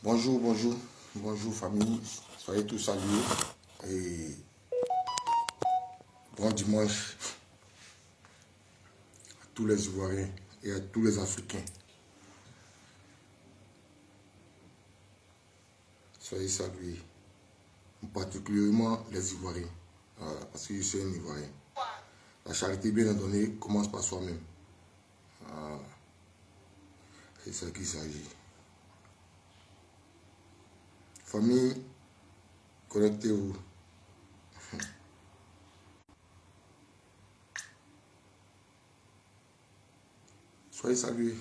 Bonjour, bonjour, bonjour famille, soyez tous salués et bon dimanche à tous les Ivoiriens et à tous les Africains. Soyez salués, particulièrement les Ivoiriens, voilà, parce que je suis un Ivoirien. La charité bien donnée commence par soi-même. Voilà. C'est ça qu'il s'agit. Famille, connectez-vous. Soyez salués.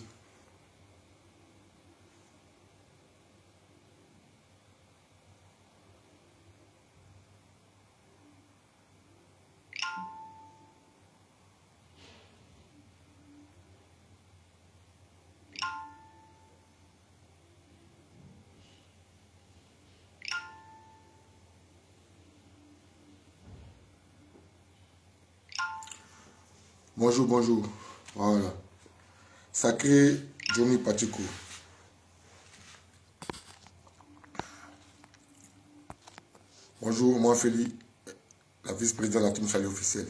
Bonjour, bonjour. Voilà. Sacré Johnny Pacheco. Bonjour, moi Félix, la vice-présidente de la team Chalet officielle.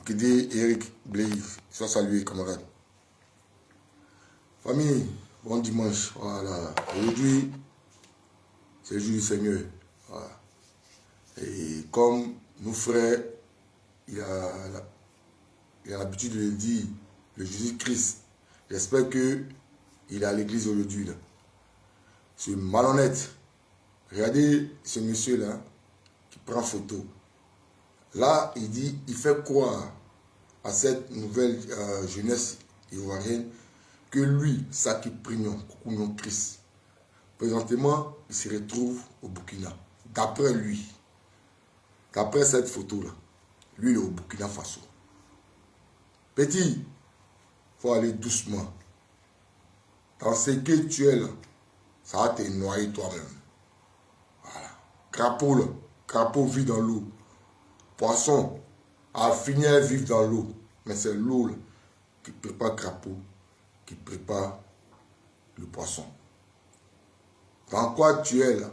Guidé Eric Blaise, sois salué, camarade. Famille, bon dimanche. Voilà. Aujourd'hui, c'est le jour du Seigneur. Voilà. Et comme nos frères, il a l'habitude de le dire, le Jésus-Christ, j'espère qu'il est à l'église aujourd'hui. Ce malhonnête, regardez ce monsieur-là qui prend photo. Là, il dit, il fait croire à cette nouvelle jeunesse ivoirienne que lui, Saki Prignon, Koukounion Christ, présentement, il se retrouve au Burkina. D'après lui, d'après cette photo-là, lui, il est au Burkina Faso. Petit, il faut aller doucement. Dans ce que tu es là, ça va te noyer toi-même. Voilà. Crapaud, là, crapaud vit dans l'eau. Poisson, à finir vivre dans l'eau. Mais c'est l'eau là, qui prépare crapaud, qui prépare le poisson. Dans quoi tu es là,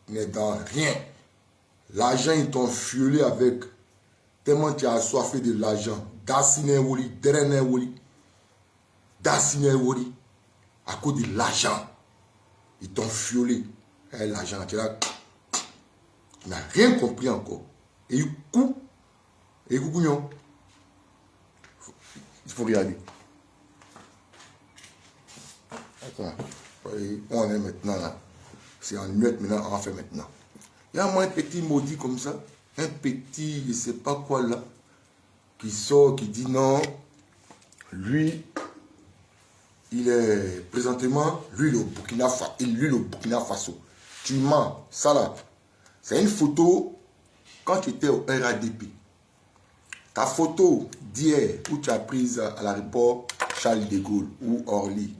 n'est dans rien. L'argent, ils t'ont fiolé avec. Tellement tu as assoiffé de l'argent. Dassine Woli, Derene Woli. Dassine Woli. À cause de l'argent. Ils t'ont fiolé. Et l'argent, tu n'as rien compris encore. Et il coupe. Et il coupe. Il faut regarder. Attends. On est maintenant là. C'est en nuette maintenant, on en fait maintenant. Il y a moi un petit maudit comme ça. Un petit, je ne sais pas quoi là. Qui sort, qui dit non. Lui, il est présentement, lui, le Burkina Faso. Tu mens, ça là. C'est une photo quand tu étais au RADP. Ta photo d'hier où tu as prise à l'aéroport Charles de Gaulle ou Orly.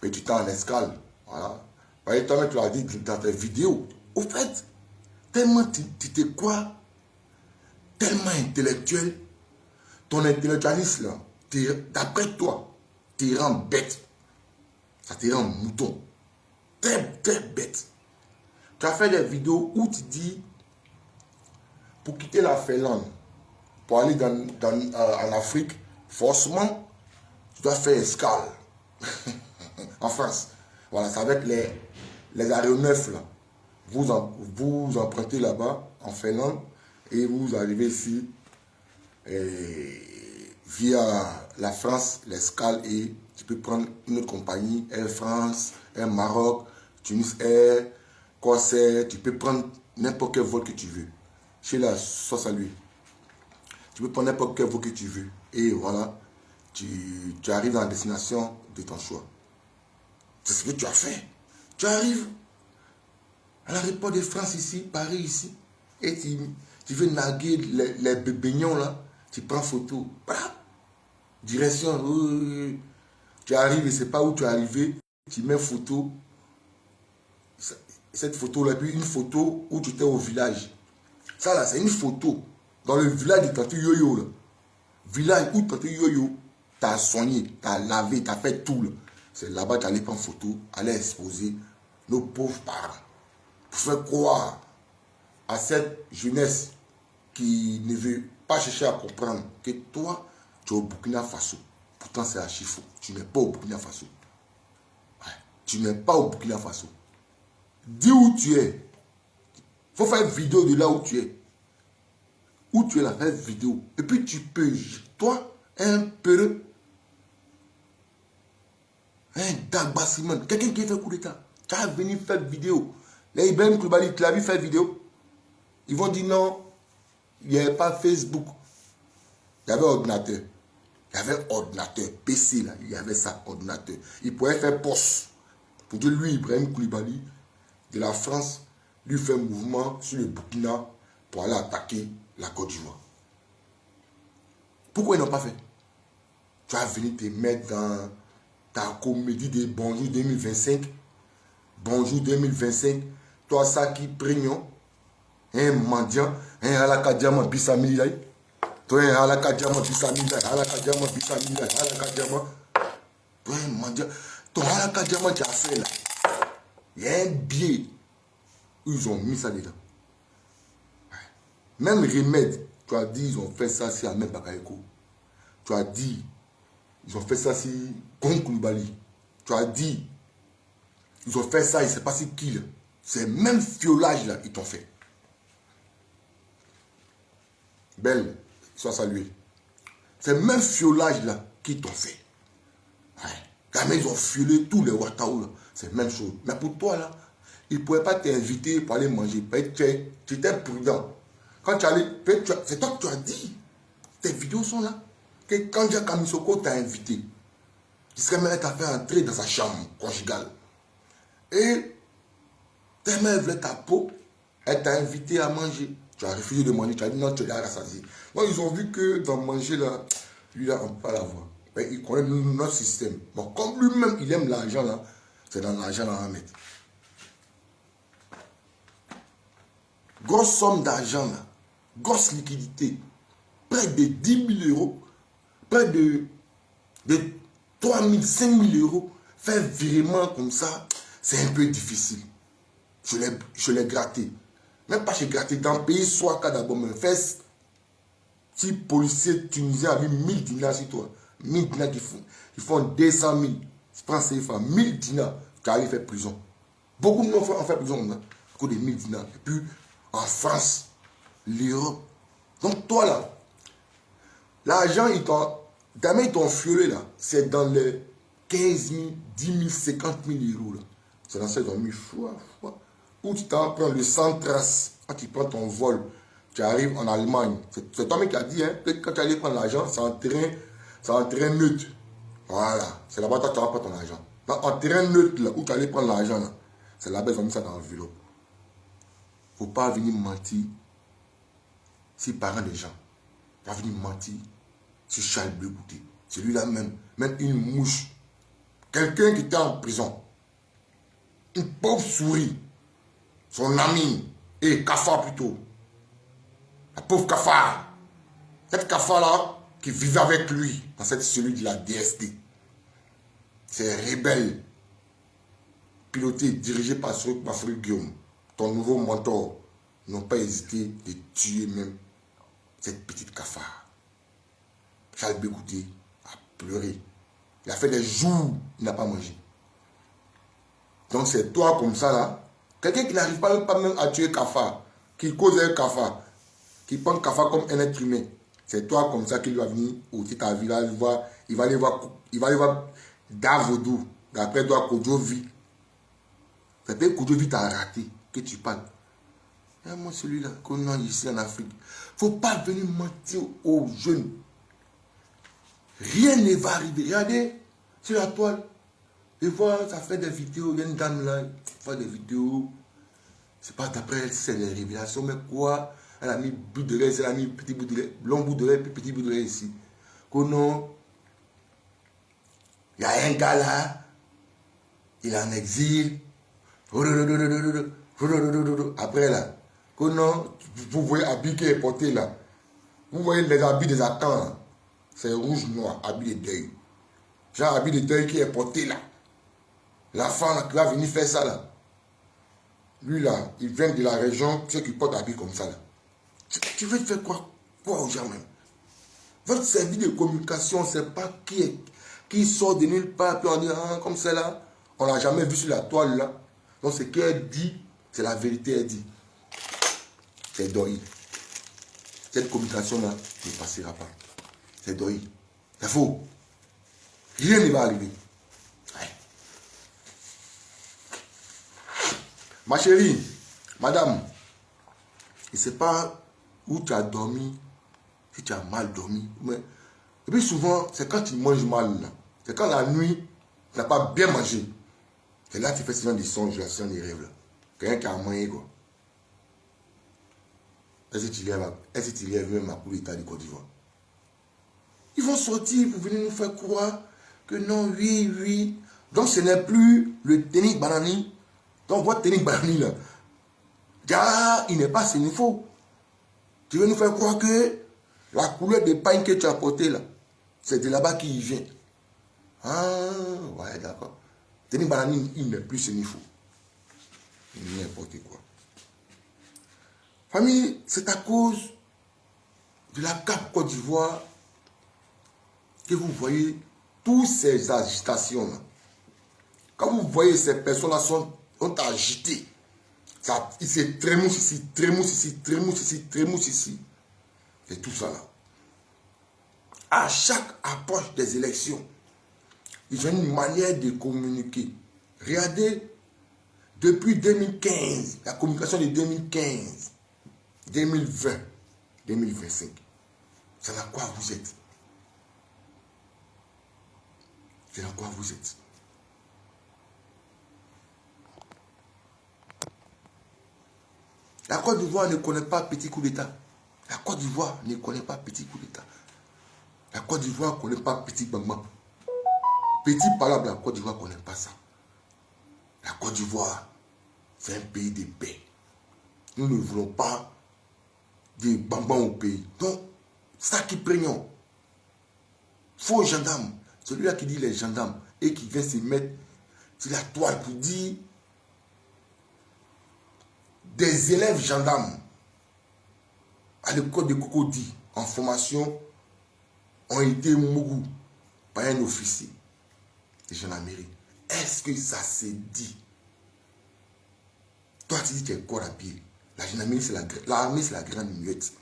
Et tu étais en escale. Voilà. Et toi-même, tu l'as dit dans tes vidéos. Au fait, tellement tu te crois tellement intellectuel, ton intellectualisme là, d'après toi, te rend bête. Ça te rend mouton. Très, très bête. Tu as fait des vidéos où tu dis, pour quitter la Finlande, pour aller en Afrique, forcément, tu dois faire escale en France. Voilà, c'est avec les aéronefs là. Vous empruntez là-bas, en Finlande, et vous arrivez ici via la France, l'escale, et tu peux prendre une autre compagnie, Air France, Air Maroc, Tunis Air, Corsair, tu peux prendre n'importe quel vol que tu veux. Chez la sauce à lui. Tu peux prendre n'importe quel vol que tu veux. Et voilà, tu arrives dans la destination de ton choix. C'est ce que tu as fait. Tu arrives à l'aéroport de France ici, Paris ici, et tu veux narguer les bébégnons là, tu prends photo. Voilà. Direction, tu arrives, et c'est pas où tu es arrivé, tu mets photo. Cette photo là, puis une photo où tu étais au village. Ça là, c'est une photo dans le village de Tante Yoyo là. Village où Tante Yoyo t'a soigné, t'a lavé, t'a fait tout là. C'est là-bas que j'allais prendre photo, aller exposer nos pauvres parents. Pour faire croire à cette jeunesse qui ne veut pas chercher à comprendre que toi, tu es au Burkina Faso. Pourtant, c'est archi faux. Tu n'es pas au Burkina Faso. Ouais. Tu n'es pas au Burkina Faso. Dis où tu es. Il faut faire une vidéo de là où tu es. Où tu es là, faire une vidéo. Et puis tu peux, toi, un peureux, un Dagbassiman, quelqu'un qui fait coup d'état, tu vas venir faire vidéo. Les Ibrahim Koulibaly, tu l'as vu faire vidéo. Ils vont dire non, il n'y avait pas Facebook. Il y avait ordinateur. Il y avait ordinateur, PC là, il y avait ça, ordinateur. Il pouvait faire poste. Pour dire lui, Ibrahim Koulibaly, de la France, lui fait un mouvement sur le Burkina pour aller attaquer la Côte d'Ivoire. Pourquoi ils n'ont pas fait? Tu vas venir te mettre dans ta comédie de Bonjour 2025. Bonjour 2025. Toi, ça qui prignon. Un mendiant. Un halakadiama bissamila. Toi, un halakadiama bissamila. Halakadiama bissamila. Halakadiama. Toi, un mendiant. Ton halakadiama tu as fait là. Il y a un biais. Ils ont mis ça dedans. Même remède. Tu as dit, ils ont fait ça, c'est Ahmed Bakayoko. Tu as dit, ils ont fait ça, c'est Gon Koulibaly. Tu as dit, ils ont fait ça, il ne sait pas c'est qui. C'est même fiolage là, ils t'ont fait. Belle, sois salué. C'est même fiolage là qu'ils t'ont fait. Ouais. Quand même, ils ont fiolé tous les Ouattaou là. C'est la même chose. Mais pour toi là, ils ne pouvaient pas t'inviter pour aller manger. Tu étais prudent. Quand tu allais, c'est toi que tu as dit. Tes vidéos sont là. Que quand Jacques Kamisoko t'a invité, il serait même t'a fait entrer dans sa chambre conjugale. Et tellement elle voulait ta peau, elle t'a invité à manger. Tu as refusé de manger, tu as dit non, tu l'as rassasié. Moi, ils ont vu que dans manger là, lui là, on ne peut pas l'avoir. Mais il connaît notre système. Bon, comme lui-même, il aime l'argent là, c'est dans l'argent là à mettre. Grosse somme d'argent là, grosse liquidité, près de 10 000 euros, près de 3 000, 5 000 euros, faire virement comme ça, c'est un peu difficile. Je l'ai gratté. Même pas chez gratté, dans le pays soit qu'à d'abord me faire, si policiers tunisiens avaient 1000 dinars sur toi, 1000 dinars qui font 200 000 francs CFA, 1000 dinars, tu arrives à faire prison. Beaucoup de gens ont fait prison, à cause des 1000 dinars. Et puis, en France, l'Europe. Donc toi là, l'argent, ils t'ont fiolé là, c'est dans les 15 000, 10 000, 50 000 euros là. C'est dans ça qu'ils ont mis foi. Où tu t'en prends le sans trace, quand tu prends ton vol, tu arrives en Allemagne. C'est toi-même qui a dit hein, que quand tu allais prendre l'argent, c'est en terrain neutre. Voilà, c'est là-bas que tu vas prendre ton argent. En terrain neutre là, où tu allais prendre l'argent là, c'est là-bas qu'ils ont mis ça dans l'enveloppe. Il ne faut pas venir mentir si parents des gens. Il va venir mentir sur Charles Bleu Bouté. Celui-là même une mouche. Quelqu'un qui était en prison. Une pauvre souris. Son ami. Et Cafard plutôt. La pauvre Cafard. Cette Cafard-là qui vivait avec lui dans cette cellule de la DST. C'est rebelle. Piloté, dirigé par Frédéric Guillaume. Ton nouveau mentor. N'ont pas hésité de tuer même cette petite Cafard. Charles Bégoudé a pleuré. Il a fait des jours, il n'a pas mangé. Donc c'est toi comme ça là, quelqu'un qui n'arrive pas même à tuer Cafard, qui cause un Cafard, qui prend Cafard comme un être humain. C'est toi comme ça qu'il va venir ôter ta vie là, il va aller voir Davodou, d'après toi Kodjovi. C'est peut-être Kodjovi t'a raté, que tu parles. Et moi celui-là qu'on a ici en Afrique, il ne faut pas venir mentir aux jeunes. Rien ne va arriver. Regardez sur la toile. Et voilà, ça fait des vidéos. Il y a une dame là, qui fait des vidéos. C'est pas d'après elle, c'est les révélations. Mais quoi? Elle a mis bout de lait, elle a mis petit bout de lait, long bout de lait, puis petit bout de lait ici. Que non. Il y a un gars là. Il est en exil. Après là. Que non. Vous voyez l'habit qui est porté là. Vous voyez les habits des attentes. C'est rouge, noir, habit de deuil. Genre habit de deuil qui est porté là. L'enfant qui va venir faire ça là. Lui là, il vient de la région, ceux qui portent habits comme ça là. Tu veux faire quoi? Quoi aux gens même? Votre service de communication, c'est pas qui sort de nulle part, puis on dit, ah, comme ça là, on l'a jamais vu sur la toile là. Donc ce qu'elle dit, c'est la vérité, elle dit. C'est Doyi. Cette communication là ne passera pas. C'est Doyi. C'est faux. Rien ne va arriver. Ouais. Ma chérie, madame, je ne sais pas où tu as dormi, si tu as mal dormi. Mais, et puis souvent, c'est quand tu manges mal. C'est quand la nuit, tu n'as pas bien mangé. C'est là que tu fais souvent des songes, souvent des rêves. Quelqu'un qui a mangé quoi. Est-ce que tu lèves même à coup d'État du Côte d'Ivoire? Ils vont sortir pour venir nous faire croire que non, oui, oui. Donc ce n'est plus le Tening Banani. Donc votre Tening Banani là, ah, il n'est pas ce qu'il faut. Tu veux nous faire croire que la couleur de pain que tu as porté là, c'est de là-bas qu'il vient. Ah, ouais, d'accord. Tening Banani, il n'est plus ce qu'il faut. N'importe quoi. Famille, c'est à cause de la CAP Côte d'Ivoire que vous voyez toutes ces agitations-là. Quand vous voyez ces personnes-là sont agitées, ils se trémoussent ici, trémoussent ici, trémoussent ici, trémoussent ici. C'est tout ça là. À chaque approche des élections, ils ont une manière de communiquer. Regardez, depuis 2015, la communication de 2015, 2020, 2025, c'est dans quoi vous êtes? C'est dans quoi vous êtes? La Côte d'Ivoire ne connaît pas petit coup d'État. La Côte d'Ivoire ne connaît pas petit coup d'État. La Côte d'Ivoire ne connaît pas petit bang-bang. Petit palabre, la Côte d'Ivoire ne connaît pas ça. La Côte d'Ivoire, c'est un pays de paix. Nous ne voulons pas de bang-bang au pays. Donc, ça qui prégnant. Faux gendarme. Celui-là qui dit les gendarmes et qui vient se mettre sur la toile pour dire des élèves gendarmes à l'école de Cocody en formation ont été mougous par un officier de gendarmerie. Est-ce que ça s'est dit? Toi, tu dis que tu es corps à pied. La gendarmerie, c'est l'armée, c'est la grande muette.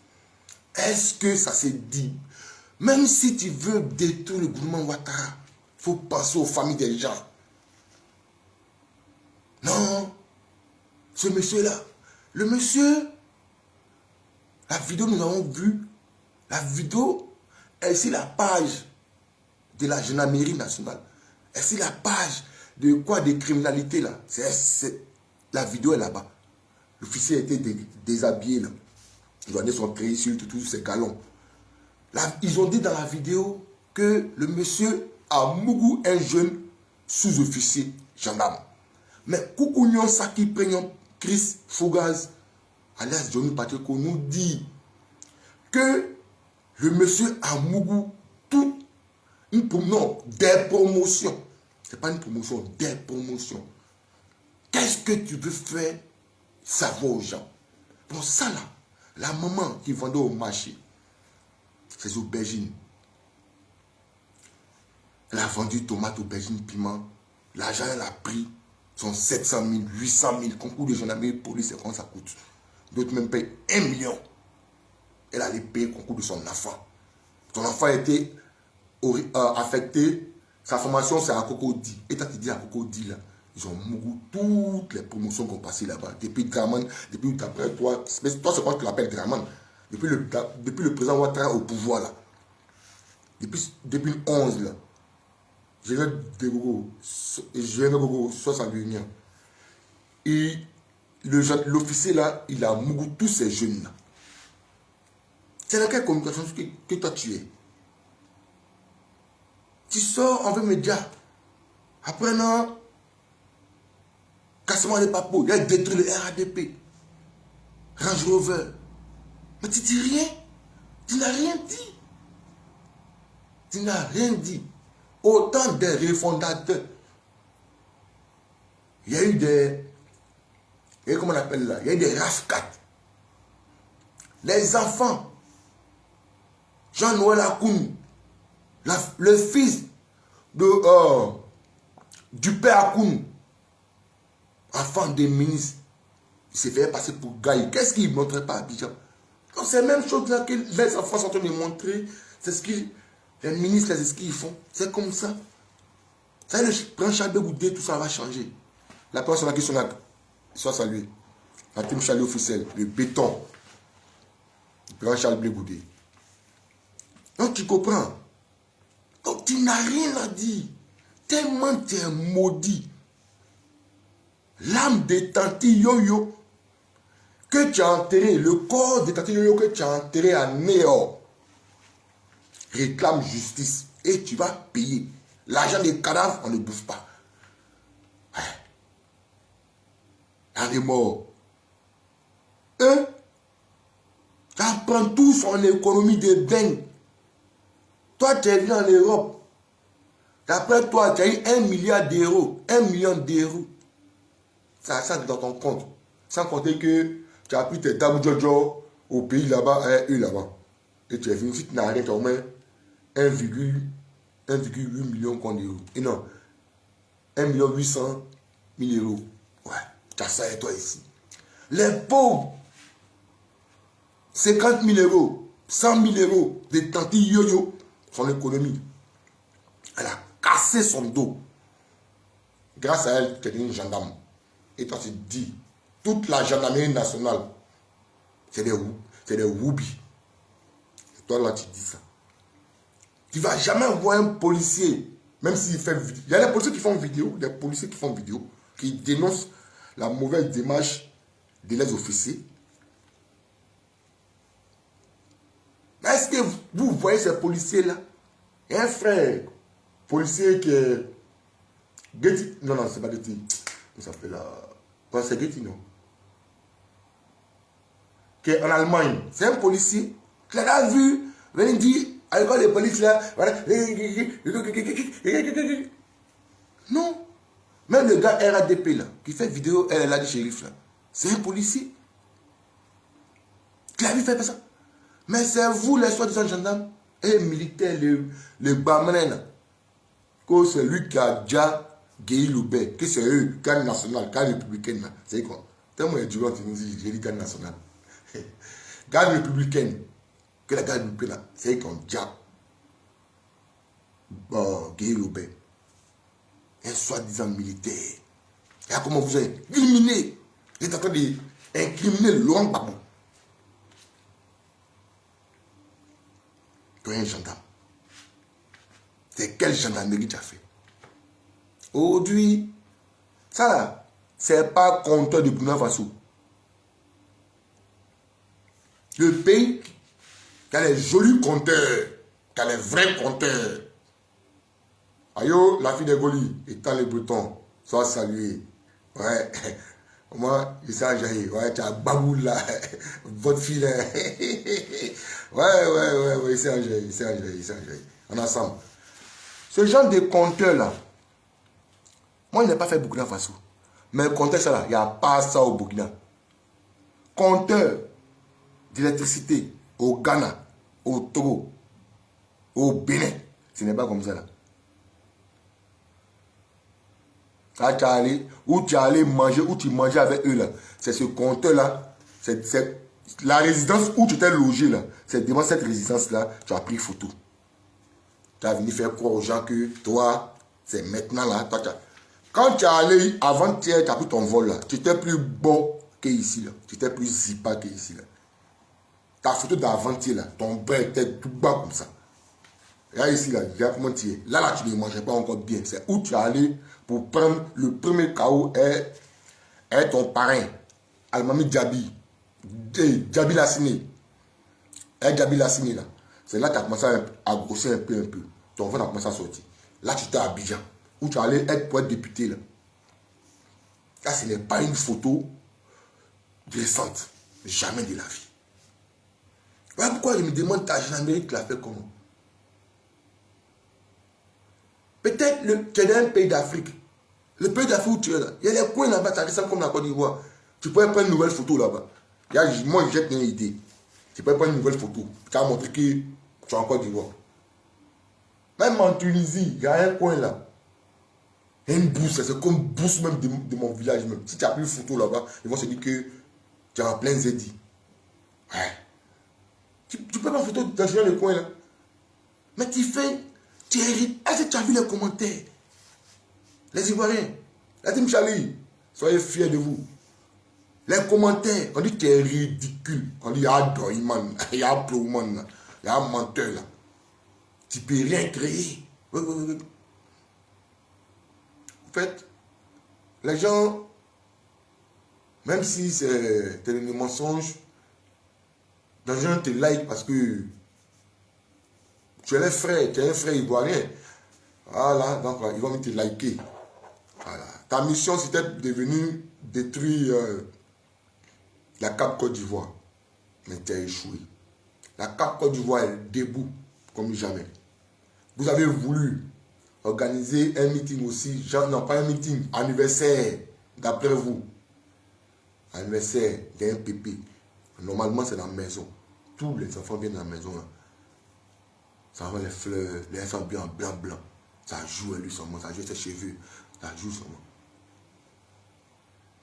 Est-ce que ça s'est dit? Même si tu veux détruire le gouvernement Ouattara, il faut penser aux familles des gens. Non. Ce monsieur-là, le monsieur, la vidéo nous avons vu, la vidéo est sur la page de la gendarmerie nationale. Est sur la page de quoi? De criminalité là. La vidéo est là-bas. L'officier a été déshabillé là. Il doit son créé sur tous ses galons. Ils ont dit dans la vidéo que le monsieur a mougou un jeune sous-officier gendarme. Mais Koukounion Saki Prégnon Chris Fougaz, alias Johnny Pacheco, nous dit que le monsieur a mougou tout des promotions. Ce n'est pas une promotion, des promotions. Qu'est-ce que tu veux faire savoir aux gens? Pour ça là, la maman qui vendait au marché ses aubergines, elle a vendu tomates, aubergines, piment. L'argent elle a pris son 700 000, 800 000. Concours de gendarmerie, police, c'est quand ça coûte. D'autres même payent 1 million. Elle allait payer le concours de son enfant. Son enfant a été affecté. Sa formation, c'est à Cocody. Et quand tu dis à Cocody, là, ils ont mouru toutes les promotions qu'on passait là-bas. Depuis Draman, depuis après toi, c'est quoi que tu l'appelles Draman. Depuis le président Ouattara au pouvoir, là. Depuis 2011, là. Je viens de Gogo, 61. Et l'officier, là, il a mouru tous ces jeunes, là. C'est dans quelle communication que toi tu es? Tu sors en média. Après, non. Cassement des papos. Il a détruit le RADP. Range Rover. Mais tu dis rien. Tu n'as rien dit. Tu n'as rien dit. Autant des refondateurs. Il y a eu des... comment on appelle là? Il y a eu des RAF4. Les enfants, Jean-Noël Akoun, le fils du père Akoun, enfant des ministres, il s'est fait passer pour Gaï. Qu'est-ce qu'il ne montrait pas à Abidjan? Donc c'est la même chose là que les enfants sont en train de montrer. C'est ce qu'ils, les ministres, c'est ce qu'ils font. C'est comme ça. Ça, le grand Charles Goudé, tout ça va changer. La personne qui sont là, soit saluée. La team Charlie officielle, le béton. Le grand Charles Goudé. Donc tu comprends. Donc tu n'as rien à dire. Tellement tu es maudit. L'âme de Tanti Yo-Yo que tu as enterré, le corps de Tanti Yo-Yo que tu as enterré à Néo, réclame justice et tu vas payer. L'argent des cadavres, on ne bouffe pas. Il y a des morts. Eux, tu apprends tout son économie de dingue. Toi, tu es venu en Europe. D'après toi, tu as eu 1 milliard d'euros. 1 million d'euros. Ça dans ton compte. Sans compter que tu as pris tes Dabou Jojo au pays là-bas et eux là-bas. Et tu es venu, si tu n'as rien, tu as au moins 1,8 million d'euros. Et non, 1,8 million d'euros. Ouais, tu as ça et toi ici. Les pauvres, 50 000 euros, 100 000 euros de Tanti Yo-Yo, son économie. Elle a cassé son dos. Grâce à elle, tu es une gendarme. Et toi, tu te dis, toute la gendarmerie nationale, c'est des whoopis. Et toi, là, tu dis ça. Tu ne vas jamais voir un policier, même s'il fait vidéo. Il y a des policiers qui font vidéo, des policiers qui font vidéo, qui dénoncent la mauvaise démarche de les officiers. Mais est-ce que vous voyez ces policiers-là? Il y a un frère policier qui est... Getty. Non, c'est pas Getty. Comment ça s'appelle là? C'est Getty, non? Qui est en Allemagne. C'est un policier qui l'a vu venir dire à l'école de police là. Voilà. Non. Même le gars RADP là, qui fait vidéo, elle a dit shérif là. C'est un policier. Qui l'a vu faire ça. Mais c'est vous les soi-disant gendarmes et militaires, les barmanes là. Que c'est lui qui a déjà Guéhi Loubet, que c'est eux, Garde nationale, Garde républicaine. C'est quoi? Tellement il y a du monde qui nous dit, j'ai dit Garde nationale. Garde républicaine, que la garde républicaine, c'est eux qui ont déjà Guéhi Loubet. Un soi-disant militaire. Et là, comment vous avez éliminé? Vous êtes en train d'incriminer Laurent Gbagbo. Tu es un gendarme. C'est quelle gendarmerie tu as fait? Aujourd'hui, ça là, c'est pas compteur de Burkina Faso. Le pays qui a les jolis compteurs, qui a les vrais compteurs. Ayo, la fille de Goli, étant les Bretons, soit saluée. Ouais, moi, je sais Ajaï. Ouais, tu as Babou là, votre fille là. Ouais, c'est Ajaï. On est ensemble. Ce genre de compteur là, moi, je n'ai pas fait Burkina Faso. Mais le compteur, ça là, il n'y a pas ça au Burkina. Compteur d'électricité au Ghana, au Togo, au Bénin, ce n'est pas comme ça là. Là, où tu es allé manger, où tu mangeais avec eux là, c'est ce compteur là, c'est la résidence où tu t'es logé là, c'est devant cette résidence là, tu as pris photo. Tu as venu faire croire aux gens que toi, c'est maintenant là, toi, quand tu es allé avant-hier, tu as pris ton vol là, tu étais plus bon qu'ici là, tu étais plus zipa qu'ici là. Ta photo d'avant-hier là, ton bras était tout bas comme ça. Là ici là, regarde comment tu es. Là, tu ne mangeais pas encore bien. C'est où tu es allé pour prendre le premier KO est ton parrain, Almami Djabi. Djabi Lassine. Djabi Lassine là. C'est là que tu as commencé à grossir un peu. Ton ventre a commencé à sortir. Là, tu t'es à Abidjan. Où tu es allé être pour être député là. Là, ce n'est pas une photo récente. Jamais de la vie. Voilà pourquoi je me demande ta gendarmerie, tu l'as fait comment? Peut-être que tu es dans un pays d'Afrique. Le pays d'Afrique où tu es là, il y a des coins là-bas, ça ressemble comme la Côte d'Ivoire. Tu pourrais prendre une nouvelle photo là-bas. Moi, j'ai une idée. Tu pourrais prendre une nouvelle photo. Tu as montré que tu es en Côte d'Ivoire. Même en Tunisie, il y a un coin là. Il y a une bourse, c'est comme bourse même de mon village même. Si tu as pris une photo là-bas, ils vont se dire que tu es en plein Zedi. Ouais. Tu peux prendre une photo dans le coin là. Mais tu fais, tu hérites. Est-ce que tu as vu les commentaires? Les Ivoiriens, la team Charlie, soyez fiers de vous. Les commentaires, on dit que tu es ridicule. On dit, il y a Doyman, il y a Plouman, il y a un menteur là. Tu peux rien créer. En fait, les gens, même si c'est des mensonges, les gens te like parce que tu es un frère ivoirien. Voilà, donc ils vont te liker. Voilà. Ta mission, c'était de venir détruire la Cap Côte d'Ivoire. Mais tu as échoué. La Cap Côte d'Ivoire est debout comme jamais. Vous avez voulu organiser un meeting aussi. Non, pas un meeting, anniversaire, d'après vous. Anniversaire d'un pépé. Normalement, c'est dans la maison. Tous les enfants viennent dans la maison. Là. Ça va les fleurs, les enfants blanc. Ça joue à lui seulement, ça joue ses cheveux. Ça joue seulement.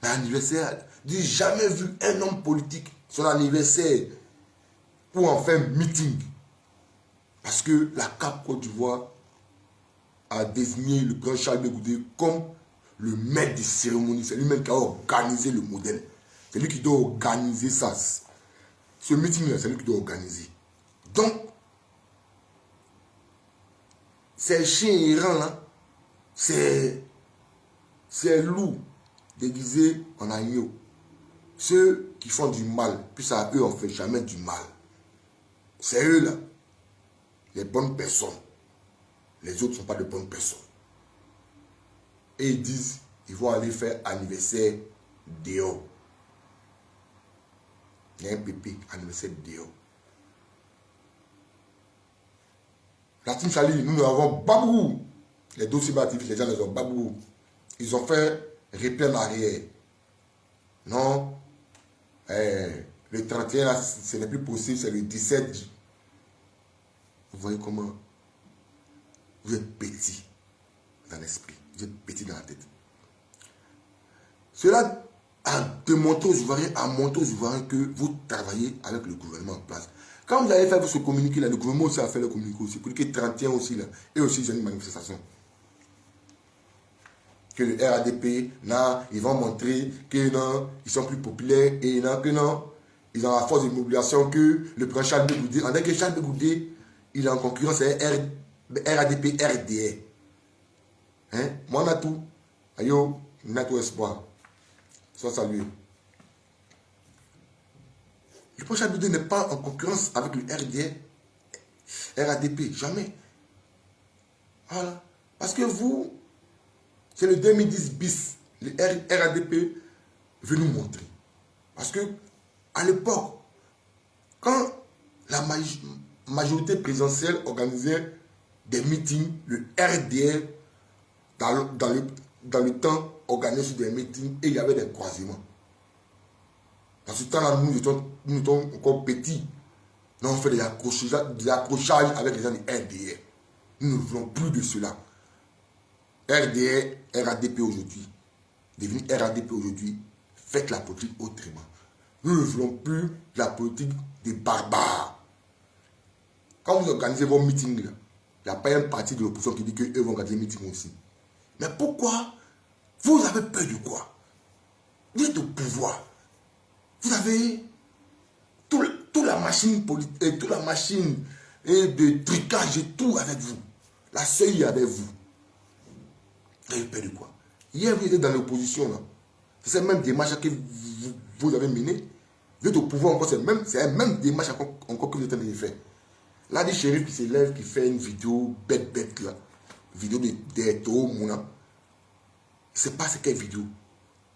L'anniversaire, j'ai jamais vu un homme politique, son anniversaire, pour en faire un meeting. Parce que la Cap Côte d'Ivoire a désigné le grand Charles Bégoudé comme le maître de cérémonie. C'est lui-même qui a organisé le modèle. C'est lui qui doit organiser ça. Ce meeting-là, c'est lui qui doit organiser. Donc, ces chiens errants là, c'est loup déguisé en agneau. Ceux qui font du mal, puis à eux on ne fait jamais du mal. C'est eux là, les bonnes personnes. Les autres ne sont pas de bonnes personnes. Et ils disent, ils vont aller faire anniversaire dehors. Il y a un pépé, anniversaire dehors. La team Charlie, nous avons babou. Les dossiers actifs, les gens les ont babou. Ils ont fait replay en arrière. Non. Le 31, là, ce n'est plus possible, c'est le 17. Vous voyez comment vous êtes petit dans l'esprit. Vous êtes petit dans la tête. Cela a démontré aux Ivoiriens, que vous travaillez avec le gouvernement en place. Quand vous allez faire ce communiqué là, le gouvernement aussi a fait le communiqué aussi. Pour que 31 aussi là, et aussi j'ai une manifestation. Que le RADP, là, ils vont montrer que non, ils sont plus populaires et non, que non, ils ont la force de mobilisation que le président Charles Bégoudé, en tant que Charles Bégoudé, il est en concurrence avec RADP, RDR. Hein? Moi, on a tout. Ayo, on a tout espoir. Sois salué. Le président Charles Bégoudé n'est pas en concurrence avec le RDR, RADP, jamais. Voilà. Parce que vous, c'est le 2010 bis, le RADP veut nous montrer. Parce que, à l'époque, quand la majorité présidentielle organisait des meetings, le RDR, dans le temps, organisait des meetings et il y avait des croisements. Dans ce temps-là, nous étions encore petits. Nous on fait des accrochages avec les gens du RDR. Nous ne voulons plus de cela. RDR, RADP aujourd'hui, devenu RADP aujourd'hui, faites la politique autrement. Nous ne voulons plus la politique des barbares. Quand vous organisez vos meetings, il n'y a pas un parti de l'opposition qui dit qu'eux vont organiser des meetings aussi. Mais pourquoi? Vous avez peur de quoi? Vous êtes au pouvoir. Vous avez toute la machine politique, toute la machine de trucage et tout avec vous. La seuil est avec vous. Vous avez peur de quoi? Hier, vous étiez dans l'opposition. C'est cette même démarche que vous avez menée. Vous êtes au pouvoir encore. C'est la même démarche encore que vous êtes en train de faire. Là, des shérifs qui s'élèvent, qui fait une vidéo bête là. Vidéo de Toho Mouna. Je ne sais pas c'est quelle vidéo.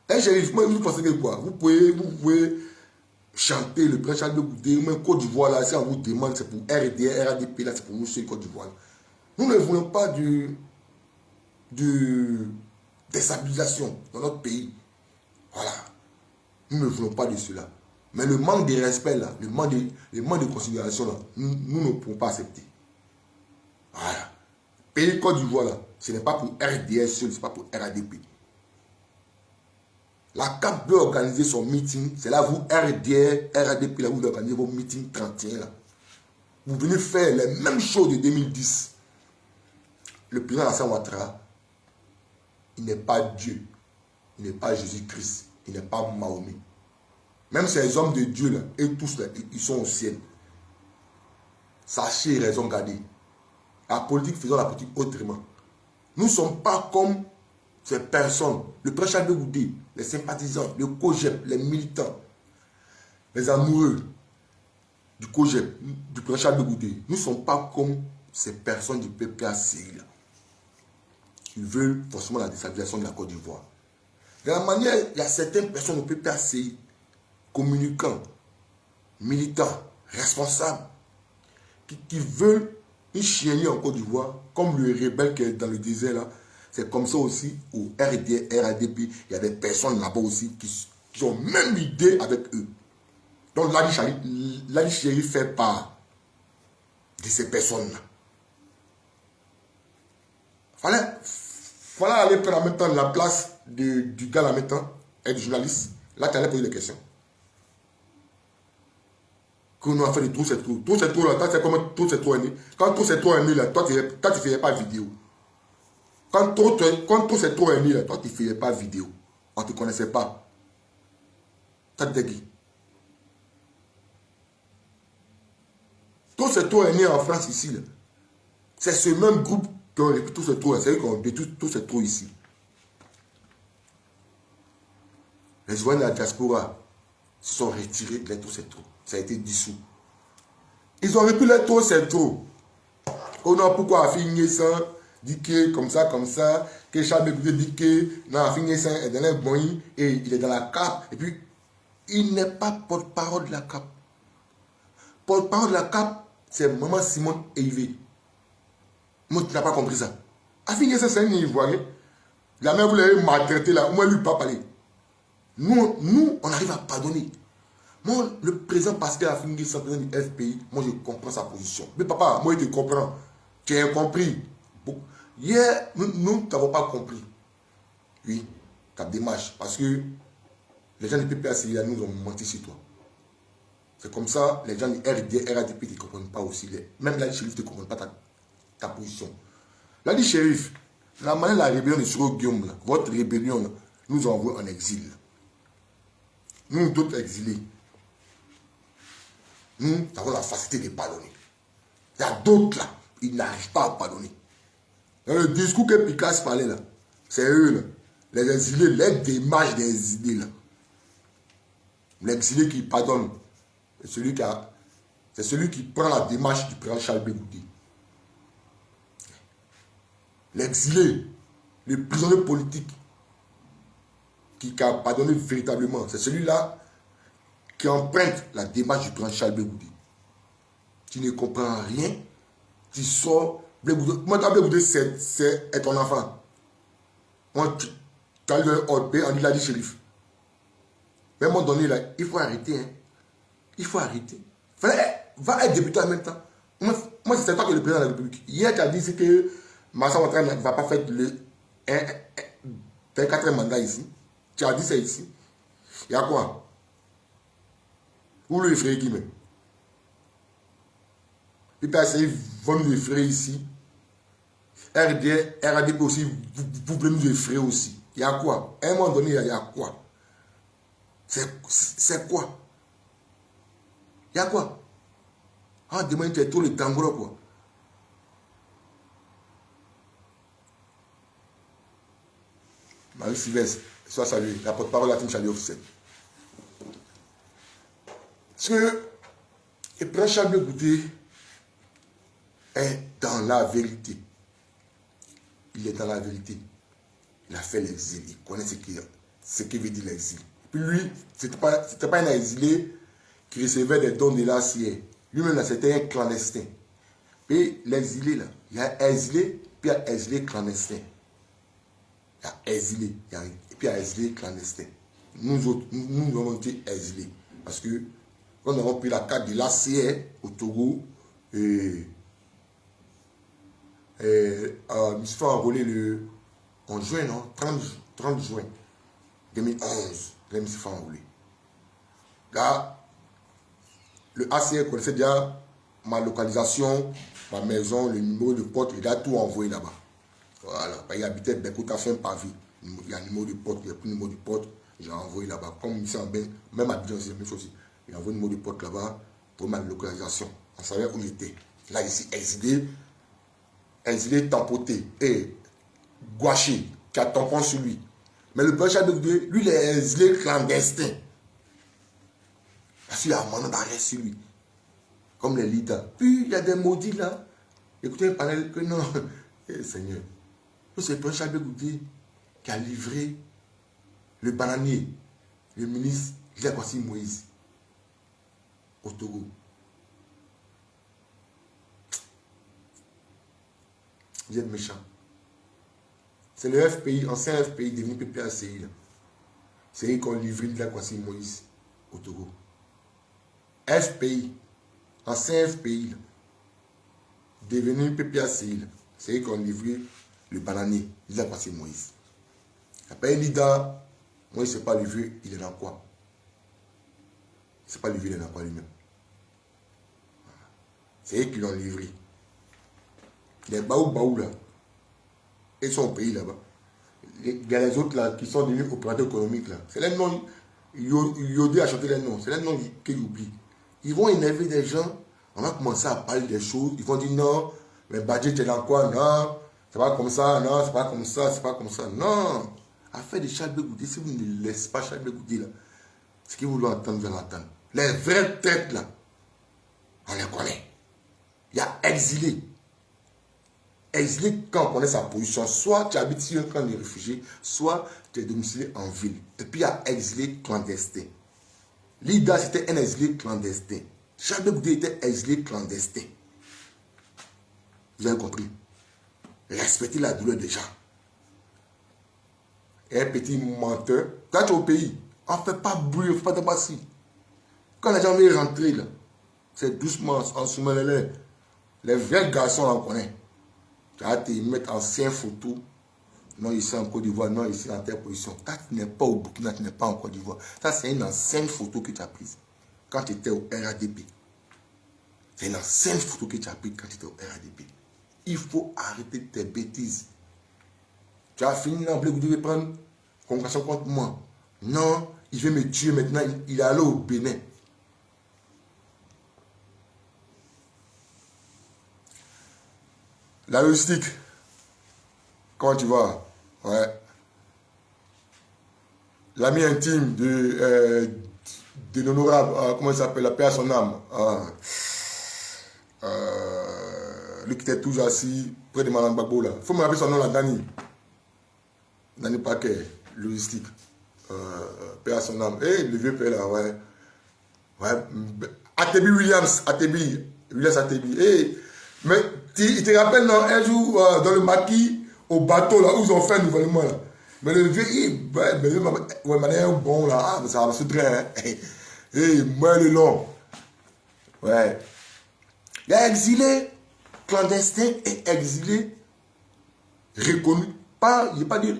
Un shérif, moi, vous pensez que quoi? Vous pouvez chanter le prince Charles Bégoudé, ou même Côte d'Ivoire là, si on vous demande, c'est pour RDR, RADP là, c'est pour nous, c'est Côte d'Ivoire. Nous ne voulons pas de déstabilisation dans notre pays. Voilà. Nous ne voulons pas de cela. Mais le manque de respect, là, le manque de considération, là, nous ne pouvons pas accepter. Voilà. Pays Côte d'Ivoire, là, ce n'est pas pour RDS seul, ce n'est pas pour RADP. La CAP veut organiser son meeting, c'est là vous, RDR, RADP, là vous organisez vos meetings 31, là. Vous venez faire les mêmes choses de 2010. Le président Alassane Ouattara, il n'est pas Dieu, il n'est pas Jésus-Christ, il n'est pas Mahomet. Même ces hommes de Dieu, là, et tous, là, ils sont au ciel. Sachez, raison garder. La politique, faisons la politique autrement. Nous ne sommes pas comme ces personnes, le prince Charles Goudé, les sympathisants, le COGEP, les militants, les amoureux du COGEP, du prince Charles Goudé. Nous ne sommes pas comme ces personnes du PPACI. Ils veulent forcément la déstabilisation de la Côte d'Ivoire. De la manière, il y a certaines personnes du PPACI, communicants, militants, responsables, qui veulent une chienlit en Côte d'Ivoire, comme le rebelle qui est dans le désert là. C'est comme ça aussi au RD, RADP, il y a des personnes là-bas aussi qui ont même idée avec eux. Donc Lali Chéri fait part de ces personnes-là. Fallait aller prendre en même temps la place du gars en même temps, et du journaliste. Là, tu allais poser des questions. Qu'on a fait de tout ces trous. Tout ces trous là, c'est comment tout ces trous aimés. Quand tout ces trous aimés là, toi tu ne faisais pas vidéo. Quand tout ces trous aimés là, toi tu ne faisais pas vidéo. On ne te connaissait pas. Ça te dit. Tous ces trous aimés en France ici, c'est ce même groupe qui ont récupéré tous ces trous. C'est eux qui ont détruit tous ces trous ici. Les Ivoiriens de la diaspora se sont retirés de tous ces trous. Ça a été dissous. Ils ont récupéré tous ces trous. Oh non, pourquoi affiner ça? Dit que comme ça, que Charles Goudé dit que non, affiner ça est dans un bon et il est dans la CAP. Et puis, il n'est pas porte-parole de la CAP. Porte-parole de la CAP, c'est Maman Simone Eivé. Moi, tu n'as pas compris ça. Affiner ça, c'est un Ivoirien. La mère, vous l'avez maltraité là, moi, lui, pas parler. Nous, on arrive à pardonner. Moi, le président Pascal Affingué, sans président du FPI, moi, je comprends sa position. Mais papa, moi, je te comprends. Tu as compris. Bon. Hier, nous n'avons pas compris. Oui, ta démarche. Parce que les gens du PPACI nous ont menti sur toi. C'est comme ça, les gens du RD, RADP ne comprennent pas aussi. Même là, les shérifs ne comprennent pas ta position. Là, les shérifs, la manière de la rébellion de Siro Guillaume, là, votre rébellion, là, nous envoie en exil. Nous, d'autres exilés, nous avons la facilité de pardonner. Il y a d'autres là, ils n'arrivent pas à pardonner. Dans le discours que Picasso parlait là, c'est eux là, les exilés, les démarches des exilés là. L'exilé qui pardonne, c'est celui qui prend la démarche du président Charles Goudé. L'exilé, le prisonnier politique qui a pardonné véritablement, c'est celui-là qui emprunte la démarche du président Charles Goudé. Tu ne comprends rien, tu sors. Moi, Goudé, c'est ton enfant. Moi, tu as eu un ordre, on dit l'a dit shérif. Mais à un moment donné, là, il faut arrêter. Hein. Il faut arrêter. Va être député en même temps. Moi, c'est pas que le président de la République. Hier, tu as dit que Massa Ouattara ne va pas faire le 4e mandat ici. Tu as dit ça ici. Il y a quoi? Où le effrayer qui même? Il peut essayer de vendre le effrayer ici. RADP aussi, vous voulez nous effrayer aussi. Il y a quoi? À un moment donné, il y a quoi? C'est quoi? Il y a quoi? Ah, demain, tu es tout le gangrel, quoi. Marie-Sylvestre, sois salué. La porte-parole de la team Charlie officielle. Parce que le président Charles Goudé est dans la vérité. Il est dans la vérité. Il a fait l'exil. Il connaît ce que veut dire l'exil. Puis lui, ce n'était pas un exilé qui recevait des dons de la CIA. Lui-même, c'était un clandestin. Puis l'exilé, là, il y a exilé, puis il y a exilé clandestin. Il y a exilé. Et puis il y a exilé clandestin. Nous autres, nous avons été exilés. Parce que quand nous avons pris la carte de l'ACR au Togo, et je me suis fait enrôler en juin, non? 30 juin 2011. Là, je me suis fait enrôler. Là, le ACR connaissait déjà ma localisation, ma maison, le numéro de porte, il a tout envoyé là-bas. Voilà. Il habitait Bekout, fin pavé. Il y a un numéro de porte, il y a plus de numéro de porte, j'ai envoyé là-bas. Comme ici en Belgique, même à Abidjan, c'est la même chose. Il a envoyé un numéro de porte là-bas pour ma localisation. On savait où j'étais. Là, ici, exilé, tempoté et gouaché, qui a tampon sur lui. Mais le prochain de Dieu, lui, il est exilé clandestin. Parce qu'il a un mandat d'arrêt sur lui. Comme les leaders. Puis, il y a des maudits là. Écoutez un panel que non. Eh, Seigneur. C'est le prochain de Dieu qui a livré le bananier, le ministre Jacques Moïse, au Togo. Vous êtes méchants. C'est le FPI, ancien FPI devenu PPACI. C'est eux qui ont livré Jacques Moïse au Togo. FPI, ancien FPI, devenu PPACI. C'est eux qui ont livré le bananier Jacques Moïse. Après Lida, moi, il ne sait pas livré, il est dans quoi? Il ne sait pas livré, il est dans quoi lui-même? C'est eux qui l'ont livré. Les baou là, ils sont au pays là-bas. Il y a les autres là qui sont devenus opérateurs économiques là. C'est les noms, Yodé a chanté les noms, c'est les noms qu'ils oublient. Ils vont énerver des gens, on va commencer à parler des choses, ils vont dire non, mais Badji, tu es dans quoi? Non, c'est pas comme ça, non, c'est pas comme ça, c'est pas comme ça. Non! Affaire de Charles Goudé, si vous ne laissez pas Charles Goudé là, ce que vous voulez entendre, vous allez entendre. Les vraies têtes là, on les connaît. Il y a exilé. Exilé quand on connaît sa position. Soit tu habites sur un camp de réfugiés, soit tu es domicilié en ville. Et puis il y a exilé clandestin. Lida, c'était un exilé clandestin. Charles Goudé était exilé clandestin. Vous avez compris? Respectez la douleur des gens. Et un petit menteur, quand tu es au pays, on ne fait pas bruit, on ne fait pas de bassi. Quand les gens veulent rentrer, là, c'est doucement, en soumet les vrais garçons, là, on connaît. Tu vas te mettre en 5 photos. Non, ici en Côte d'Ivoire, non, ici dans telle position. Quand tu n'es pas au Burkina, tu n'es pas en Côte d'Ivoire. Ça, c'est une ancienne photo que tu as prise quand tu étais au RADP. C'est une ancienne photo que tu as prise quand tu étais au RADP. Il faut arrêter tes bêtises. Tu as fini dans le vous devez prendre convocation contre moi. Non, il veut me tuer maintenant. Il est allé au Bénin. La logistique. Comment tu vas? Ouais. L'ami intime de l'honorable, comment il s'appelle, la paix à son âme. Lui qui était toujours assis près de Madame Gbagbo là. Il faut me rappeler son nom là, Dani. Dani Paquet, logistique. Paix à son âme. Eh, le vieux père là, ouais. Ouais. Atebi Williams, Williams Atebi. Eh, mais il te rappelle, non, un jour dans le maquis, au bateau là, où ils ont fait un nouvellement là. Mais le vieux, ouais, manière bon là, ah, ça va se train. Eh, moi le long. Ouais. Il est exilé, clandestin et exilé, reconnu. Pas, il n'est pas dire.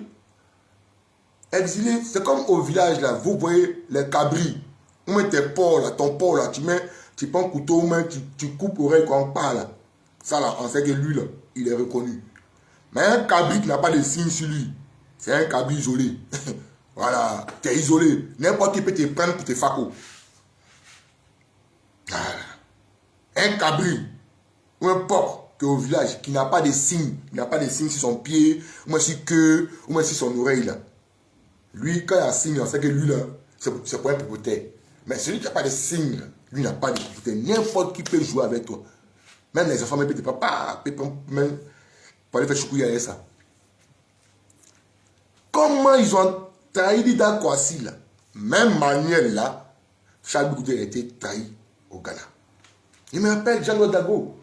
Exilé, c'est comme au village là, vous voyez les cabris. On met tes porcs là, ton porc là, tu prends un couteau, tu coupes l'oreille quand on parle là. Ça là, on sait que lui là, il est reconnu. Mais un cabri qui n'a pas de signe sur lui, c'est un cabri isolé. Voilà, tu es isolé. N'importe qui peut te prendre pour te faco. Voilà. Un cabri ou un porc qui est au village, qui n'a pas de signe, sur son pied, ou même sur queue, ou même sur son oreille là. Lui, quand il y a un signe, on sait que lui là, c'est pour un propriétaire. Mais celui qui n'a pas de signe, lui n'a pas de propriétaire. N'importe qui peut jouer avec toi. Même les enfants, même tes papas, même pour aller faire choukouya avec ça. Comment ils ont trahi Lida Kwasi là? Même manière là, Charles Goudé a été trahi au Ghana. Il me rappelle Jean Dago.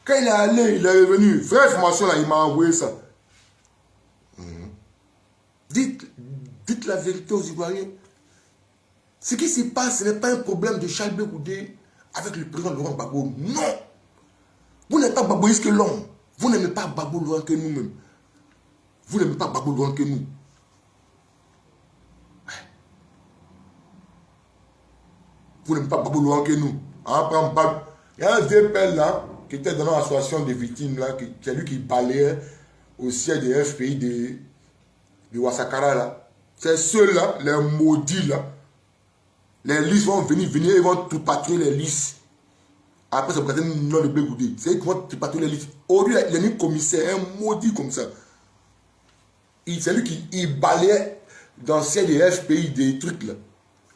Quand il est allé, il est revenu. Vraie information là, il m'a envoyé ça. Dites la vérité aux Ivoiriens. Ce qui se passe, ce n'est pas un problème de Charles Blé Goudé avec le président Laurent Gbagbo. Non. Vous n'êtes pas baboïste que l'homme. Vous n'aimez pas Gbagbo loin que nous-mêmes. Vous n'aimez pas Gbagbo loin que nous. Vous n'aimez pas Gbagbo loin que nous. Il y a un vieux père là, qui était dans l'association des victimes là, c'est lui qui balayait au siège des FPI de Ouassakara là. C'est ceux-là, les maudits là. Les listes vont venir, ils vont tout patrouiller les listes. Après, c'est présenter le nom de Blé Goudé. C'est eux qui vont tout patrouiller les listes. Aujourd'hui, il y a un commissaire, un maudit comme ça. C'est lui qui balayait dans le ciel des FPI des trucs là.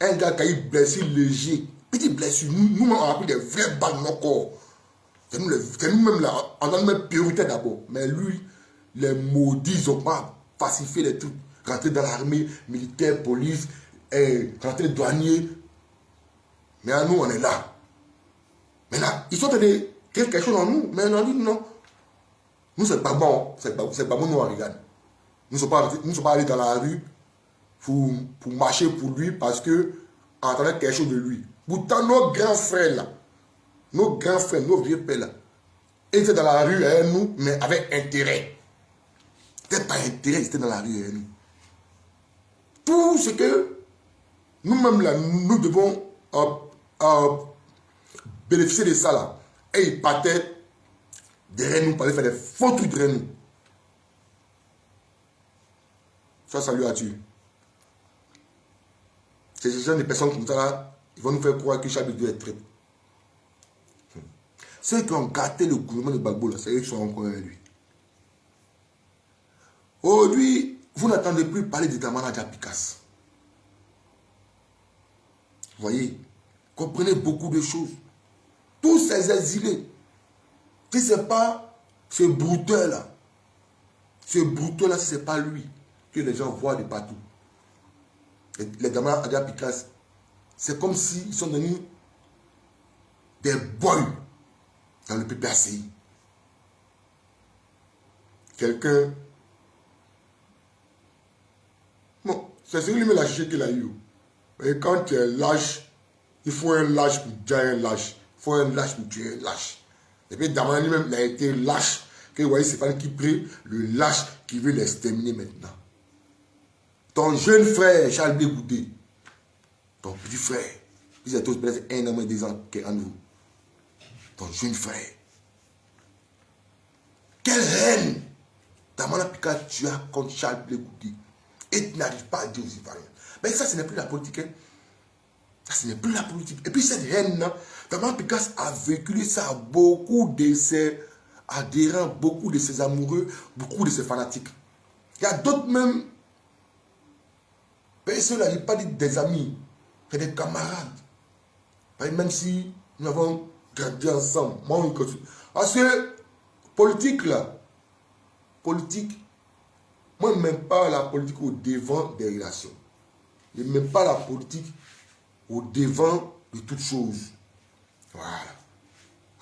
Un gars qui a eu blessure léger. Petite blessure. Nous-mêmes, on a pris des vraies balles dans nos corps. C'est nous-mêmes là. On a même priorité d'abord. Mais lui, les maudits, ils n'ont pas pacifié les trucs. Rentrer dans l'armée, militaire, police, rentrer douanier. Mais à nous, on est là. Mais là, ils sont en train de créer quelque chose en nous. Mais on dit non. Nous, c'est pas bon. C'est pas bon, nous, on regarde. Nous ne sommes pas allés dans la rue pour marcher pour lui parce qu'on entendait quelque chose de lui. Pourtant, nos grands frères là, nos vieux pères là, ils étaient dans la rue avec nous, mais avec intérêt. C'était pas intérêt, ils étaient dans la rue avec nous. Tout ce que nous-mêmes là, nous devons bénéficier de ça là. Et ils partaient derrière nous pour aller faire des faux trucs derrière nous. Ça, ça lui a tué. Ces gens de personnes comme ça là, ils vont nous faire croire que Charles Blé Goudé est traître. Ceux qui ont gâté le gouvernement de Gbagbo là, c'est eux qui sont encore avec lui. Aujourd'hui, vous n'entendez plus parler de Dramane Adja Picasse. Vous voyez, comprenez beaucoup de choses. Tous ces exilés, si ce n'est pas ce brouteur là, si ce n'est pas lui que les gens voient de partout. Les Dramane Adja Picasse, c'est comme s'ils sont devenus des boys dans le PPACI. Quelqu'un. Bon, c'est celui-là la chier qu'il a eu. Et quand tu es lâche, il faut un lâche pour tuer un lâche. Il faut un lâche pour tuer un lâche. Et puis Dramane lui-même, il a été lâche. Que vous voyez, c'est pas qui prie, le lâche qui veut l'exterminer maintenant. Ton jeune frère, Charles Blé Goudé, ton petit frère, ils sont tous peut-être un an et 2 ans qu'en vous. Ton jeune frère. Quelle haine Dramane Picasse tu as contre Charles Blé Goudé. Et tu n'arrives pas à dire aux Ivoiriens. Mais ça, ce n'est plus la politique. Hein? Ça, ce n'est plus la politique. Et puis cette haine-là, Dramane Picasse a véhiculé ça à beaucoup de ses adhérents, beaucoup de ses amoureux, beaucoup de ses fanatiques. Il y a d'autres même personnes-là, je n'ai pas dit des amis, c'est des camarades. Même si nous avons grandi ensemble. Parce que politique, là, politique, moi, je n'aime pas la politique au devant des relations. Je n'aime pas la politique au devant de toutes choses. Voilà.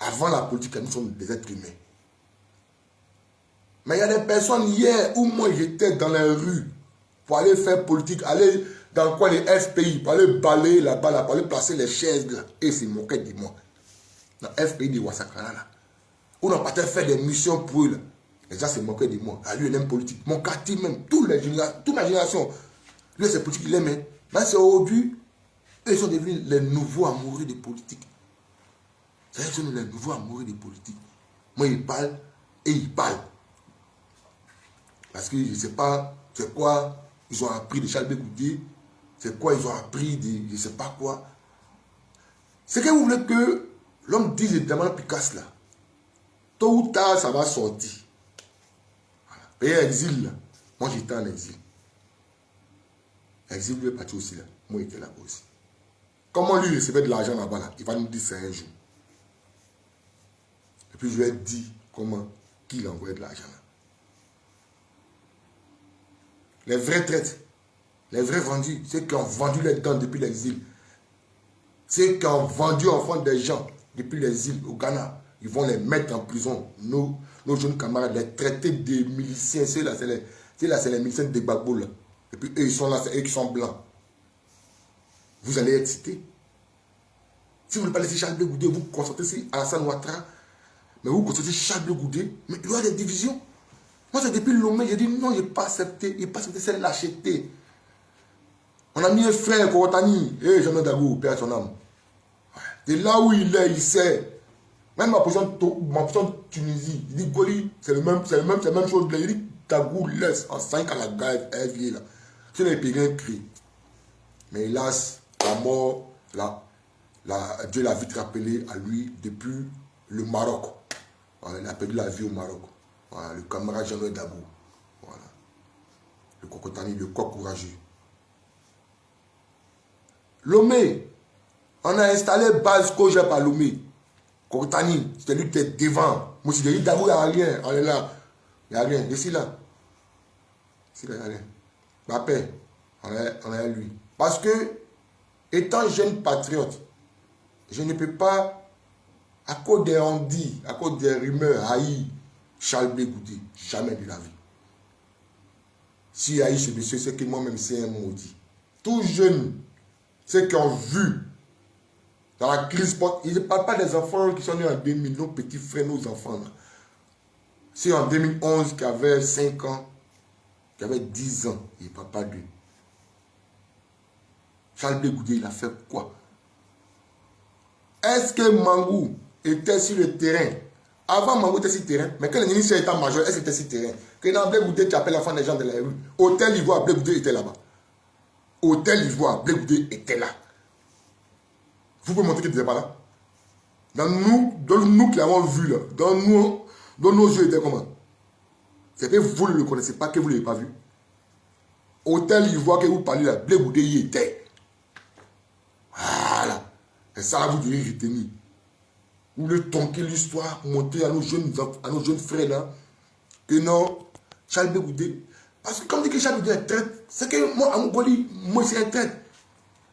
Avant la politique, nous sommes des êtres humains. Mais il y a des personnes hier où moi j'étais dans les rues pour aller faire politique, aller dans quoi les FPI, pour aller balayer là-bas, là, pour aller placer les chaises là. Et c'est moqué de moi. Dans le FPI de Ouassakara là. Où on partait faire des missions pour eux là. Les gens se moquaient de moi. À lui, il aime politique. Mon quartier même, toute ma génération. Lui, c'est politique, il aime. Mais c'est aujourd'hui, ils sont devenus les nouveaux amoureux des politiques. C'est eux qui sont les nouveaux amoureux des politiques. Moi, ils parlent et ils parlent. Parce que je ne sais pas c'est quoi ils ont appris de Charles Blé Goudé, c'est quoi ils ont appris de je ne sais pas quoi. C'est que vous voulez que l'homme dise de Dramane Picasse là, tôt ou tard, ça va sortir. Et exil, là. Moi j'étais en exil. Exil lui est parti aussi là. Moi j'étais là-bas aussi. Comment lui recevait de l'argent là-bas là, il va nous dire c'est un jour. Et puis je lui ai dit comment, qui il envoyait de l'argent là. Les vrais traites, les vrais vendus, ceux qui ont vendu les dents depuis l'exil, ceux qui ont vendu enfants des gens depuis l'exil au Ghana, ils vont les mettre en prison. Nos jeunes camarades, les traités des miliciens, ceux-là, c'est les miliciens de Gbagbo là. Et puis eux, ils sont là, c'est eux qui sont blancs. Vous allez être cités. Si vous ne voulez pas laisser Charles Blé Goudé, vous concentrez sur Alassane Ouattara. Mais vous concentrez sur Charles Blé Goudé. Mais il y a des divisions. Moi, c'est depuis Lomé, j'ai dit non, je n'ai pas accepté. Il n'a pas accepté cette lâcheté. On a mis un frère, Korotani. Eh, Jean-Noël Dagou, père son âme. De là où il est, il sait. Même ma position de Tunisie, il dit Goli, c'est la même chose. Il dit Dagou laisse en 5 à la gare, elle vient là. C'est les Péguins crient. Mais hélas, la mort, Dieu l'a vite rappelé à lui depuis le Maroc. Voilà, il a perdu la vie au Maroc. Voilà, le camarade Jean-Noël Dagou. Voilà. Le Kokotani, le coq courageux. Lomé, on a installé base Kojep à Lomé. Kokotani, c'était lui qui était devant. Moi, je dis Dagou, il n'y a rien. On est là. Il n'y a rien. Ici, là. Ici, là, il n'y a rien. La paix, on est lui. Parce que, étant jeune patriote, je ne peux pas, à cause des ondits, à cause des rumeurs, haïr Charles Blé Goudé. Jamais de la vie. Si haïr ce monsieur, c'est que moi-même, c'est un maudit. Tout jeune, ceux qui ont vu dans la crise, ils ne parlent pas des enfants qui sont nés en 2000, nos petits frères, nos enfants. C'est en 2011 qui avait 5 ans, qui avait 10 ans, il ne parle pas de lui. Charles Blé Goudé, il a fait quoi? Est-ce que Mangou était sur le terrain? Avant, Mangou était sur le terrain, mais quand le ministre était majeur, est-ce qu'il était sur le terrain? Que dans Blé Goudé, tu appelles l'enfant des gens de la rue. Hôtel Ivoire, Blé Goudé était là-bas. Hôtel Ivoire, Blé Goudé était là. Vous pouvez montrer qu'il n'était pas là? Dans nous qui l'avons vu là, dans nos yeux, il était comment? C'est que vous ne le connaissez pas, que vous ne l'avez pas vu. Hôtel Ivoire que vous parlez là, Blé Goudé y était. Voilà. Et ça là, vous devez retenir. Vous voulez tonquer l'histoire, montrer à nos jeunes frères là, que non, Charles Blé Goudé. Parce que comme dit que Charles Blé Goudé est traître, c'est que moi, à Mongolie, moi c'est un traître.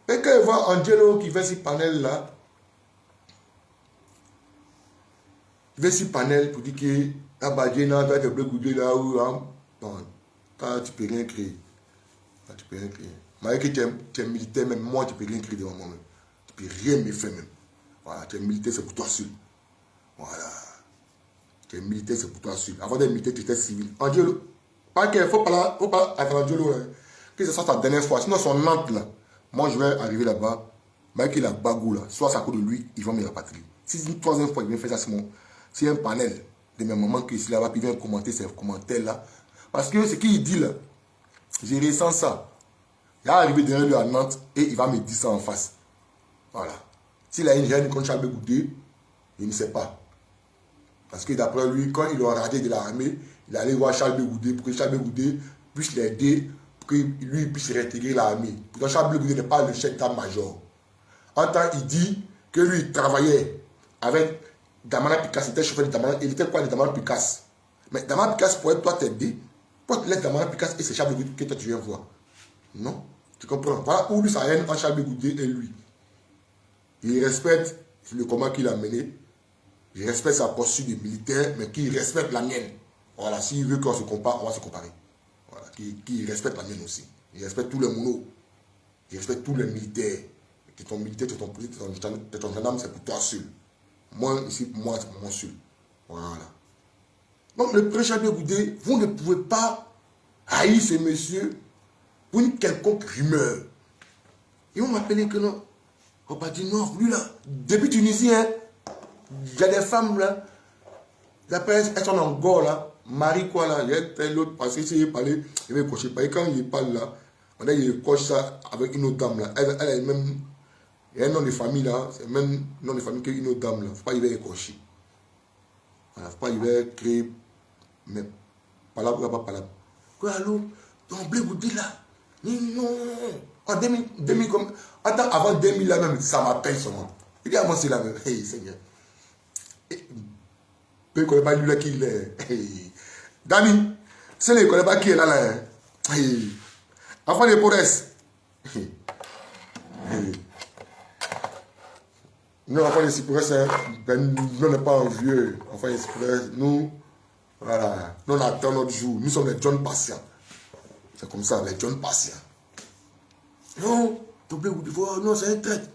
Et quand il voit Angelo qui va sur panel là, il va sur panel pour dire que ah bah Dieu non, toi tu es Blé Goudé là où hein? Bon, toi tu peux rien créer. Toi, tu peux rien créer. Malgré que tu es militaire, même moi tu peux rien créer devant moi-même. Tu peux rien me faire même. Voilà, tu es militaire, c'est pour toi seul. Voilà. Tu es militaire, c'est pour toi seul. Avant d'être militaire, tu étais civil. Angelo, pas qu'il faut pas avec Angelo, hein, que ce soit ta dernière fois. Sinon, son Nantes là, moi je vais arriver là-bas, malgré qu'il a bagou là, soit à cause de lui, ils vont me rapatrier. Si une troisième fois, il vient faire ça, c'est un panel de mes mamans qui est là-bas, puis il vient commenter ces commentaires là. Parce que ce qu'il dit là, j'ai ressenti ça. Il est arrivé derrière lui à Nantes et il va me dire ça en face. Voilà. S'il a une haine contre Charles Blé Goudé, il ne sait pas. Parce que d'après lui, quand il a radié de l'armée, il allait voir Charles Blé Goudé pour que Charles Blé Goudé puisse l'aider, pour que lui puisse réintégrer l'armée. Pourtant, Charles Blé Goudé n'est pas le chef d'état-major. En temps, il dit que lui, il travaillait avec Damana Picasse, il était chauffeur de Damana, il était quoi de Damana Picasse? Mais Damana Picasse pourrait toi t'aider. Pourquoi tu laisses Damana Picasse et c'est Charles Blé Goudé que toi tu viens voir? Non, tu comprends? Voilà où lui sa haine entre Charles Blé Goudé et lui. Il respecte le combat qu'il a mené. Je respecte sa posture de militaire, mais qu'il respecte la mienne. Voilà, s'il veut qu'on se compare, on va se comparer. Voilà, qu'il respecte la mienne aussi. Il respecte tous les monos. Il respecte tous les militaires. Tu es ton militaire, tu es ton policier, tu es ton gendarme, c'est pour toi seul. Moi, ici, moi, c'est mon seul. Voilà. Donc, le président Charles Blé Goudé, vous ne pouvez pas haïr ce monsieur pour une quelconque rumeur. Ils vont m'appeler que non. On va dire non, lui là, depuis Tunisie, hein, il y a des femmes là, elles sont en gore là, Marie quoi là, il y a l'autre, parce que s'il parlait, il va cocher. Et quand il parle là, on a il coche ça avec une autre dame là, elle est même, il y a un nom de famille là, c'est même nom de famille qu'une autre dame là, faut pas y aller cocher. Voilà, faut pas y aller créer, mais palabre, pas palabre. Quoi alors, ton Blé Goudé là, non. En 2000 comme... Attends, avant 2000 là même, ça m'appelle seulement. Il dit à moi c'est là même. Hey Seigneur. Il ne connaît pas lui là qui il est. Hey. Dani, c'est lui ne connaît pas qui est là là. Hey. Enfant de Porès. Hey. Hey. Nous, enfants de Porès, ben, nous n'est pas un vieux. Enfant de Porès, nous, voilà, nous on attend notre jour. Nous sommes des jeunes patients. C'est comme ça, les jeunes passent. Non, non, c'est un traître.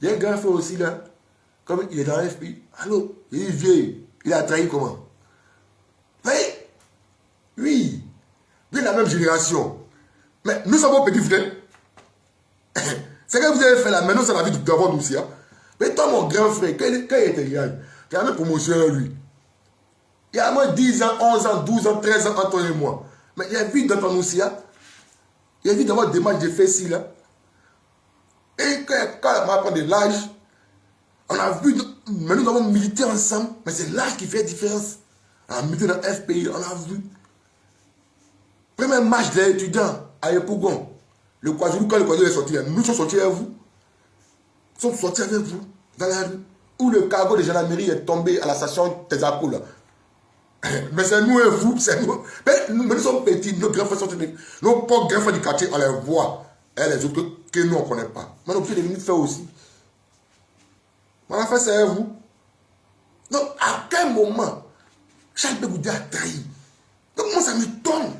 Il y a un grand frère aussi là, comme il est dans l'FPI. Allô, il est vieux, il a trahi comment? Oui, oui, de la même génération. Mais nous sommes vos petits frères. C'est que vous avez fait là, maintenant c'est la vie d'avant nous aussi. Hein? Mais toi, mon grand frère, quand il était grand, tu as même promotion lui. Il y a moins 10 ans, 11 ans, 12 ans, 13 ans entre toi et moi. Mais il y a vu dans ton aussi. Hein? Il y a vu dans votre démarche de fait ici là. Et quand on va prendre de l'âge, on a vu, mais nous avons milité ensemble, mais c'est l'âge qui fait la différence. On a milité dans le FPI, on a vu. Premier match des étudiants à Yopougon, le Kwajulu, quand le Kwajulu est sorti, nous sommes sortis avec vous. Nous sommes sortis avec vous, dans la rue, où le cargo de gendarmerie est tombé à la station Tezapo là. Mais c'est nous et vous, c'est nous. Mais nous sommes petits, nos grands frères sont tenus. Nos pauvres grands frères du quartier, on les voit. Et les autres que nous, on ne connaît pas. Mais on est obligé de venir faire aussi. On a fait ça avec vous. Donc, à quel moment, chaque Bégoudé a trahi? Donc, moi, ça me tombe.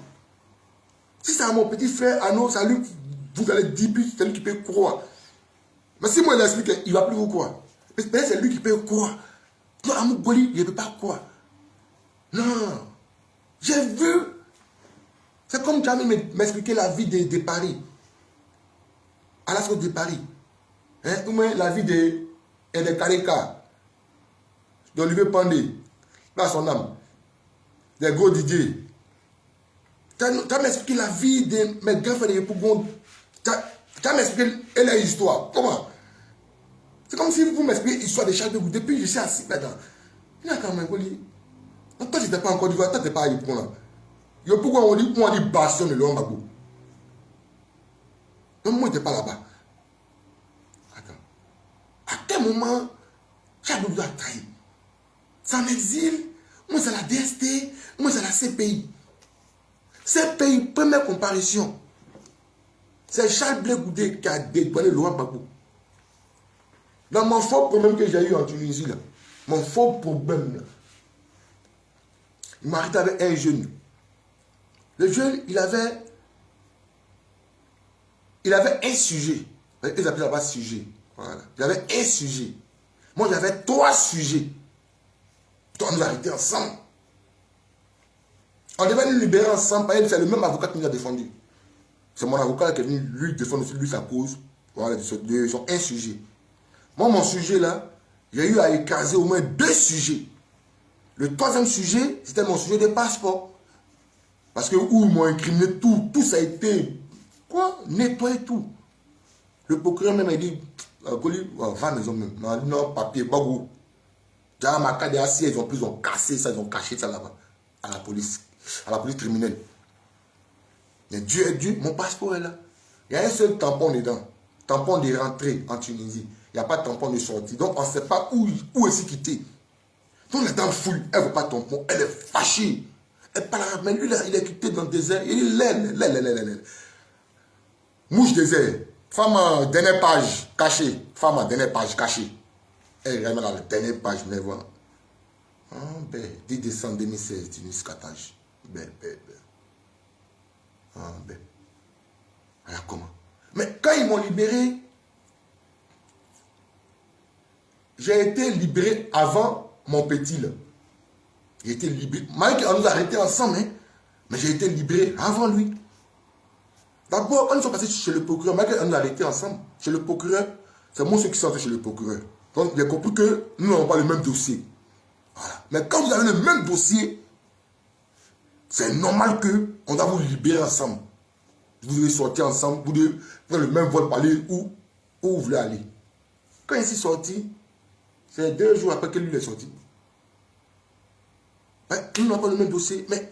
Si c'est à mon petit frère, à nous, ça lui, vous allez dire, puis c'est lui qui peut croire. Mais si moi, il explique qu'il ne va plus vous croire. Mais peut-être c'est lui qui peut croire. Non, à mon Goli, il ne peut pas croire. Non. J'ai vu. C'est comme Jamie m'expliquait la vie de Paris. À la sortie de Paris. Hein? Ou même la vie de Kareka. D'Olivier Pandé. Là, son âme. Des gros Didier. Tu as m'expliqué la vie de mes grands frères de Yopougon. Tu as m'expliqué leur histoire. Comment? C'est comme si vous m'expliquez l'histoire de chaque Bégoudé. Depuis je suis assis là-dedans. Il y a quand même un toi, tu n'étais pas en Côte d'Ivoire, toi, tu n'étais pas à Yopougon là. Yopougon, on dit bastion de Léon Gbagbo. Donc, moi, je n'étais pas là-bas. Attends. À quel moment, chaque Bégoudé a trahi? C'est en exil. Moi, c'est la DST. Moi, c'est la CPI. CPI, première comparution. C'est Charles Blé Goudé qui a dédouané Laurent Gbagbo. Dans mon faux problème que j'ai eu en Tunisie, là, mon faux problème, là, il m'a arrêté avec un jeune. Le jeune, il avait un sujet. Ils appellent là-bas sujet. Voilà. Il avait un sujet. Moi, j'avais 3 sujets. Donc, on nous a arrêtés ensemble. On devait nous libérer ensemble. C'est le même avocat qui nous a défendu. C'est mon avocat qui est venu lui défendre aussi, lui, sa cause. Voilà, de son un sujet. Moi, mon sujet là, j'ai eu à écraser au moins 2 sujets. Le 3e sujet, c'était mon sujet de passeport. Parce que où ils m'ont incriminé tout ça a été, quoi, nettoyé tout. Le procureur même a dit, va à la maison même, non, papier, bagou. Déjà, ma carte d'acier, ils ont cassé ça, ils ont caché ça là-bas, à la police criminelle. Mais Dieu est Dieu, mon passeport est là. Il y a un seul tampon dedans, tampon de rentrée en Tunisie. Il n'y a pas de tampon de sortie. Donc, on ne sait pas où est-ce quitté. Donc, la dame fouille, elle ne veut pas tampon, elle est fâchée. Elle parle, mais lui, là, il est quitté dans le désert. Il est mouche désert. Femme, dernière page, cachée. Femme, dernière page, cachée. Elle remet dans la dernière page, mais voilà. Ah, ben, 10 décembre 2016, Tunis, Qatage. Ben. Ah, ben. Alors, comment? Mais quand ils m'ont libéré, j'ai été libéré avant mon petit, là. J'ai été libéré. Malgré qu'on nous a arrêtés ensemble, hein, mais j'ai été libéré avant lui. D'abord, quand nous sommes passés chez le procureur, malgré qu'on nous a arrêtés ensemble, chez le procureur, c'est moi ceux qui sont entrés chez le procureur. Donc, j'ai compris que nous n'avons pas le même dossier. Voilà. Mais quand vous avez le même dossier, c'est normal qu'on doit vous libérer ensemble. Vous devez sortir ensemble, vous devez prendre le même vol pour aller où vous voulez aller. Quand il s'est sorti, c'est 2 jours après que lui est sorti. Nous n'avons pas le même dossier. Mais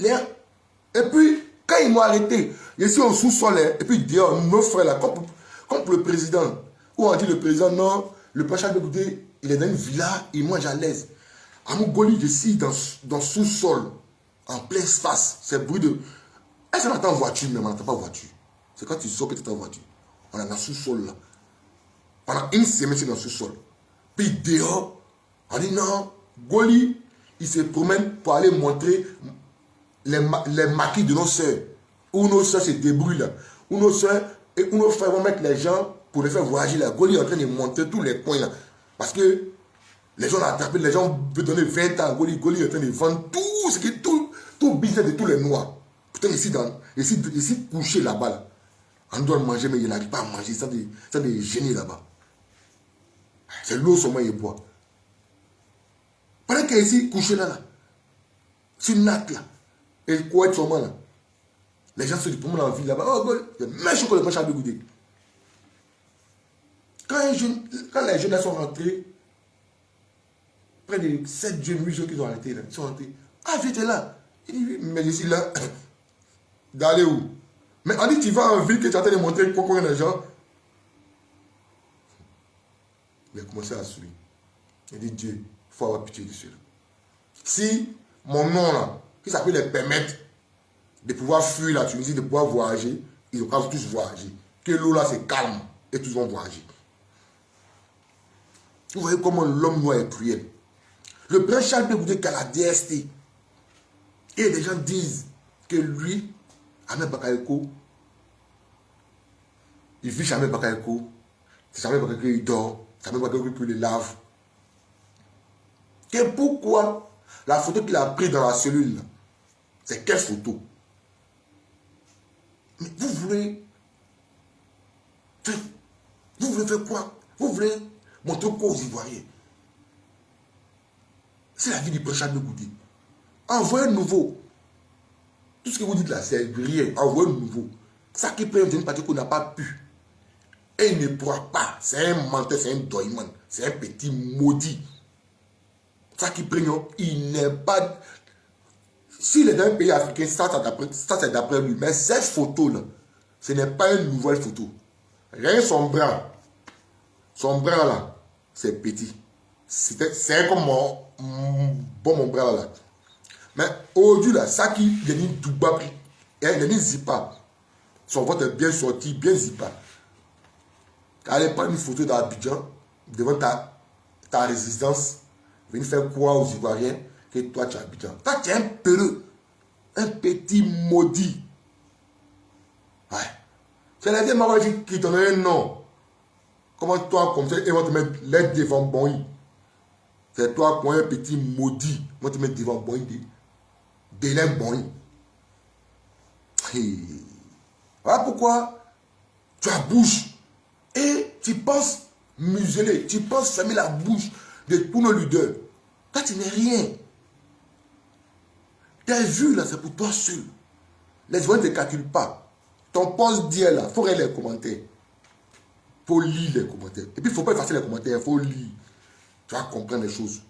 et puis, quand ils m'ont arrêté, je suis au sous-sol, et puis dehors, nos frères là, comme pour le président, où on dit le président, non, le président Bégoudé, il est dans une villa, il mange à l'aise. À Mougoli, je suis dans sous-sol, en plein espace, c'est bruit de. Est-ce qu'on attend en voiture, mais on n'attend pas en voiture. C'est quand tu sors que tu es en voiture. On est dans sous-sol là. Pendant une semaine, c'est dans sous-sol. Puis dehors, on dit non, Goli, il se promène pour aller montrer les maquis de nos soeurs. où nos soeurs se débrouillent là, où nos soeurs et où nos frères vont mettre les gens pour les faire voyager là. Goli est en train de monter tous les coins là. Parce que les gens l'ont attrapé, les gens veulent donner 20 ans à Goli. Goli est en train de vendre tout ce qui est tout business de tous les noirs. Putain, ici couché là-bas là. On doit manger, mais il n'arrive pas à manger. Ça des génies là-bas. C'est l'eau seulement il boit. Pendant qu'il est ici couché là, sur une natte là, et quoi être seulement là. Les gens se disent, pour moi, dans la ville là-bas, oh, God, il y a même chose que le manche à Bégoudé. Quand les jeunes là sont rentrés, près de 7 jeunes, 8 jeunes qui ont arrêté là, ils sont rentrés. Ah, j'étais là. Il dit, mais je suis là. D'aller où? Mais on dit, tu vas en ville que tu es en train de montrer pourquoi les gens. Il a commencé à suivre. Il dit, Dieu, il faut avoir pitié de ceux-là. Si mon nom là, qui s'appelle les permettre de pouvoir fuir la Tunisie, de pouvoir voyager, ils vont tous voyager. Que l'eau là c'est calme et tous vont voyager. Vous voyez comment l'homme noir est cruel. Le prince Charles Bégoudé qui a la DST. Et les gens disent que lui, Ahmed Bakayoko, il vit chez Ahmed Bakayoko. C'est Ahmed Bakayoko qui dort. C'est Ahmed Bakayoko qui le lave. Et pourquoi la photo qu'il a prise dans la cellule, c'est quelle photo? Mais vous voulez faire quoi? Vous voulez montrer quoi aux Ivoiriens? C'est la vie du prince Charles Bégoudé. Envoyez un nouveau. Tout ce que vous dites là, c'est rien. Envoyez un nouveau. Ça qui prend une partie qu'on n'a pas pu. Et il ne pourra pas. C'est un menteur, c'est un doyman. C'est un petit maudit. Ça qui prend, il n'est pas. S'il est dans un pays africain, ça c'est d'après lui. Mais cette photo-là, ce n'est pas une nouvelle photo. Rien son bras. Son bras là, c'est petit. C'est comme mon bras là. Mais aujourd'hui là, ça qui vient tout bas, il y a une zipa. Son vote est bien sorti, bien zipa. Allez prendre une photo d'Abidjan devant ta résidence. Venir faire quoi aux Ivoiriens que toi tu es Abidjan. Toi tu es un peureux, un petit maudit. Ouais. C'est la vie marocaine qui donne un nom. Comment toi, comme ça, ils vont te mettre l'aide devant Boy. C'est toi, pour un petit maudit, ils vont te mettre devant Boy. Délai Boy. Voilà pourquoi tu as bouche. Et tu penses museler, tu penses fermer la bouche de tous nos leaders. Toi, tu n'es rien. Tes vues, là, c'est pour toi seul. Les gens ne te calculent pas. Ton poste d'hier, là, il faut lire les commentaires. Il faut lire les commentaires. Et puis, il ne faut pas effacer les commentaires, il faut lire. Tu vas comprendre les choses.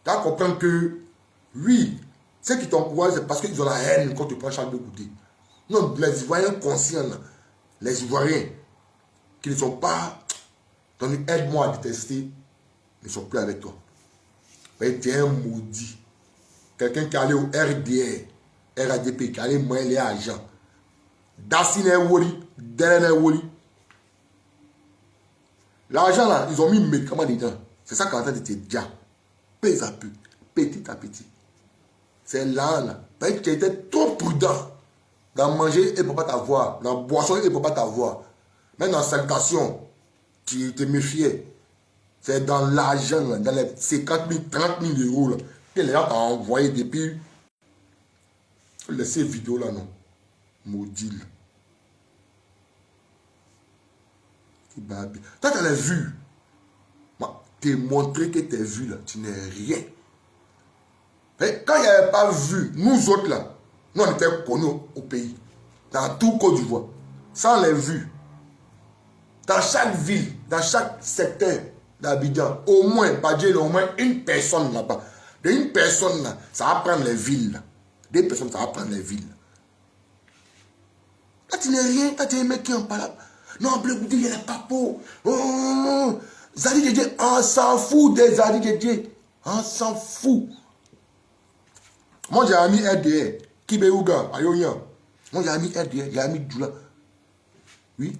Tu vas comprendre que, oui, ceux qui t'encouragent, c'est parce qu'ils ont la haine quand tu prends Charles Bégoudé. Non, les Ivoiriens conscients, là, les Ivoiriens qui ne sont pas dans une aide-moi à détester, ne sont plus avec toi. Mais tu es un maudit. Quelqu'un qui est allé au RDR, RADP, qui est allé moyen les agents. Dassine et Woli, Delen et Woli. L'argent là, ils ont mis médicaments dedans. C'est ça qu'on est en train de te dire. Peu à peu, petit à petit. C'est là. Parce que tu étais trop prudent. Dans manger, il ne peut pas t'avoir. Dans boisson, il ne peut pas t'avoir. Même dans salutation, tu te méfiais. C'est dans l'argent, dans les 50 000, 30 000 euros là, que les gens t'ont envoyé depuis. Laissez vidéo là, non. Maudit. Toi, tu as les vues. T'es montré que tes vues là, tu n'es rien. Et quand il n'y avait pas vu, nous autres là, nous on était connus au pays. Dans tout Côte d'Ivoire. Sans les vues. Dans chaque ville, dans chaque secteur d'Abidjan, au moins, pas dire au moins une personne là-bas. De une personne là, ça va prendre les villes. Deux personnes, ça va prendre les villes. Là, tu n'es rien, là, tu es un mec qui en parle. Non, Bégoudé, il y a les papos. Oh, Zadi Djedje, on s'en fout des Zadi Djedje. On s'en fout. Moi, j'ai un ami RDR, Kibéouga, Ayoyan. Moi, j'ai un ami RDR, j'ai un ami Djoula. Oui.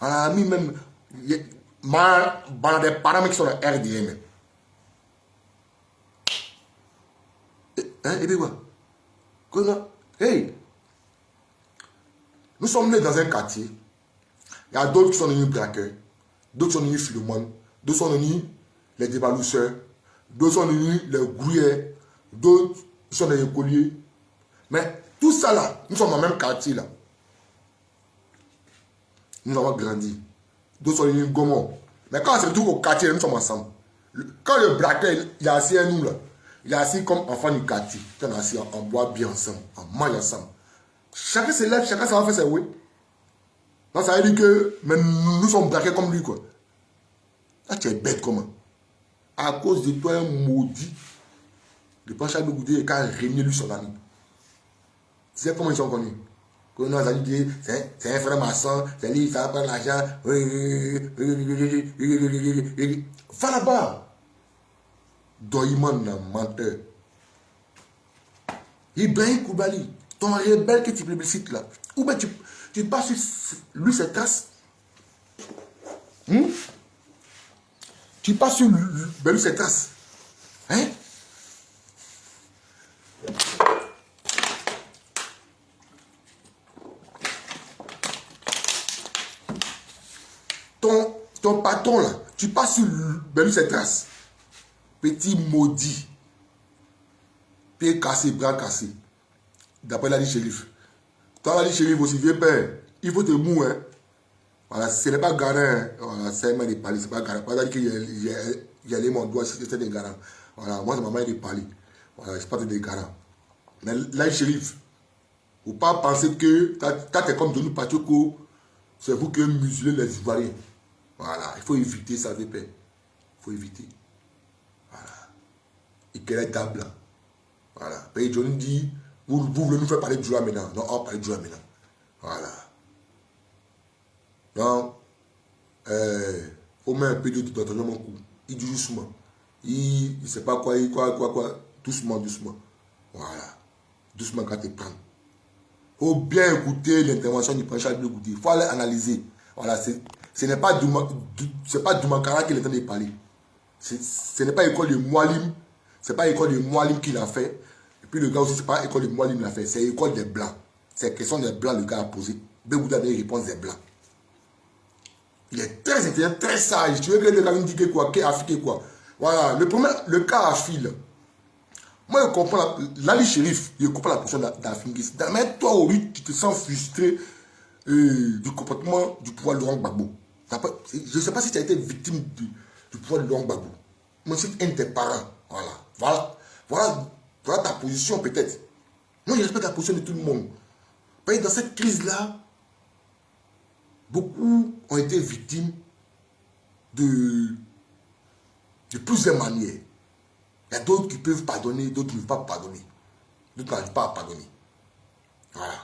On a mis même. Des parents qui sont dans RDR même. Hein, et puis quoi? Quoi? Hey! Nous sommes nés dans un quartier. Il y a d'autres qui sont devenus braqueurs, d'autres sont devenus philomones, d'autres sont devenus les débalousseurs, d'autres sont devenus les gruyères, d'autres sont des écoliers. Mais tout ça là, nous sommes dans le même quartier là. Nous avons grandi. D'autres sont devenus gommons. Mais quand on se retrouve au quartier, nous sommes ensemble. Quand le braqueur, il est assis à nous là, il est assis comme enfant du quartier. On est assis, on boit bien ensemble, on mange ensemble. Chacun se lève, chacun s'en va faire ses oui. Donc ça veut dire que mais nous sommes braqués comme lui quoi. Là tu es bête comment? À cause de toi un maudit. Le prince Charles de Goudet qui a régné lui son ami. Tu sais comment ils sont connus? Que nous avons dit c'est un frère maçon, c'est lui, ça va prendre l'argent. Va là-bas. Doyman, menteur. Ibrahim Koulibaly, ton rebelle que tu plébiscites là. Ou bien tu passes sur lui ses traces. Tu passes sur lui ses traces. Hein? Ton patron là, tu passes sur lui ses traces. Petit maudit. Pied cassé, bras cassé. D'après l'Ali Shérif. Toi, l'Ali Shérif aussi, vieux père, il faut te mou, hein. Voilà, ce n'est pas garant, hein. Voilà, c'est un main de parler, c'est pas garant. Pas dire qu'il y a les mon doigt, c'était des garants. Voilà, moi, c'est ma main de parler. Voilà, c'est pas des garants. Mais l'Ali Shérif, faut pas penser que, quand t'es comme Denis Pachoko, c'est vous qui muselez les Ivoiriens. Voilà, il faut éviter ça, vieux père. Il faut éviter. Voilà. Et quelle est table là? Voilà. Puis Johnny dit, vous voulez nous faire parler de Joua maintenant. Non, on va parler de Joua maintenant. Voilà. Donc, faut mettre un peu de mon cou. Il dit doucement. Il ne sait pas quoi. Doucement, doucement. Voilà. Doucement quand tu prends. Faut bien écouter l'intervention du prince Charles de Goudet. Il faut aller analyser. Voilà. Ce n'est pas Doumankara qui est en train de parler. Ce n'est pas l'école de Moualim. Ce n'est pas l'école de Moualim qui l'a fait. Et puis le gars aussi, ce n'est pas l'école de Moualim qui l'a fait. C'est l'école des Blancs. C'est la question des Blancs le gars a posé. Begouda a des réponses des Blancs. Il est très intelligent, très sage. Tu veux que le gars me dise quoi? Qu'est Afrique quoi? Voilà. Le cas à fil. Moi, je comprends. L'Ali Shérif, je comprends la position d'Afingis. Mais toi, au lieu, tu te sens frustré du comportement du pouvoir de Laurent Gbagbo. Je ne sais pas si tu as été victime du pouvoir de Laurent Gbagbo. Moi, c'est un de tes parents. Voilà ta position peut-être. Moi, je respecte la position de tout le monde. Parce que dans cette crise-là, beaucoup ont été victimes de plusieurs manières. Il y a d'autres qui peuvent pardonner, d'autres qui ne peuvent pas pardonner. D'autres n'arrivent pas à pardonner. Voilà.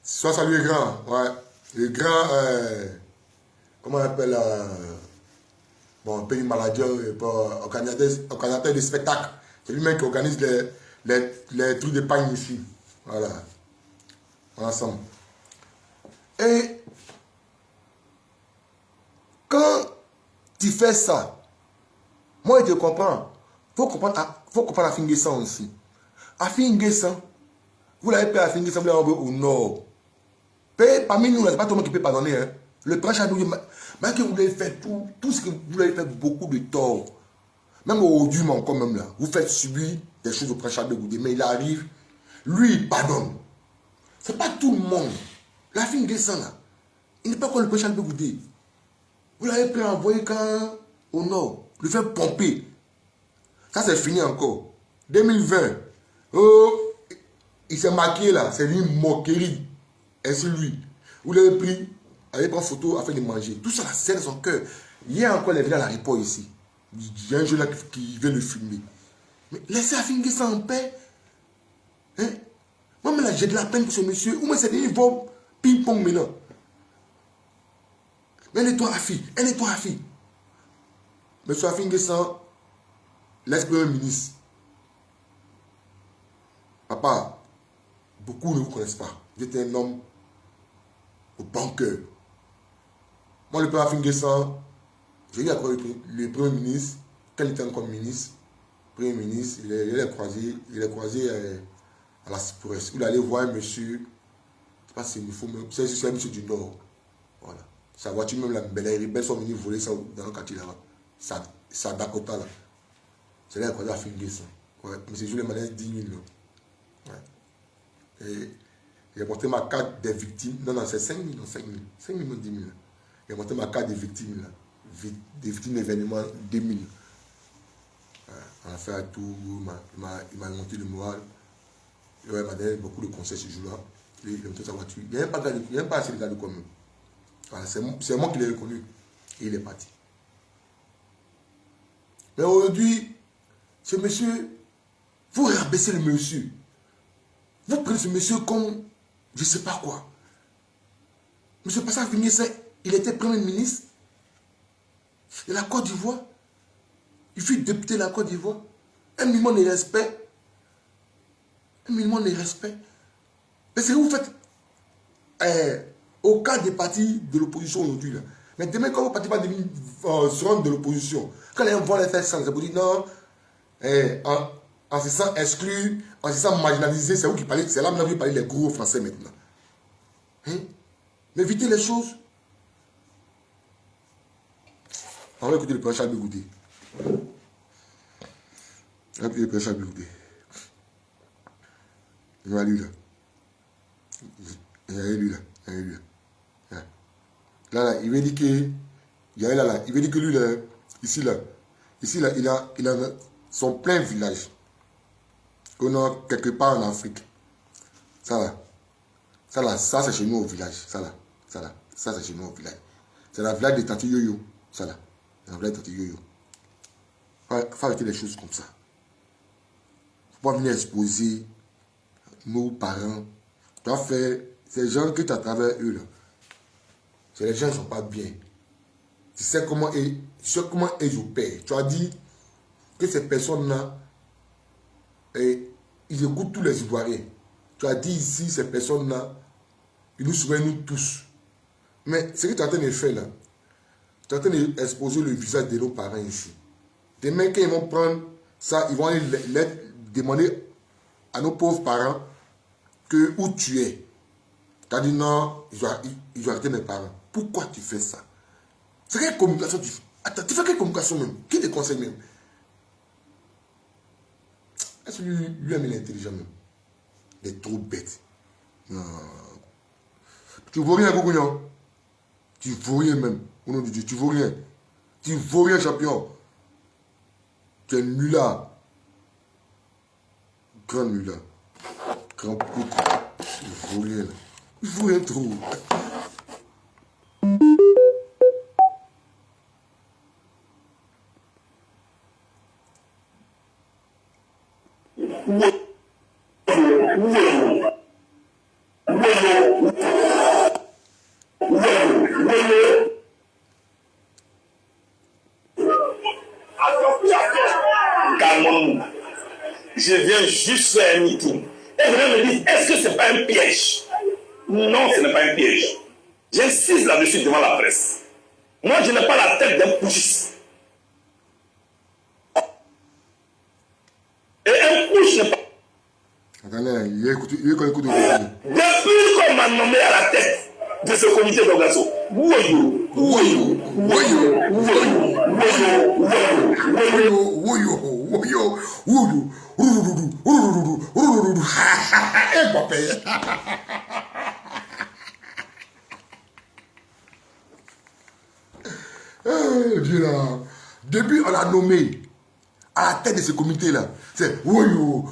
Sois salué grand. Ouais. Le grand, comment on appelle, pays manager, organisateur de spectacles. C'est lui-même qui organise les trucs d'épargne ici. Voilà. Ensemble. Et quand tu fais ça, moi je te comprends. Faut comprendre Afinguessan aussi. Afinguessan, vous l'avez pris Afinguessan, vous l'avez envoyé au nord. Parmi nous, ce n'est pas tout le monde qui peut pardonner. Hein. Le prince Chadou, même que vous l'avez fait tout ce que vous l'avez fait beaucoup de tort. Même aujourd'hui, encore même là, vous faites subir des choses au prince Chadou, mais il arrive, lui, il pardonne. Ce n'est pas tout le monde. L'Afinguessan là, il n'est pas comme le prince Chadou Goudé. Vous l'avez pris envoyé quand au nord, le fait pomper. Ça c'est fini encore. 2020, oh, il s'est maquillé là, c'est une moquerie. Et c'est lui. Vous l'avez pris, allez prendre photo afin de manger. Tout ça, c'est dans son cœur. Hier encore, il est venu à l'aéroport ici. Il y a un jeune là qui veut le filmer. Mais laissez Afinguessan en paix. Hein? Moi, là, j'ai de la peine pour ce monsieur. Ou moi, c'est des vont ping-pong maintenant. Mais elle est toi, Afi. Elle est toi, Afi. Monsieur Afinguessan, l'ex-premier ministre. Papa, beaucoup ne vous connaissent pas. Vous êtes un homme au bon cœur. Moi, le père Afinguessan, j'ai eu à le premier ministre, quand il était encore ministre. Premier ministre, il est croisé à la Cypresse. Il allait voir un monsieur, je ne sais pas si c'est un monsieur du Nord. Voilà. Sa voiture, même les rebelles sont venus voler ça dans le quartier là-bas. Ça Dakota là. C'est là qu'on a filmé ça. Ouais. Mais c'est juste les malaises 10 000. Ouais. Et j'ai montré ma carte des victimes. Non, c'est 5 000, non, 5 000. 5 000, non, 10 000. J'ai montré ma carte des victimes là. Des victimes d'événements 2000. Ouais. On a fait un tour, il m'a monté le moral. Il m'a donné beaucoup de conseils ce jour-là. Il a monté sa voiture. Il n'y a même pas assez de gars de commun. Voilà, c'est moi qui l'ai reconnu. Et il est parti. Mais aujourd'hui, ce monsieur, vous rabaissez le monsieur. Vous prenez ce monsieur comme je ne sais pas quoi. Monsieur Passa Fingessa, il était Premier ministre de la Côte d'Ivoire. Il fut député de la Côte d'Ivoire. Un minimum de respect. Un minimum de respect. Parce que vous faites au cas des partis de l'opposition aujourd'hui. Mais demain, quand vos partis se rendent de l'opposition, quand les gens vont les faire ça, vous dites non, en se sentant exclu, en se sentant marginalisé, c'est vous qui parlez, c'est là maintenant que vous parlez les gros français maintenant. Hein? Mais évitez les choses. On va écouter le président Charles Goudé. On va écouter le président Charles Goudé. Il va lui là. Il y a lui là. Il y a lui là. Là, il veut dire que. Il y a là. Il veut dire que lui là. Ici là, il a son plein village. Qu'on a quelque part en Afrique. Ça c'est chez nous au village. Ça c'est chez nous au village. C'est la village de Tante Yoyo. Ça là. C'est la village de Tante Yoyo. Faut arrêter les choses comme ça. Faut pas venir exposer nos parents. Tu as fait ces gens que tu as à travers eux là. C'est les gens qui ne sont pas bien. Tu sais comment ils opèrent. Tu as dit que ces personnes-là, ils écoutent tous les Ivoiriens. Tu as dit ici, ces personnes-là, ils nous soutiennent nous tous. Mais ce que tu es en train de faire là, tu es en train d'exposer le visage de nos parents ici. Demain, quand ils vont prendre ça, ils vont aller demander à nos pauvres parents que où tu es. Tu as dit non, ils ont arrêté mes parents. Pourquoi tu fais ça? C'est quelle communication tu fais? Attends, tu fais quelle communication même? Qui te conseille même? Est-ce que lui-même il est intelligent même? Il est trop bête. Non. Tu ne vaux rien, Gougouignan. Tu ne vaux rien même. Au nom de Dieu, tu ne vaux rien. Tu ne vaux rien, champion. Tu es nulard. Grand nulard. Grand poutre. Tu ne vaux rien. Il ne vaut rien trop. Calmons-nous. Je viens juste faire un meeting. Et vous me dites, est-ce que ce n'est pas un piège? Non, ce n'est pas un piège. J'insiste là-dessus devant la presse. Moi, je n'ai pas la tête d'un putschiste. Et un putsch n'est pas... Attendez, il écoute de Depuis qu'on m'a nommé à la tête de ce comité d'organisation, Dieu là. Depuis on l'a nommé à la tête de ce comité là. C'est Oyo.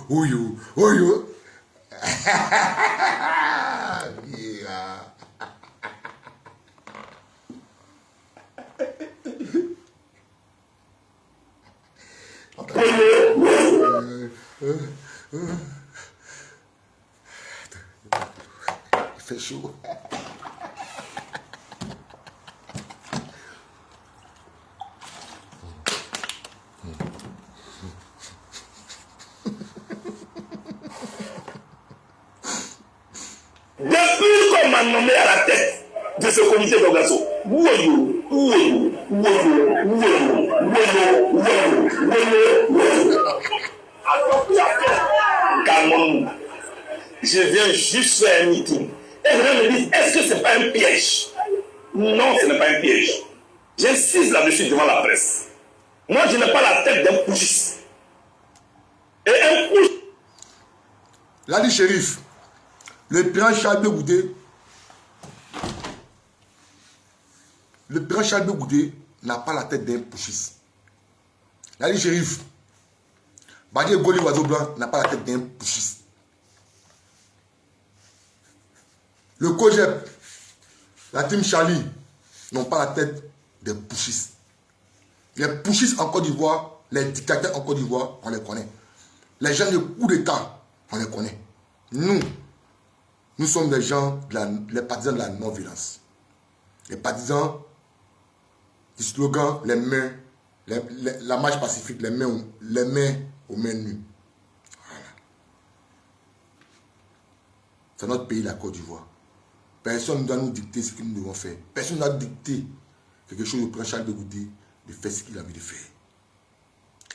Il fait chaud. Depuis qu'on m'a nommé à la tête de ce comité d'organisation, Calmons-nous. Je viens juste faire un meeting. Et vous me dites, est-ce que ce n'est pas un piège? Non, ce n'est pas un piège. J'insiste là-dessus devant la presse. Moi, je n'ai pas la tête d'un putschiste. Et un putschiste. Là, dit shérif, le président Charles Goudé, n'a pas la tête d'un putschiste. Là, dit shérif, Badié Goli Oiseau Blanc n'a pas la tête d'un putschiste. Le COGEP, la team Charlie, n'ont pas la tête des putschistes. Les putschistes en Côte d'Ivoire, les dictateurs en Côte d'Ivoire, on les connaît. Les gens de coup d'État, on les connaît. Nous sommes des gens, les partisans de la non-violence. Les partisans du slogan, les mains, la marche pacifique, les mains aux mains nues. Voilà. C'est notre pays, la Côte d'Ivoire. Personne ne doit nous dicter ce que nous devons faire. Personne ne doit dicter quelque chose au prince Charles de Goudé de faire ce qu'il a envie de faire.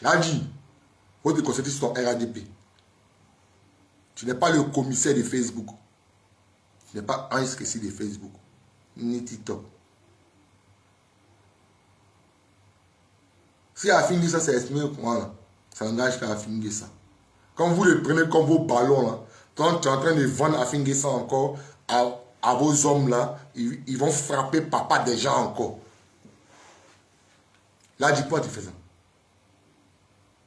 Là, dit, vous te concentrez sur ton RADP. Tu n'es pas le commissaire de Facebook. Tu n'es pas inscrit de Facebook. Ni TikTok. Si Afin ça s'est exprimé pour moi, ça n'engage qu'à Afin ça. Quand vous le prenez comme vos ballons, là, quand tu es en train de vendre Afin ça encore à vos hommes là, ils vont frapper papa des gens encore. Là, dis pourquoi tu fais ça?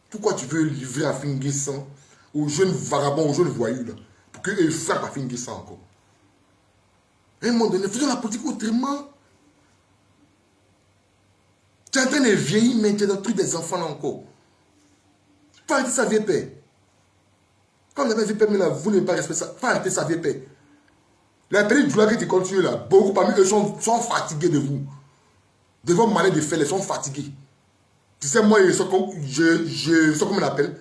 Pourquoi tu veux livrer à Finguessan aux jeunes vagabonds, aux jeunes voyous là, pour qu'ils frappent à Finguessan encore? À un moment donné, faisons la politique autrement. Tu es en train de vieillir, mais tu es dans le truc des enfants là encore. Il faut arrêter sa vieille paix. Quand vous avez vieille paix, mais là, vous n'avez pas respecté ça. Il faut arrêter sa vieille paix. Les pays du qui continuent là, beaucoup parmi eux sont fatigués de vous. De vos manières de faire, ils sont fatigués. Tu sais, moi, je sais comment on l'appelle.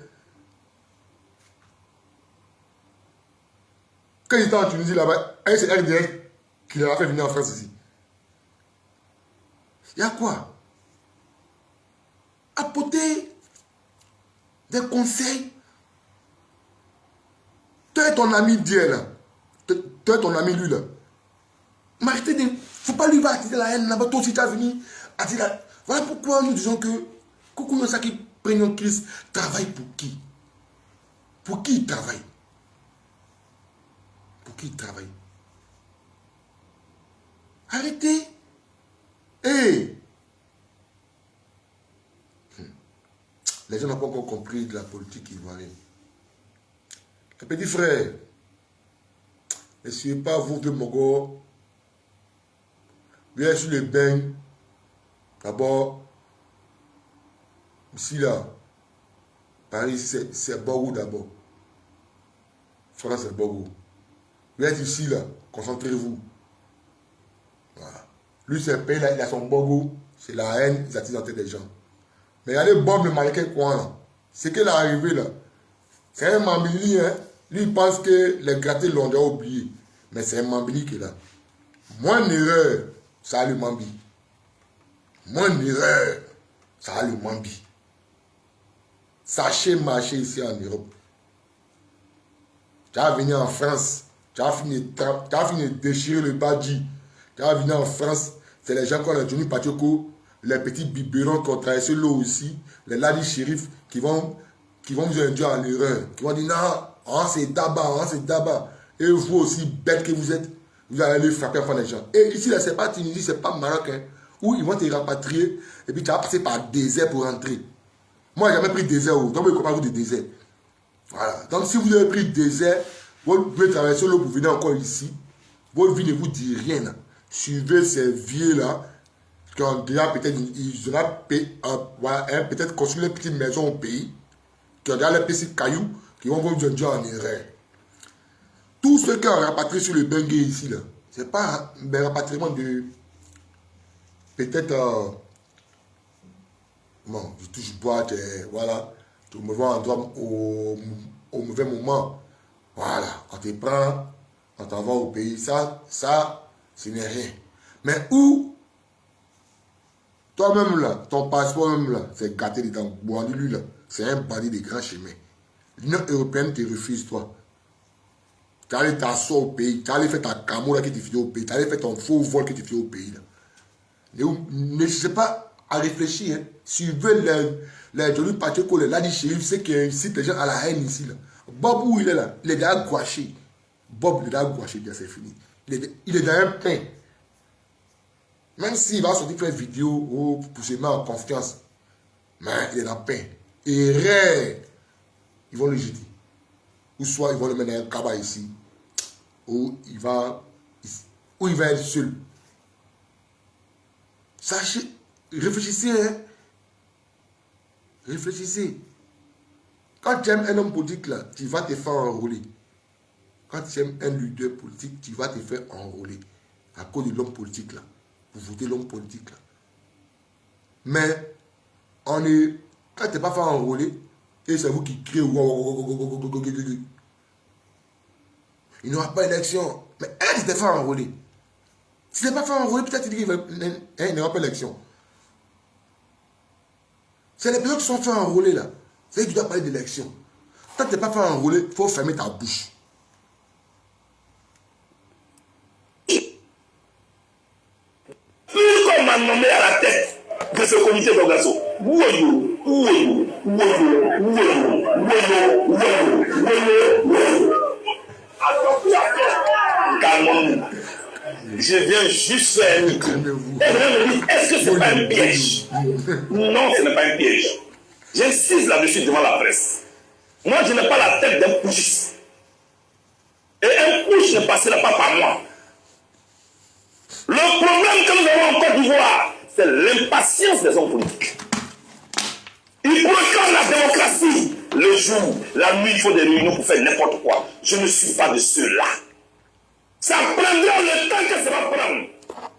Quand il était en Tunisie là-bas, c'est RDS qui l'a fait venir en France ici. Il y a quoi? Apporter des conseils. Toi et ton ami Dieu là. Toi et ton ami lui là. Mais arrêtez de... Faut pas lui attirer la haine là-bas. Toi aussi tu as venu attirer la... Voilà pourquoi nous disons que Coucou Nosaki Prénom Christ travaille pour qui? Pour qui il travaille? Pour qui il travaille? Arrêtez. Hey. Les gens n'ont pas encore compris de la politique ivoirienne. Les petits frères, ne suivez pas vous de Mogo. Viens sur les bains. D'abord, ici là, Paris, c'est Borou d'abord. Voilà, c'est Borou. Viens ici là, concentrez-vous. Voilà. Lui, c'est le pays là, il a son Borou, c'est la haine, il attire dans la tête des gens. Mais regardez Bob le mannequin coin là. Ce qu'il est arrivé là, c'est un Mambili, hein. Lui, il pense que les grattés l'ont déjà oublié. Mais c'est un Mambili qui est là. Moins d'erreur, ça a le Mambi. Moins d'erreur, ça a le Mambi. Sachez marcher ici en Europe. Tu vas venir en France, tu vas finir de déchirer le badji. Tu vas venir en France, c'est les gens qui ont les Johnny Patioko, les petits biberons qui ont traversé l'eau aussi, les ladis shérifs qui vont vous induire en erreur, qui vont dire non, c'est d'abord. Et vous aussi, bête que vous êtes, vous allez les frapper en les gens. Et ici, là, c'est pas Tunisie, c'est pas Maroc, hein, où ils vont te rapatrier, et puis tu vas passer par désert pour rentrer. Moi, j'ai jamais pris désert, donc je ne comprends pas de désert. Voilà. Donc, si vous avez pris désert, vous pouvez traverser l'eau pour venir encore ici. Votre vie ne vous dit rien. Là. Suivez ces vieux-là, qui ont déjà peut-être, peut-être construit les petites maisons au pays, qui ont déjà les petits cailloux, qui vont vous induire en erreur. Tous ceux qui ont rapatrié sur le Bengué ici, là, c'est pas un rapatriement de peut-être bon, je touche boîte, voilà, tu me vois endroit au mauvais moment. Voilà, on te prend, on t'envoie au pays, ça, ce n'est rien. Mais où Toi-même là, ton passeport même là, c'est gâté dedans. Boandi lui là, c'est un bandit des grands chemins. L'Union européenne te refuse toi. Tu allais t'asseoir au pays, tu allais faire ta camo là qui te fait au pays, tu allais faire ton faux vol qui te fait au pays là. Ne sais pas à réfléchir. Hein. Si tu veux les Johnny Pacheco, là, dit shérif, c'est que ici, les gens à la haine ici là. Bob où il est là, il est déjà gouaché. Bob il est déjà gouaché, bien c'est fini. Il est dans un pain. Même s'il va sortir faire vidéo pour se mettre en confiance, mais il est dans le pain. Et rare, ils vont le jeter. Ou soit ils vont le mettre dans un cabas ici, ou il va être seul. Sachez, réfléchissez, hein. Réfléchissez. Quand tu aimes un homme politique là, tu vas te faire enrôler. Quand tu aimes un leader politique, tu vas te faire enrôler. À cause de l'homme politique là. Vous votez l'homme politique là. Mais quand tu n'es pas fait enrôler, et c'est vous qui criez, il n'y aura pas d'élection. Mais elle, tu t'es fait enrôler. Si tu n'es pas fait enrôler, peut-être tu dis qu'il n'y aura pas d'élection. C'est les personnes qui sont fait enrôler là. C'est que tu dois parler d'élection. Quand tu n'es pas fait enrôler, il faut fermer ta bouche. Plus qu'on m'a nommé à la tête de ce comité d'organisation, calmons-nous. Je viens juste faire un meeting. Est-ce que ce n'est pas un piège? Non, ce n'est pas un piège. J'insiste là-dessus devant la presse. Moi, je n'ai pas la tête d'un putschiste. Et un putsch ne passera pas par moi. Le problème que nous avons en Côte d'Ivoire, c'est l'impatience des hommes politiques. Ils proclament la démocratie. Le jour, la nuit, il faut des réunions pour faire n'importe quoi. Je ne suis pas de ceux-là. Ça prendra le temps que ça va prendre.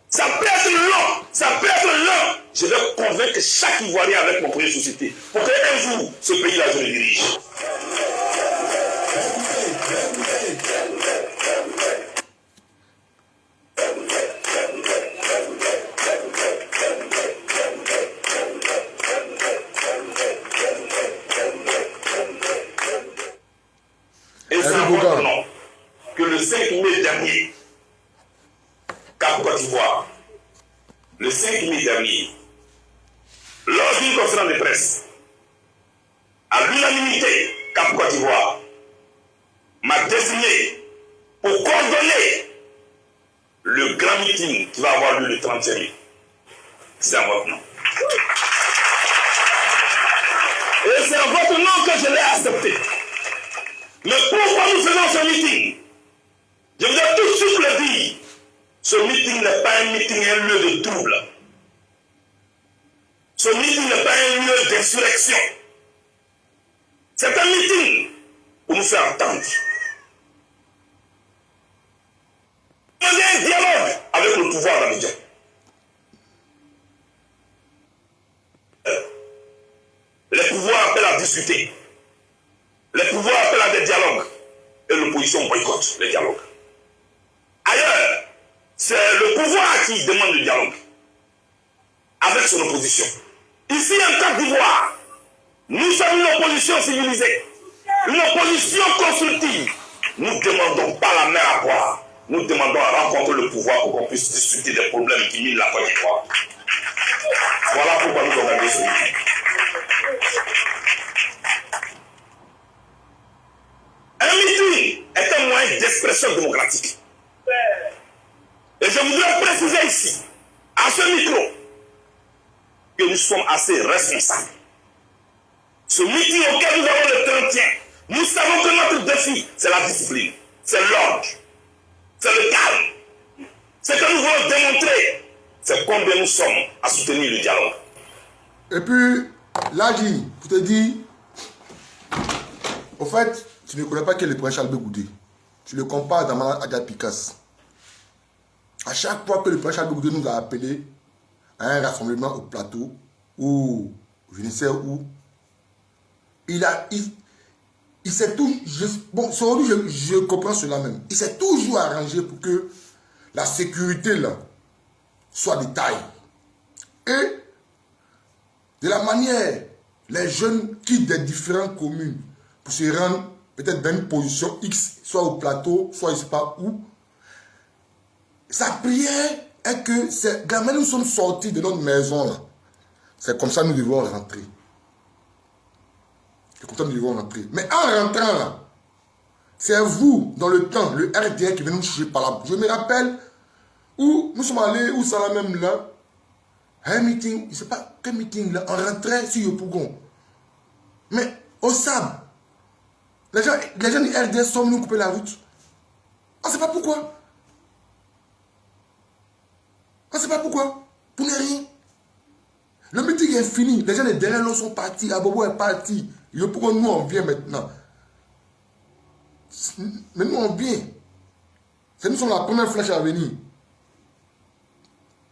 Ça peut être long, ça peut être long. Je vais convaincre chaque Ivoirien avec mon projet de société pour qu'un jour, ce pays-là, je le dirige. Et c'est important que le 5 mai dernier, Cap Côte d'Ivoire, le 5 mai dernier, lors d'une conférence de presse, à l'unanimité, Cap Côte d'Ivoire m'a désigné pour coordonner le grand meeting qui va avoir lieu le 31 mai. C'est à votre nom. Et c'est à votre nom que je l'ai accepté. Mais pourquoi nous faisons ce meeting? Je vous ai tout de suite le dire. Ce meeting n'est pas un meeting, un lieu de trouble. Ce meeting n'est pas un lieu d'insurrection. C'est un meeting pour nous faire entendre. Il y a un dialogue avec le pouvoir d'Abidjan. Les pouvoirs appellent à discuter. Les pouvoirs appellent à des dialogues. Et l'opposition boycotte les dialogues. Ailleurs, c'est le pouvoir qui demande le dialogue. Avec son opposition. Ici, en Côte d'Ivoire, nous sommes une opposition civilisée. Une opposition constructive. Nous ne demandons pas la mer à boire. Nous demandons à rencontrer le pouvoir pour qu'on puisse discuter des problèmes qui minent la Côte d'Ivoire. Voilà pourquoi nous organisons ce meeting. Un meeting est un moyen d'expression démocratique. Et je voudrais préciser ici, à ce micro, que nous sommes assez responsables. Ce meeting auquel nous avons le 31, nous savons que notre défi, c'est la discipline, c'est l'ordre, c'est le calme. Ce que nous voulons démontrer, c'est combien nous sommes à soutenir le dialogue. Et puis, là, pour te dire, au fait, tu ne connais pas qui est le prince Charles Goudé. Tu le compares à Damana Adja Picasse. À chaque fois que le prince Charles Goudé nous a appelés à un rassemblement au plateau, ou je ne sais où, il s'est tout. Bon, sur lui, je comprends cela même. Il s'est toujours arrangé pour que la sécurité là soit de taille. Et De la manière, les jeunes quittent des différentes communes pour se rendre peut-être dans une position X, soit au plateau, soit je ne sais pas où. Sa prière est que ces gamins, nous sommes sortis de notre maison là. C'est comme ça que nous devons rentrer. C'est comme ça que nous devons rentrer. Mais en rentrant là, c'est vous, dans le temps, le RDR qui vient nous chercher par là. Je me rappelle où nous sommes allés, où ça là même là, un meeting, je ne sais pas quel meeting là, on rentrait sur Yopougon. Mais au sable, les gens du RDR sont venus couper la route. On ne sait pas pourquoi. On ne sait pas pourquoi. Pour ne rien. Le meeting est fini. Les gens derrière nous sont partis. Abobo est parti. Yopougon, nous on vient maintenant. Mais nous on vient. C'est nous sommes la première flèche à venir.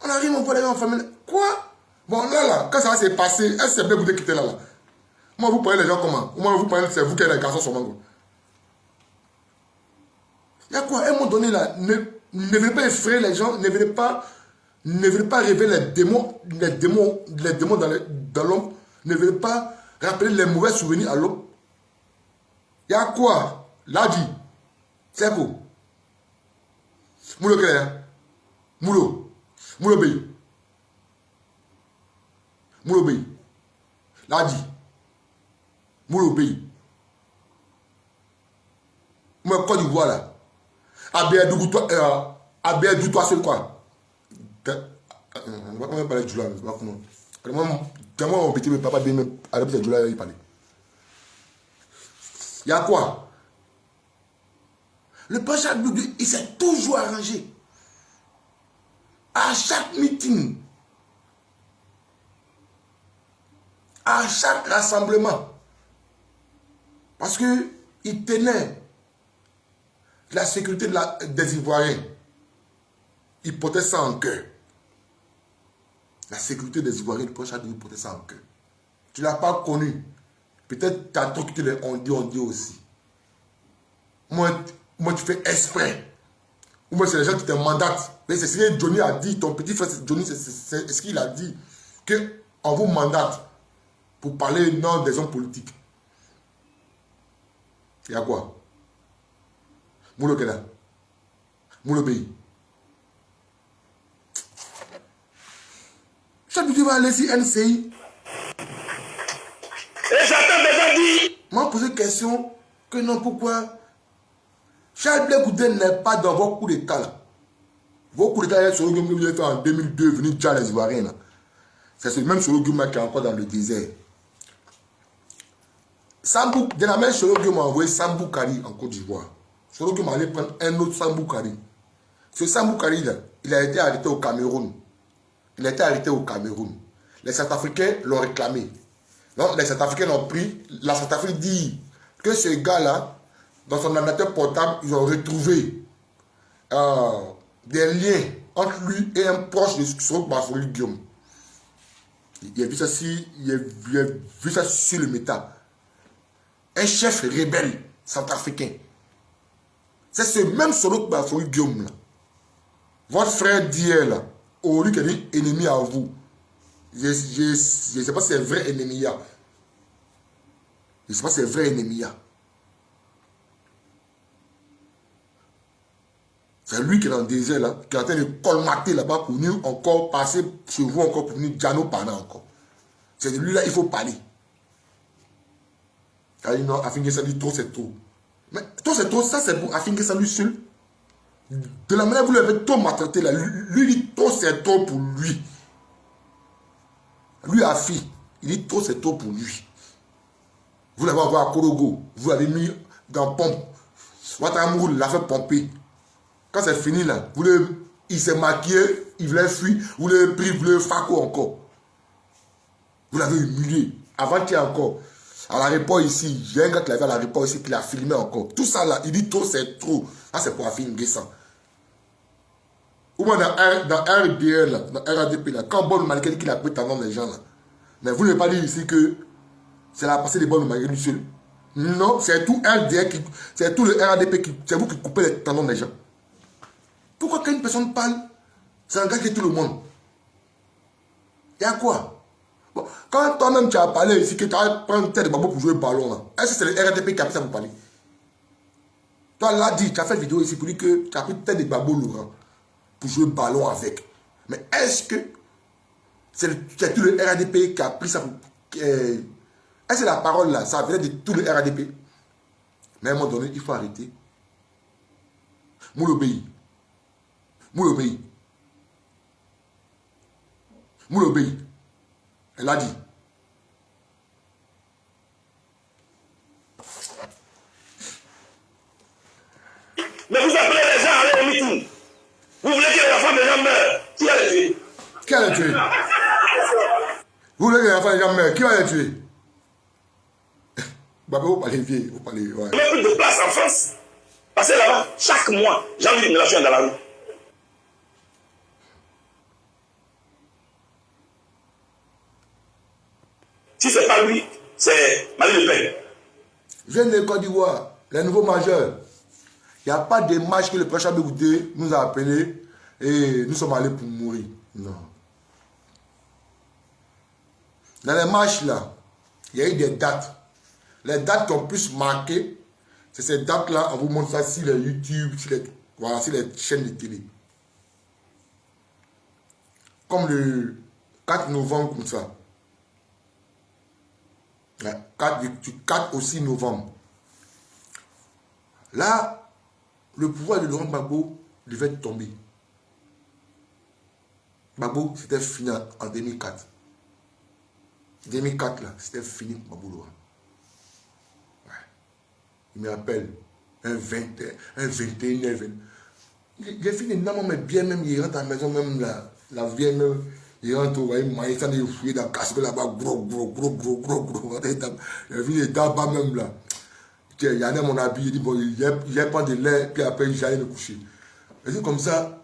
On arrive, on voit les gens en famille. Quoi? Bon, là, quand ça va se passer, est-ce que c'est bien vous de quitter là? Moi, vous parlez les gens comment? Moi, vous parlez, c'est vous qui êtes les garçons sur Mango. Il y a quoi? À un moment donné, là, ne venez pas effrayer les gens, ne venez pas révéler les démons dans l'homme, ne venez pas rappeler les mauvais souvenirs à l'homme. Il y a quoi? Là, dit, c'est quoi? Moulo Claire, Moulo Bey. Moulo Bey. Là, dit, Moulo Bey. Moi, Côte d'Ivoire, là. Abéadou, toi, c'est quoi? On va quand même parler de Djoula. Comment on petit papa bien même à la petite Djoula, il parlait. Il y a quoi? Le Pacha Doudou, il s'est toujours arrangé. À chaque meeting, à chaque rassemblement. Parce qu'il tenait la sécurité des Ivoiriens. Il portait ça en cœur. La sécurité des Ivoiriens, le Pacha Doudou portait ça en cœur. Tu ne l'as pas connu. Peut-être tu as trop quitté les on dit aussi. Moi, tu fais exprès. Ou moi, c'est les gens qui te mandatent. Mais c'est ce que Johnny a dit. Ton petit frère, Johnny, c'est ce qu'il a dit. Qu'on vous mandate pour parler non des hommes politiques. Il y a quoi? Moulo Kena. Moulo Bey. Chaque vidéo va aller sur NCI. Et j'attends déjà dit. Moi, poser une question que non, pourquoi Charles Blé Goudin n'est pas dans vos coups d'état là. Vos coups d'état sur le game que vous avez fait en 2002, venu déjà les Ivoiriens là. C'est ce même sur le game qui est encore dans le désert. Sambou, de la même sur le game m'a envoyé Sambou Kari en Côte d'Ivoire. Sur le game m'a allé prendre un autre Sambou Kari. Ce Sambou Kari là, il a été arrêté au Cameroun. Il a été arrêté au Cameroun. Les Centrafricains l'ont réclamé. Non, les Centrafricains l'ont pris. La Centrafrique dit que ce gars-là, dans son ordinateur portable, ils ont retrouvé des liens entre lui et un proche de Soro Bafoury Guillaume. Il a vu ça sur le méta. Un chef rebelle centrafricain. C'est ce même Soro Bafoury Guillaume là. Votre frère d'hier là, au lieu qu'il dit ennemi à vous. Je ne sais pas si c'est vrai ennemi. Je ne sais pas si c'est vrai ennemi. C'est lui qui est dans le désert là, qui est en train de colmater là-bas pour nous encore passer chez vous encore pour nous Djano parler encore. C'est de lui là, il faut parler. Car il non, Afin ça lui trop c'est trop. Mais trop c'est trop, ça c'est pour Afin ça lui seul. De la manière où vous l'avez trop maltraité là, lui dit trop c'est trop pour lui. Lui a fait, il dit trop c'est trop pour lui. Vous l'avez envoyé à Korogo, vous l'avez mis dans pompe. Ouattara l'a fait pomper. Quand c'est fini là, il s'est maquillé, il voulait fuir, vous l'avez pris, vous l'avez faco encore. Vous l'avez humilié. Avant-hier encore, à l'aéroport ici, j'ai un gars qui l'avait à l'aéroport ici qui l'a filmé encore. Tout ça là, il dit trop c'est trop. Ça c'est pour affiner ça. Ou bien dans RDR là, dans RADP là, quand Bonne Maliké dit qu'il a pris tendance les gens là. Mais vous ne pouvez pas dire ici que c'est la passée des Bonnes Maliké du seul. Non, c'est tout RDR qui, c'est tout le RADP qui, c'est vous qui coupez les tendons des gens. Pourquoi quand une personne parle, c'est engagé tout le monde? Il y a quoi? Bon, quand toi-même tu as parlé ici que tu as pris une tête de Gbagbo pour jouer le ballon, là, est-ce que c'est le RDP qui a fait ça pour parler? Toi, là, dit, tu as fait une vidéo ici pour dire que tu as pris une tête de Gbagbo Laurent pour jouer le ballon avec. Mais est-ce que c'est tout le RDP qui a pris ça pour... Est-ce que la parole là, ça venait de tout le RDP? Mais à un moment donné, il faut arrêter. Moulobéi. Moulobéi. Moulobéi. Elle a dit. Mais vous appelez les gens à aller au meeting. Vous voulez que les enfants des gens meurent. Qui va les tuer? Qui va les tuer? Vous voulez que les enfants des gens meurent. Qui va les tuer? Vous parlez vieux. Vous parlez... Ouais. Il n'y a plus de place en France. Parce que là-bas, chaque mois, j'ai envie d'une relation dans la rue. Si ce n'est pas lui, c'est Marine Le Pen. Jeune de Côte d'Ivoire, les nouveaux majeurs. Il n'y a pas de match que le président Bégoudé nous a appelé et nous sommes allés pour mourir. Non. Dans les matchs là, il y a eu des dates. Les dates qui ont plus marqué, c'est ces dates-là, on vous montre ça sur les YouTube, sur les, voilà, sur les chaînes de télé. Comme le 4 novembre, comme ça. 4 au 6 novembre. Là, le pouvoir de Laurent Gbagbo devait tomber. Gbagbo, c'était fini en 2004. 2004, là, c'était fini pour Gbagbo Laurent. Ouais. Il m'appelle un 21h. J'ai fini énormément, mais bien même, il rentre à la maison, même la vieille même. Il rentre, il m'a essayé de fouiller dans le casque là-bas, gros. Il vu les dents même là. Il y en a mon habit, il dit, bon, il y a pas de lait, puis après, j'allais me coucher. Et c'est comme ça.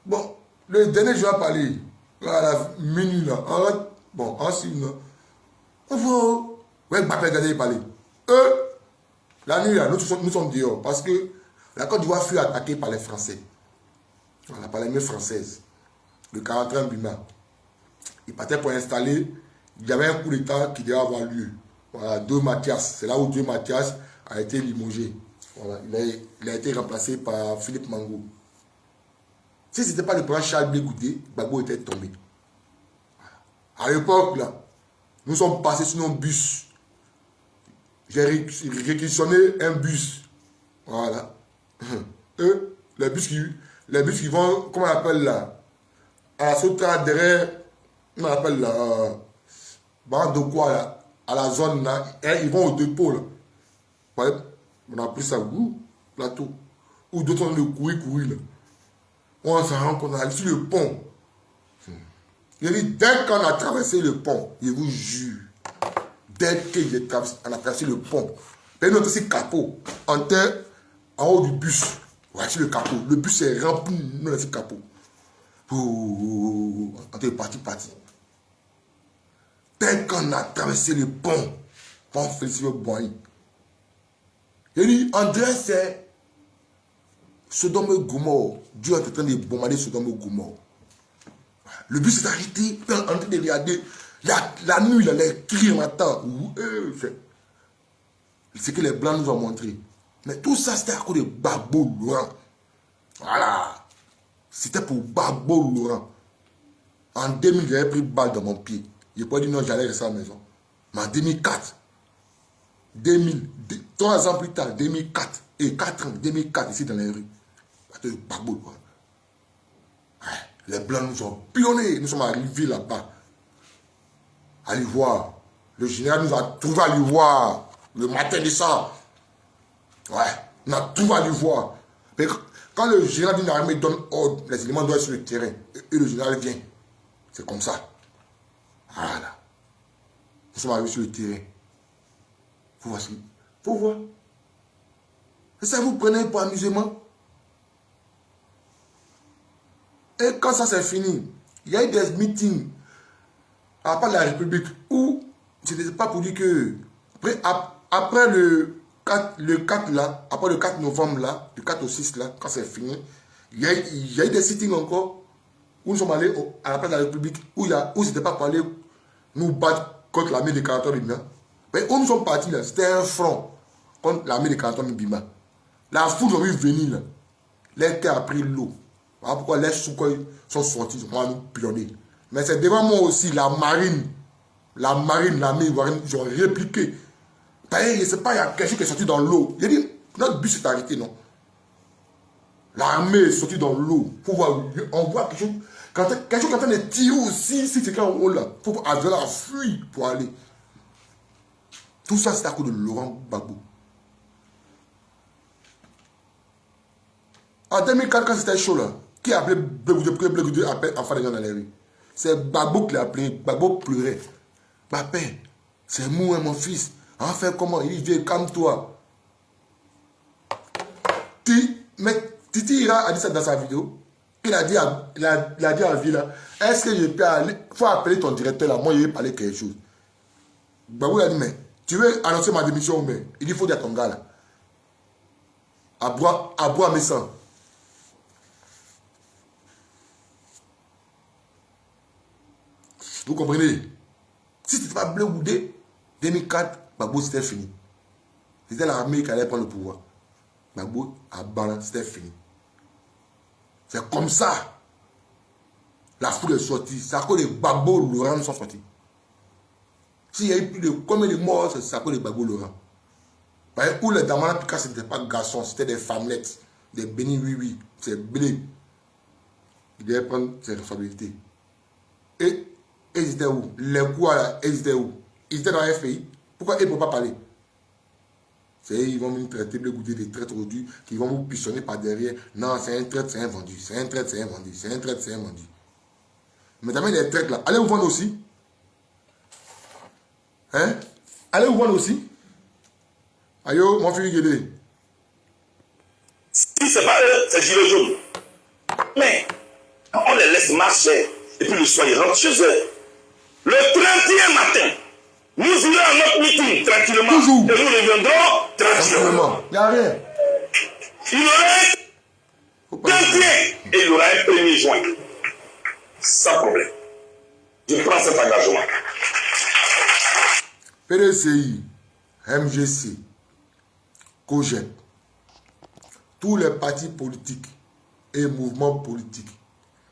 Bon, le dernier jour à parler, à la minuit là, en 6 là. On voit, ouais, Mbappé regardez parler. La nuit là, nous sommes dehors, parce que la Côte d'Ivoire fut attaquée par les Français. Voilà, par les mains françaises. Le 41 Bima. Il partait pour installer, il y avait un coup d'État qui devait avoir lieu. Voilà, Deux Mathias. C'est là où Deux Mathias a été limogé. Voilà, il a été remplacé par Philippe Mango. Si ce n'était pas le président Charles Blé Goudé, Gbagbo était tombé. À l'époque, là, nous sommes passés sur un bus. J'ai réquisitionné un bus. Voilà. Eux, les bus qui vont, comment on appelle là, à la sauta derrière, on appelle là, bande de quoi là, à la zone là, ils vont au dépôt là. Ouais, on a pris ça, plateau. Ou d'autres ont le courir là. On se rend compte, on est sur le pont. Il dit, dès qu'on a traversé le pont, je vous jure, dès qu'on a traversé le pont, et notre aussi capot, en terre, en haut du bus, ouais, sur le capot. Le bus est rempli, nous avons capot. On est parti. Dès qu'on a traversé le pont, on fait le bois. Il dit, André, c'est Sodome et Gomorrhe. Dieu est en train de bombarder Sodome et Gomorrhe. Le bus s'est arrêté, en train de regarder. La nuit, les cris en matin. C'est que les Blancs nous ont montré. Mais tout ça, c'était à cause de Gbagbo Laurent. Voilà. C'était pour Gbagbo Laurent. En 2000, j'avais pris balle dans mon pied. Je n'ai pas dit non, j'allais rester à la maison. Mais en 2004, 3 ans plus tard, 2004, et 4 ans, 2004, ici dans les rues, Gbagbo Laurent. Les Blancs nous ont pionné. Nous sommes arrivés là-bas. À l'Ivoire. Le général nous a trouvé à l'Ivoire. Le matin de ça. Ouais. On a trouvé à l'Ivoire. Quand le général d'une armée donne ordre, les éléments doivent être sur le terrain. Et le général vient. C'est comme ça. Voilà. Nous sommes arrivés sur le terrain. Faut voir. Et ça vous prenez pour amusement. Et quand ça c'est fini, il y a eu des meetings à part de la République où ce n'était pas pour dire que après le 4 là, après le 4 novembre là, du 4 au 6 là, quand c'est fini, il y a eu des sittings encore où nous sommes allés à la place de la République où ce n'était pas parlé nous battre contre l'armée de Canton Bima. Mais où nous sommes partis là, c'était un front contre l'armée de Canton Bima. La foudre a vu venir là. Les terres a pris l'eau. Voilà pourquoi les Soukois sont sortis, ils vont nous pionner. Mais c'est devant moi aussi, l'armée ivoirienne, ils ont répliqué. D'ailleurs, je ne sais pas, il y a quelque chose qui est sorti dans l'eau. J'ai dit, notre but c'est arrêté, non? L'armée est sortie dans l'eau. On voit quelque chose. Quand quelque chose est en train de tirer aussi, si c'est en haut là, il faut avoir la fuite pour aller. Tout ça, c'est à cause de Laurent Gbagbo. En 2004, quand c'était chaud là, qui a appelé Blé appelé enfant des gens dans les rues? C'est Gbagbo qui l'a appelé. Gbagbo pleurait. Papa, c'est moi, mon fils. En fait, comment? Il dit, calme-toi. Mais Titi Ira a dit ça dans sa vidéo. Il a dit à Villa, est-ce que je peux aller? Il faut appeler ton directeur là. Moi, je vais parler quelque chose. Gbagbo a dit, mais tu veux annoncer ma démission? Mais il dit, il faut dire à ton gars là. À bois mes sangs. Vous comprenez? Si ce n'était pas Blé Goudé, 2004, Gbagbo c'était fini. C'était l'armée qui allait prendre le pouvoir. Gbagbo a balancé, c'était fini. C'est comme ça. La foule est sortie. C'est à cause de Gbagbo, Laurent sont sortis. S'il y a eu plus de combien de morts, c'est à cause de Gbagbo, Laurent. Où les Damana Pika, ce n'était pas garçons, c'était des femmelettes, des bénis, oui, c'est Blé. Il devait prendre ses responsabilités. Et ils étaient où? Les quoi là, ils étaient où? Ils étaient dans la FI. Pourquoi ils ne peuvent pas parler? Ils vont nous traiter de goûter des traîtres aujourd'hui, qui vont vous pistonner par derrière. Non, c'est un traître, c'est un vendu. C'est un traître, c'est un vendu. C'est un traître, c'est un vendu. Mais d'abord, les traîtres là, allez vous vendre aussi. Hein? Allez vous vendre aussi. Aïe, mon fils Guédé. Si c'est pas eux, c'est gilet jaune. Mais on les laisse marcher. Et puis le soir, ils rentrent chez eux. Le 31 matin, nous irons à notre meeting tranquillement. Toujours. Et nous reviendrons tranquillement. Il n'y a rien. Il y aura un 31 et il y aura un 1er juin. Sans problème. Je prends cet engagement. PDCI, MGC, COGEP, tous les partis politiques et mouvements politiques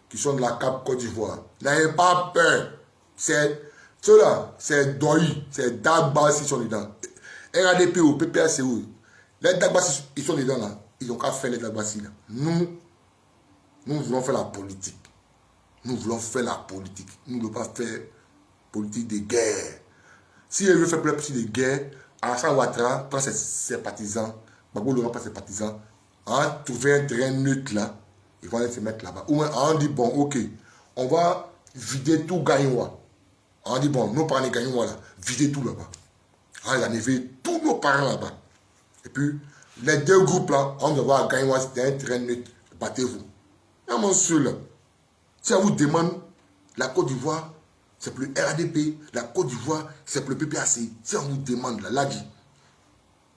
qui sont de la Cap Côte d'Ivoire, n'ayez pas peur. Ceux-là, c'est Doi, c'est Dagba qui sont dedans. RADP ou PPACO, les Dagba, ils sont dedans là. Ils n'ont qu'à faire les Dagba là. Nous voulons faire la politique. Nous voulons faire la politique. Nous ne voulons pas faire politique de guerre. Si elle veut faire politique de guerre, Alassane Ouattara prend ses partisans, Gbagbo Laurent prend ses partisans, on trouver un terrain neutre là, ils vont aller se mettre là-bas. Ou on dit, bon, ok, on va vider tout Gaïwa. On dit, bon, nos parents de Gaïwa là, vider tout là-bas. On va enlever tous nos parents là-bas. Et puis, les deux groupes là, on va voir Gaïwa, c'est un terrain neutre, battez-vous. Et mon monsieur là, si on vous demande la Côte d'Ivoire, c'est pour le RADP, la Côte d'Ivoire, c'est pour le PPAC. Si on vous demande, là dit.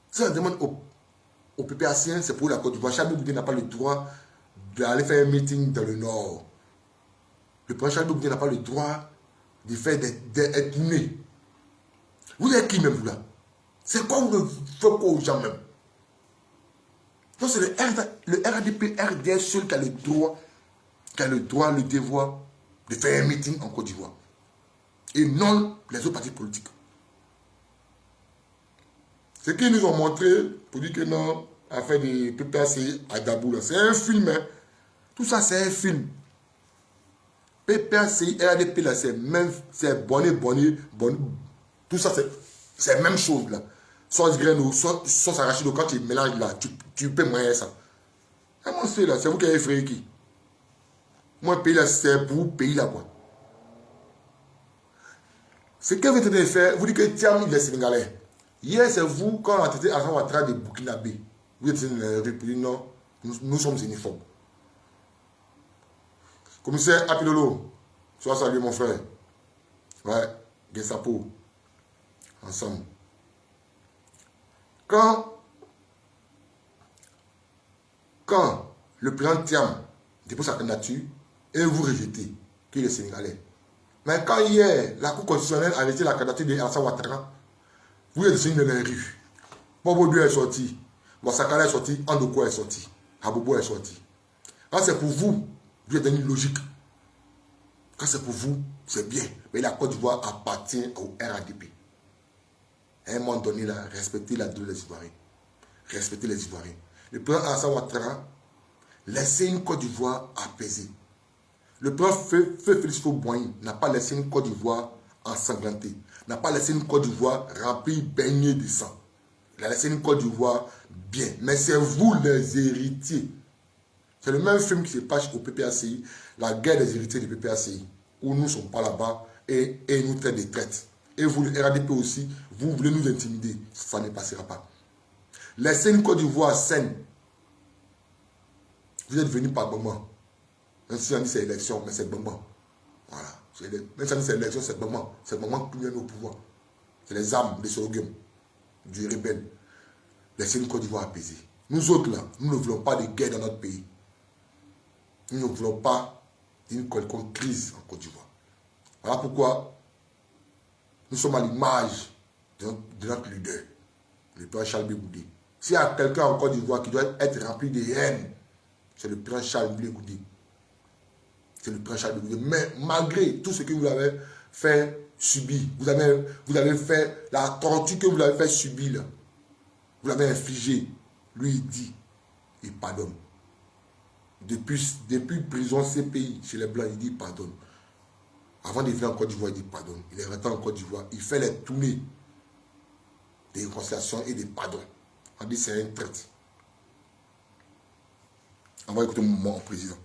Si on demande au PPAC, c'est pour la Côte d'Ivoire. Chabou Goudé n'a pas le droit d'aller faire un meeting dans le Nord. Le président Chabou Goudé n'a pas le droit de faire d'être né. Vous êtes qui même vous là? C'est quoi vous faites aux gens même? Donc c'est le RADP, RDS seul qui a le droit, le devoir de faire un meeting en Côte d'Ivoire. Et non les autres partis politiques. Ce qu'ils nous ont montré pour dire que non, affaire de PPAC à Dabou, c'est un film. Hein. Tout ça, c'est un film. PPAC, RADP, là, c'est bonnet. Tout ça, c'est la même chose là. Sauce graine, sauce arachide, quand tu mélanges là, tu peux moyen ça. Et moi, c'est là, c'est vous qui avez fait qui? Moi, pays là, c'est pour vous, pays là, quoi. Ce que vous êtes en train de faire, vous dites que Thiam, il est sénégalais. Hier, c'est vous, quand on a traité Alassane Ouattara de Burkinabé. Vous êtes une république, non, nous sommes uniformes. Commissaire Apilolo, sois salué mon frère. Ouais, Gestapo. Ensemble. Quand le président Thiam dépose sa candidature et vous rejetez qu'il est sénégalais, Mais quand hier, la Cour constitutionnelle a arrêté la candidature d'Alassane Ouattara, vous êtes descendu dans les rues. Bobo Bio est sorti. Moussakala est sorti. Andoko est sorti. Abobo est sorti. Quand c'est pour vous, vous êtes dans une logique. Quand c'est pour vous, c'est bien. Mais la Côte d'Ivoire appartient au RADP. À un moment donné, là, respectez la douleur des Ivoiriens. Respectez les Ivoiriens. Le président Alassane Ouattara, laissez une Côte d'Ivoire apaisée. Le président Félix Houphouët-Boigny n'a pas laissé une Côte d'Ivoire ensanglantée. N'a pas laissé une Côte d'Ivoire remplie, baignée de sang. Il a laissé une Côte d'Ivoire bien. Mais c'est vous les héritiers. C'est le même film qui se passe au PPACI, la guerre des héritiers du PPACI, où nous ne sommes pas là-bas et nous traitent des traites. Et vous, le RADP aussi, vous voulez nous intimider. Ça ne passera pas. Laissez une Côte d'Ivoire saine. Vous êtes venus par moment. Même si on dit c'est élection, mais c'est moment. Voilà. Même si on dit c'est élection, c'est moment. C'est le moment que nous sommes au pouvoir. C'est les armes des Sorogum, du rebelle. Laissez une Côte d'Ivoire apaisée. Nous autres là, nous ne voulons pas de guerre dans notre pays. Nous ne voulons pas d'une quelconque crise en Côte d'Ivoire. Voilà pourquoi nous sommes à l'image de notre leader, le président Charles Blé-Goudé. S'il y a quelqu'un en Côte d'Ivoire qui doit être rempli de haine, c'est le président Charles Blé-Goudé. C'est le président Charles Blé-Goudé. Mais malgré tout ce que vous avez fait subir, vous avez fait la torture que vous avez fait subir, là, vous l'avez infligé, lui il dit, il pardonne. Depuis prison CPI chez les Blancs, il dit pardonne. Avant de venir en Côte d'Ivoire, il dit pardonne. Il est rentré en Côte d'Ivoire, il fait les tournées des réconciliations et des pardons. On dit c'est un traite. On va écouter mon président.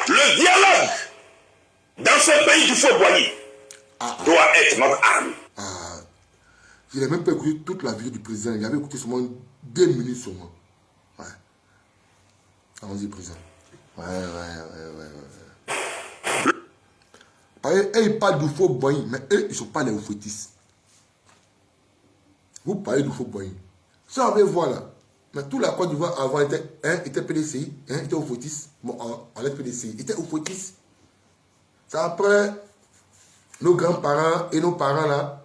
Le dialogue dans ce pays du Houphouët-Boigny doit être notre arme. Je n'ai même pas écouté toute la vie du président. Il avait écouté seulement 2 minutes seulement. Ouais. Allons-y, président. Ouais. Et ils parlent du Houphouët-Boigny, mais eux, ils ne sont pas les Houphouëtistes. Vous parlez du Houphouët-Boigny. Ça, on va voir là. Mais tout la Côte d'Ivoire avant était PDCI, était Houphouëtiste. Bon, en lettre PDCI, était Houphouëtiste. C'est après, nos grands-parents et nos parents là,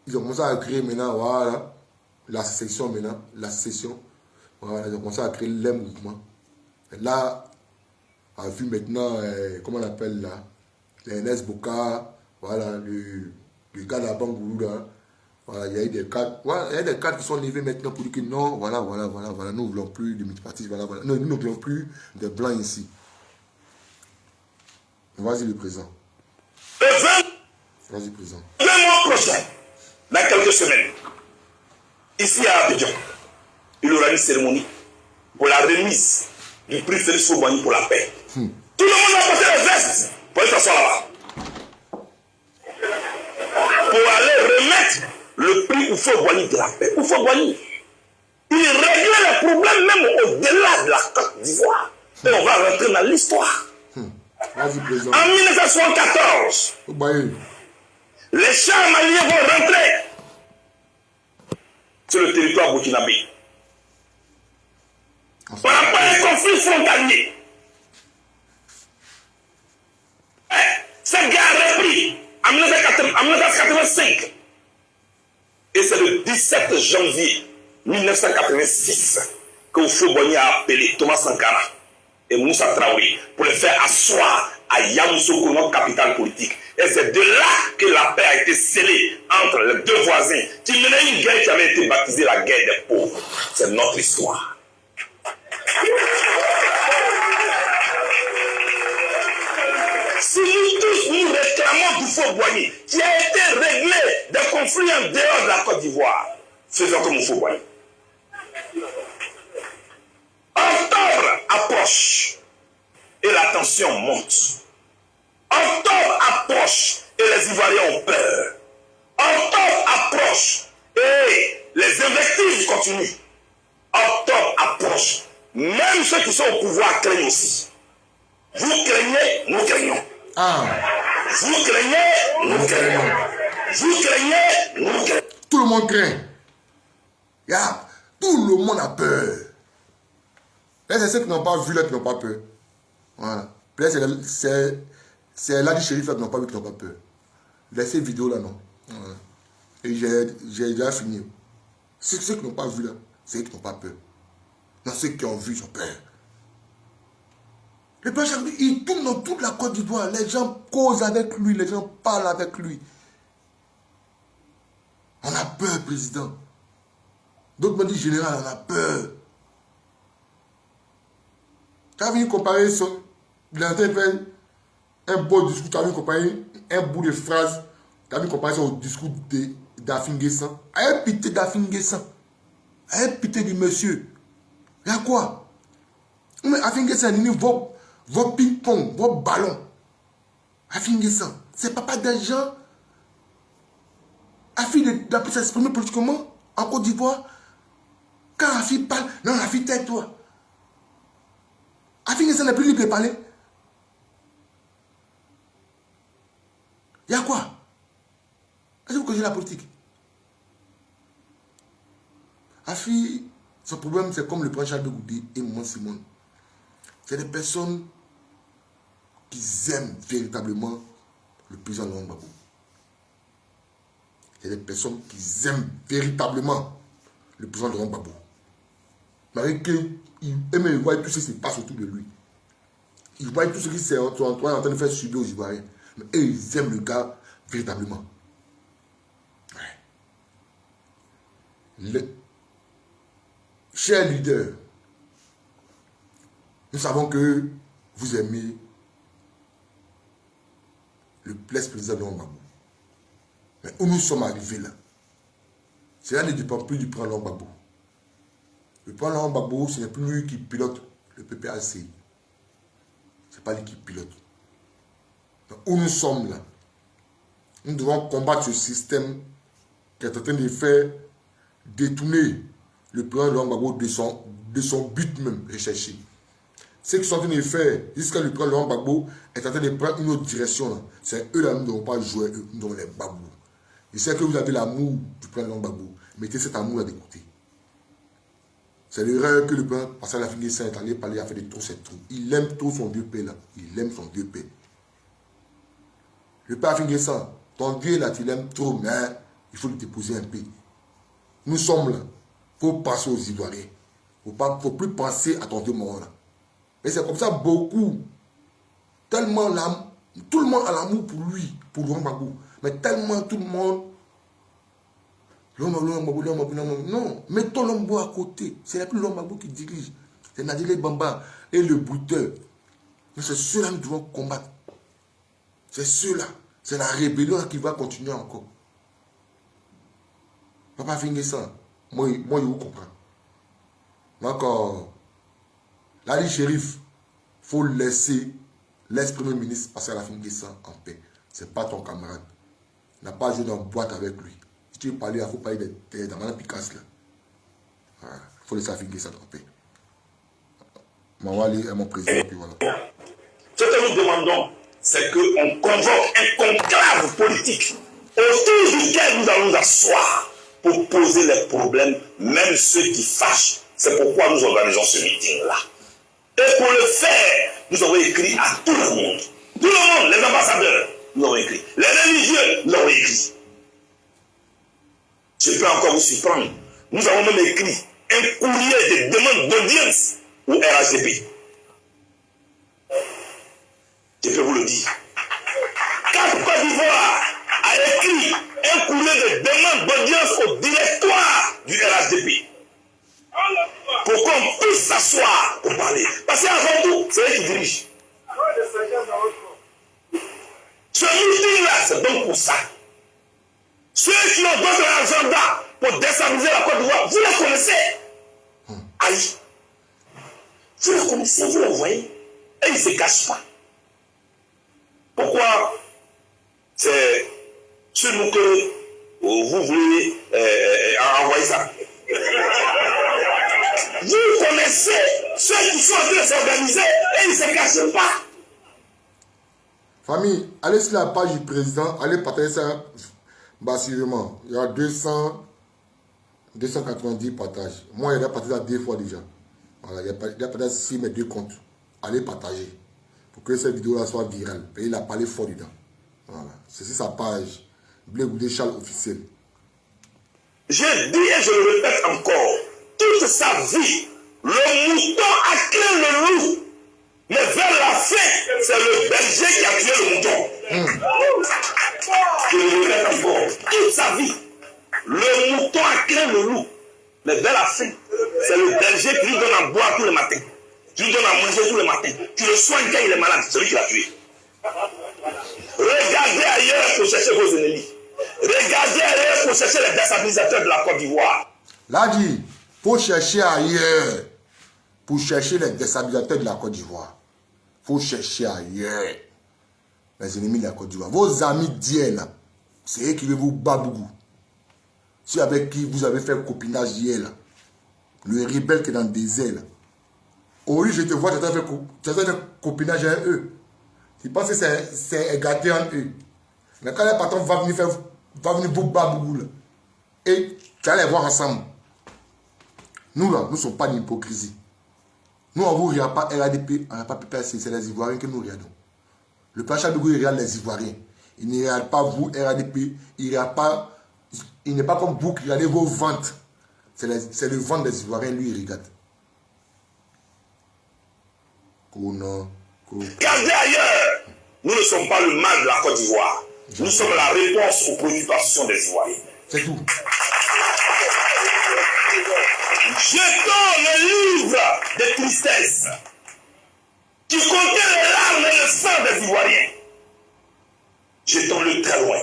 ils ont commencé à créer maintenant, voilà, la sécession maintenant, la sécession. Voilà, ils ont commencé à créer les mouvements. Et là, on a vu maintenant, comment on appelle là, les NS Boka, voilà, le gars de la Banque Goulou là. Voilà, il y a eu des cadres, voilà, il y a des cadres qui sont levés maintenant pour dire que non, voilà, nous ne voulons plus de multipartistes, voilà. Non, nous ne voulons plus de blancs ici. Vas-y le président. Vas-y président. Le mois prochain, dans quelques semaines, ici à Abidjan, il y aura une cérémonie pour la remise du prix Félix Houphouët-Boigny pour la paix. Tout le monde a porté les vestes pour aller s'asseoir là-bas. Pour aller remettre le prix Houphouët-Boigny de la paix. Houphouët-Boigny, il réglait les problèmes même au-delà de la Côte d'Ivoire. Et on va rentrer dans l'histoire. En 1974, les chars maliens vont rentrer sur le territoire burkinabé. On n'a pas un conflit frontalier. Cette guerre a repris en 1985. Et c'est le 17 janvier 1986 que Houphouët-Boigny a appelé Thomas Sankara et Moussa Traoré pour les faire asseoir à Yamoussoukro, notre capitale politique. Et c'est de là que la paix a été scellée entre les deux voisins qui menaient une guerre qui avait été baptisée la guerre des pauvres. C'est notre histoire. Si nous tous nous réclamons du Houphouët-Boigny qui a été réglé des conflits en dehors de la Côte d'Ivoire, faisons comme Houphouët-Boigny. Octobre approche et la tension monte. Octobre approche et les Ivoiriens ont peur. Octobre approche et les invectives continuent. Octobre approche. Même ceux qui sont au pouvoir craignent aussi. Vous craignez, nous craignons. Vous craignez, nous craignons. Vous craignez, nous craignons. Tout le monde craint. Tout le monde a peur. Là, c'est ceux qui n'ont pas vu, là, qui n'ont pas peur. Voilà. Là, c'est là du shérif, là, qui n'ont pas vu, qui n'ont pas peur. Laissez vidéo, là, non. Voilà. Et j'ai déjà fini. Ceux qui n'ont pas vu, là, c'est eux qui n'ont pas peur. Non, ceux qui ont vu, ils ont peur. Le président, il tourne dans toute la Côte d'Ivoire. Les gens causent avec lui, les gens parlent avec lui. On a peur, président. D'autres me disent, général, on a peur. Tu as vu comparer son... Il a fait un beau discours, tu as vu comparer un bout de phrase, tu as vu comparer au discours d'Afin Guessan. Ayez pitié d'Afin Guessan. Ayez pitié du monsieur. Il y a quoi? Mais Afin Guessan, il dit vos ping-pong, vos ballons. Afin Guessan, c'est pas des gens. Afin de pu s'exprimer politiquement en Côte d'Ivoire. Quand Afin parle, non, Afin tais-toi. Afin Guessan n'est plus libre de parler. Il y a quoi? Est-ce que vous connaissez la politique? Afi, son problème, c'est comme le prince Charles de Goudet et Maman Simone. C'est des personnes qui aiment véritablement le président Laurent Gbagbo. C'est des personnes qui aiment véritablement le président Laurent Gbagbo. Malgré qu'ils voient tout ce qui se passe autour de lui. Ils voient tout ce qui est en train de faire subir aux Ivoiriens. Mais eux, ils aiment le gars véritablement. Ouais. Chers leaders, nous savons que vous aimez le l'ex-président Laurent Gbagbo. Mais où nous sommes arrivés là, cela ne dépend plus du président Laurent Gbagbo. Le président Laurent Gbagbo, ce n'est plus lui qui pilote le PPAC. Ce n'est pas lui qui pilote. Donc, où nous sommes là, nous devons combattre ce système qui est en train de faire détourner le président Laurent Gbagbo de son but même recherché. Ce qu'ils sont en train de faire jusqu'à le président Laurent Gbagbo est en train de prendre une autre direction. C'est eux là, nous ne devons pas jouer, nous devons les Gbagbo. Je sais que vous avez l'amour du président Laurent Gbagbo. Mettez cet amour là de côté. C'est l'erreur que le président Pascal Afin Guessan est allé parler à faire de trop cette trou. Il aime trop son Dieu Père là. Il aime son Dieu Père. Le père Afin Guessan, ton Dieu là, tu l'aimes trop, mais il faut le déposer un peu. Nous sommes là. Il faut penser aux Ivoiriens. Il ne faut plus penser à ton Dieu mort là. Et c'est comme ça beaucoup. Tellement tout le monde a l'amour pour lui, pour Laurent Gbagbo. Mais tellement tout le monde. Non, mettons Laurent Gbagbo à côté. Ce n'est plus Laurent Gbagbo qui dirige. C'est Nadile Bamba et le brouteur. C'est ceux-là que nous devons combattre. C'est ceux-là. C'est la rébellion qui va continuer encore. Papa Afin Guessan, moi, je vous comprends. Donc, là, les shérifs, il faut laisser l'ex-premier ministre Pascal Afin Guessan en paix. Ce n'est pas ton camarade. Il n'a pas joué dans une boîte avec lui. Si tu veux parler, il faut parler dans la Picasso. Il faut laisser Afin Guessan en paix. Mawali est mon président. Puis voilà. Ce que nous demandons, c'est qu'on convoque un conclave politique autour duquel nous allons nous asseoir pour poser les problèmes, même ceux qui fâchent. C'est pourquoi nous organisons ce meeting-là. Et pour le faire, nous avons écrit à tout le monde. Tout le monde, les ambassadeurs, nous avons écrit. Les religieux, nous avons écrit. Je peux encore vous surprendre. Nous avons même écrit un courrier de demande d'audience au RHDP. Je peux vous le dire. Cap Côte d'Ivoire a écrit un courrier de demande d'audience au directoire du RHDP. Pour qu'on puisse s'asseoir pour parler. Parce qu'avant tout, c'est eux qui dirigent. Ce meeting-là, c'est donc pour ça. Ceux qui ont d'autres agenda pour déstabiliser la Côte d'Ivoire, vous les connaissez. Aïe. Vous les connaissez, vous les voyez. Et ils ne se cachent pas. Pourquoi c'est sur nous que vous voulez envoyer ça? Vous connaissez ceux qui sont en train de s'organiser et ils ne se cachent pas. Famille, allez sur la page du président, allez partager ça massivement. Il y a 290 partages. Moi, il a partagé ça 2 fois déjà. Voilà, il y a peut-être 6 mes 2 comptes. Allez partager. Pour que cette vidéo-là soit virale. Et il a parlé fort dedans. Voilà. C'est sa page. Blé Goudé Charles officiel. Je dis et je le répète encore. Toute sa vie, le mouton a créé le loup. Mais vers la fin, c'est le berger qui a tué le mouton. Je le répète encore. Toute sa vie, le mouton a créé le loup. Mais vers la fin, c'est le berger qui lui donne à boire tous les matins. Tu lui donnes à manger tous les matins. Tu le soignes quand il est malade. C'est lui qui l'a tué. Regardez ailleurs pour chercher vos ennemis. Regardez ailleurs pour chercher les déstabilisateurs de la Côte d'Ivoire. Là dit, faut chercher ailleurs pour chercher les déstabilisateurs de la Côte d'Ivoire. Faut chercher ailleurs les ennemis de la Côte d'Ivoire. Vos amis d'hier là, c'est eux qui veulent vous babou. Ceux avec qui vous avez fait le copinage hier là, le rebelle qui est dans le désert là. Oui, je te vois, tu as fait copinage avec eux. Tu penses que c'est gâté en eux. Mais quand les patrons va venir vous babou là, et tu vas les voir ensemble. Nous là, nous ne sommes pas d'hypocrisie. Nous, on ne vous regarde pas RADP, on n'a pas PPC, c'est les Ivoiriens que nous regardons. Le Pacha Dougou, il regarde les Ivoiriens. Il ne regarde pas vous, RADP, il n'est pas comme vous qui regardez vos ventes. C'est le ventre des Ivoiriens, lui, il regarde. Regardez ailleurs. Nous ne sommes pas le mal de la Côte d'Ivoire. Nous sommes la réponse aux préoccupations des Ivoiriens. C'est tout. Jetons le livre de tristesse qui contient les larmes et le sang des Ivoiriens. Jetons-le très loin.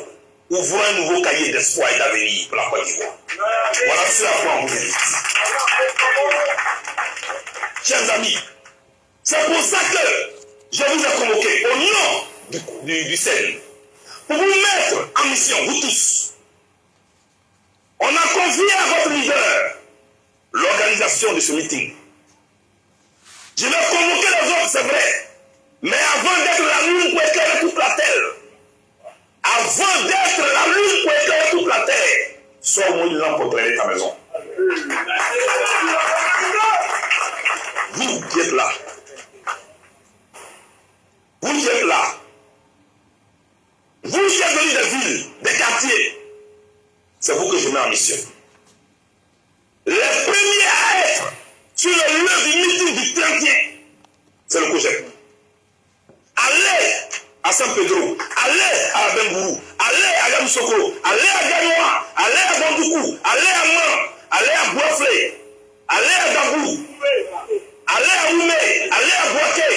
Ouvrons un nouveau cahier d'espoir et d'avenir pour la Côte d'Ivoire. Voilà ce à quoi on vous invite. Chers amis, c'est pour ça que je vous ai convoqué au nom du CEN pour vous mettre en mission, vous tous. On a confié à votre leader l'organisation de ce meeting. Je vais convoquer les autres, c'est vrai. Mais avant d'être la lune pour éclairer toute la terre, avant d'être la lune pour éclairer toute la terre, sois au moins une lampe pour éclairer ta maison. Vous qui êtes là, vous qui êtes là, vous qui êtes venus des villes, des quartiers, c'est vous que je mets en mission. Les premiers à être sur le lieu du meeting du 31, c'est le COJEP. Allez à San Pedro, allez à Bengourou, allez à Yamoussoukro, allez à Ganoa, allez à Bandoukou, allez à Man, allez à Boisflé, allez à Gabou, allez à Oumé, allez à Boaké,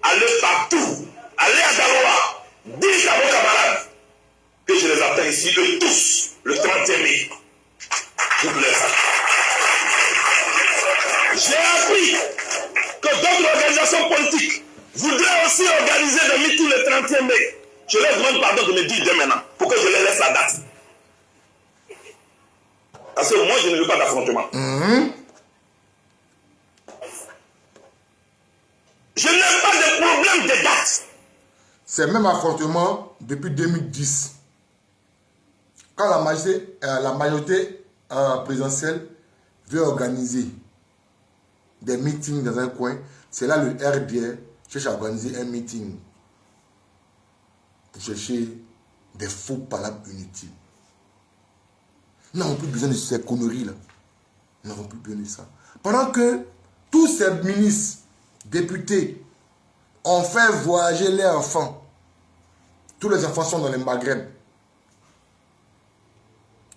allez partout, allez à Galoa, dites à vos camarades que je les attends ici, eux tous, le 31 mai. Vous plaît ça. J'ai appris que d'autres organisations politiques voudraient aussi organiser des meetings le 31 mai. Je leur demande pardon de me dire dès maintenant pour que je les laisse la date. Parce que moi, je ne veux pas d'affrontement. Je n'ai pas de problème de date. C'est même affrontement depuis 2010. Quand la majorité présidentielle veut organiser des meetings dans un coin, c'est là le RDR cherche à organiser un meeting pour chercher des faux palabres inutiles. Nous n'avons plus besoin de ces conneries-là. Nous n'avons plus besoin de ça. Pendant que tous ces ministres, députés, ont fait voyager leurs enfants. Tous les enfants sont dans le Maghreb.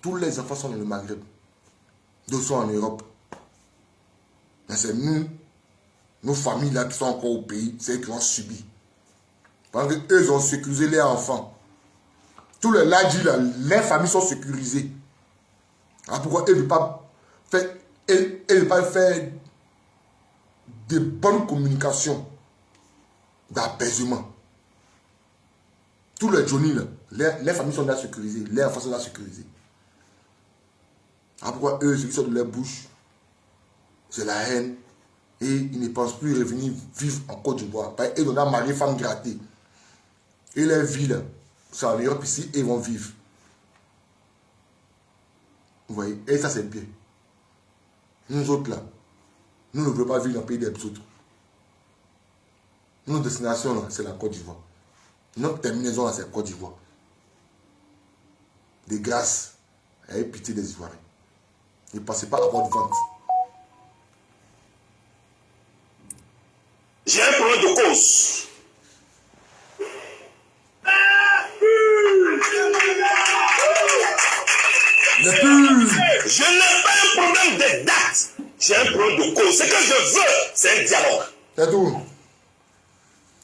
Tous les enfants sont dans le Maghreb. D'autres sont en Europe. Mais c'est nous, nos familles là qui sont encore au pays, c'est eux qui ont subi. Parce qu'eux ont sécurisé leurs enfants. Tous les ladis là, les familles sont sécurisées. Alors pourquoi eux ne pas faire, faire de bonnes communications, d'apaisement? Tous les Johnny là, les familles sont là sécurisées, les enfants sont là sécurisés. Alors pourquoi eux, ceux qui sortent de leur bouche, c'est la haine. Et ils ne pensent plus revenir vivre en Côte d'Ivoire. Parce qu'ils ont marié femme grattée. Et les villes, c'est en Europe ici, et ils vont vivre. Vous voyez? Et ça, c'est bien. Nous autres là, Nous ne voulons pas vivre dans le pays des autres. Notre destination, c'est la Côte d'Ivoire. Notre terminaison, c'est la Côte d'Ivoire. De grâce, ayez pitié des Ivoiriens. Ne passez pas à votre vente. J'ai un problème de cause. Je n'ai pas un problème de date. J'ai un problème de cause. Ce que je veux, c'est un dialogue. C'est tout.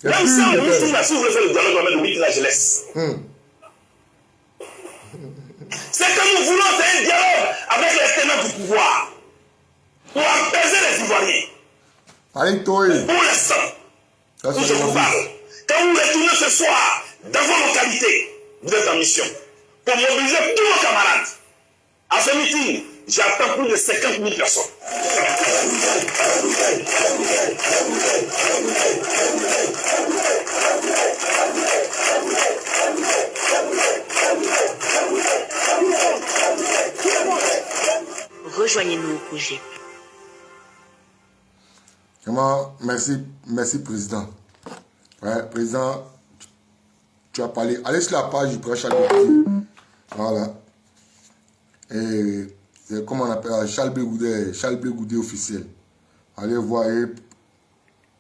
Même si on meeting là, si vous voulez faire le dialogue, on va mettre le meeting là, je laisse. C'est que nous voulons faire un dialogue avec les tenants du pouvoir pour apaiser les Ivoiriens. Allez, toi. Pour l'instant, où je vous parle, quand vous retournez ce soir dans vos localités, vous êtes en mission pour mobiliser tous nos camarades. À ce meeting, j'attends plus de 50 000 personnes. Rejoignez-nous au projet. Vraiment, merci président. Ouais, président, tu as parlé. Allez sur la page du prêtre Charles Bégoudé. Voilà. Et c'est comment on appelle Charles Bégoudé officiel. Allez voir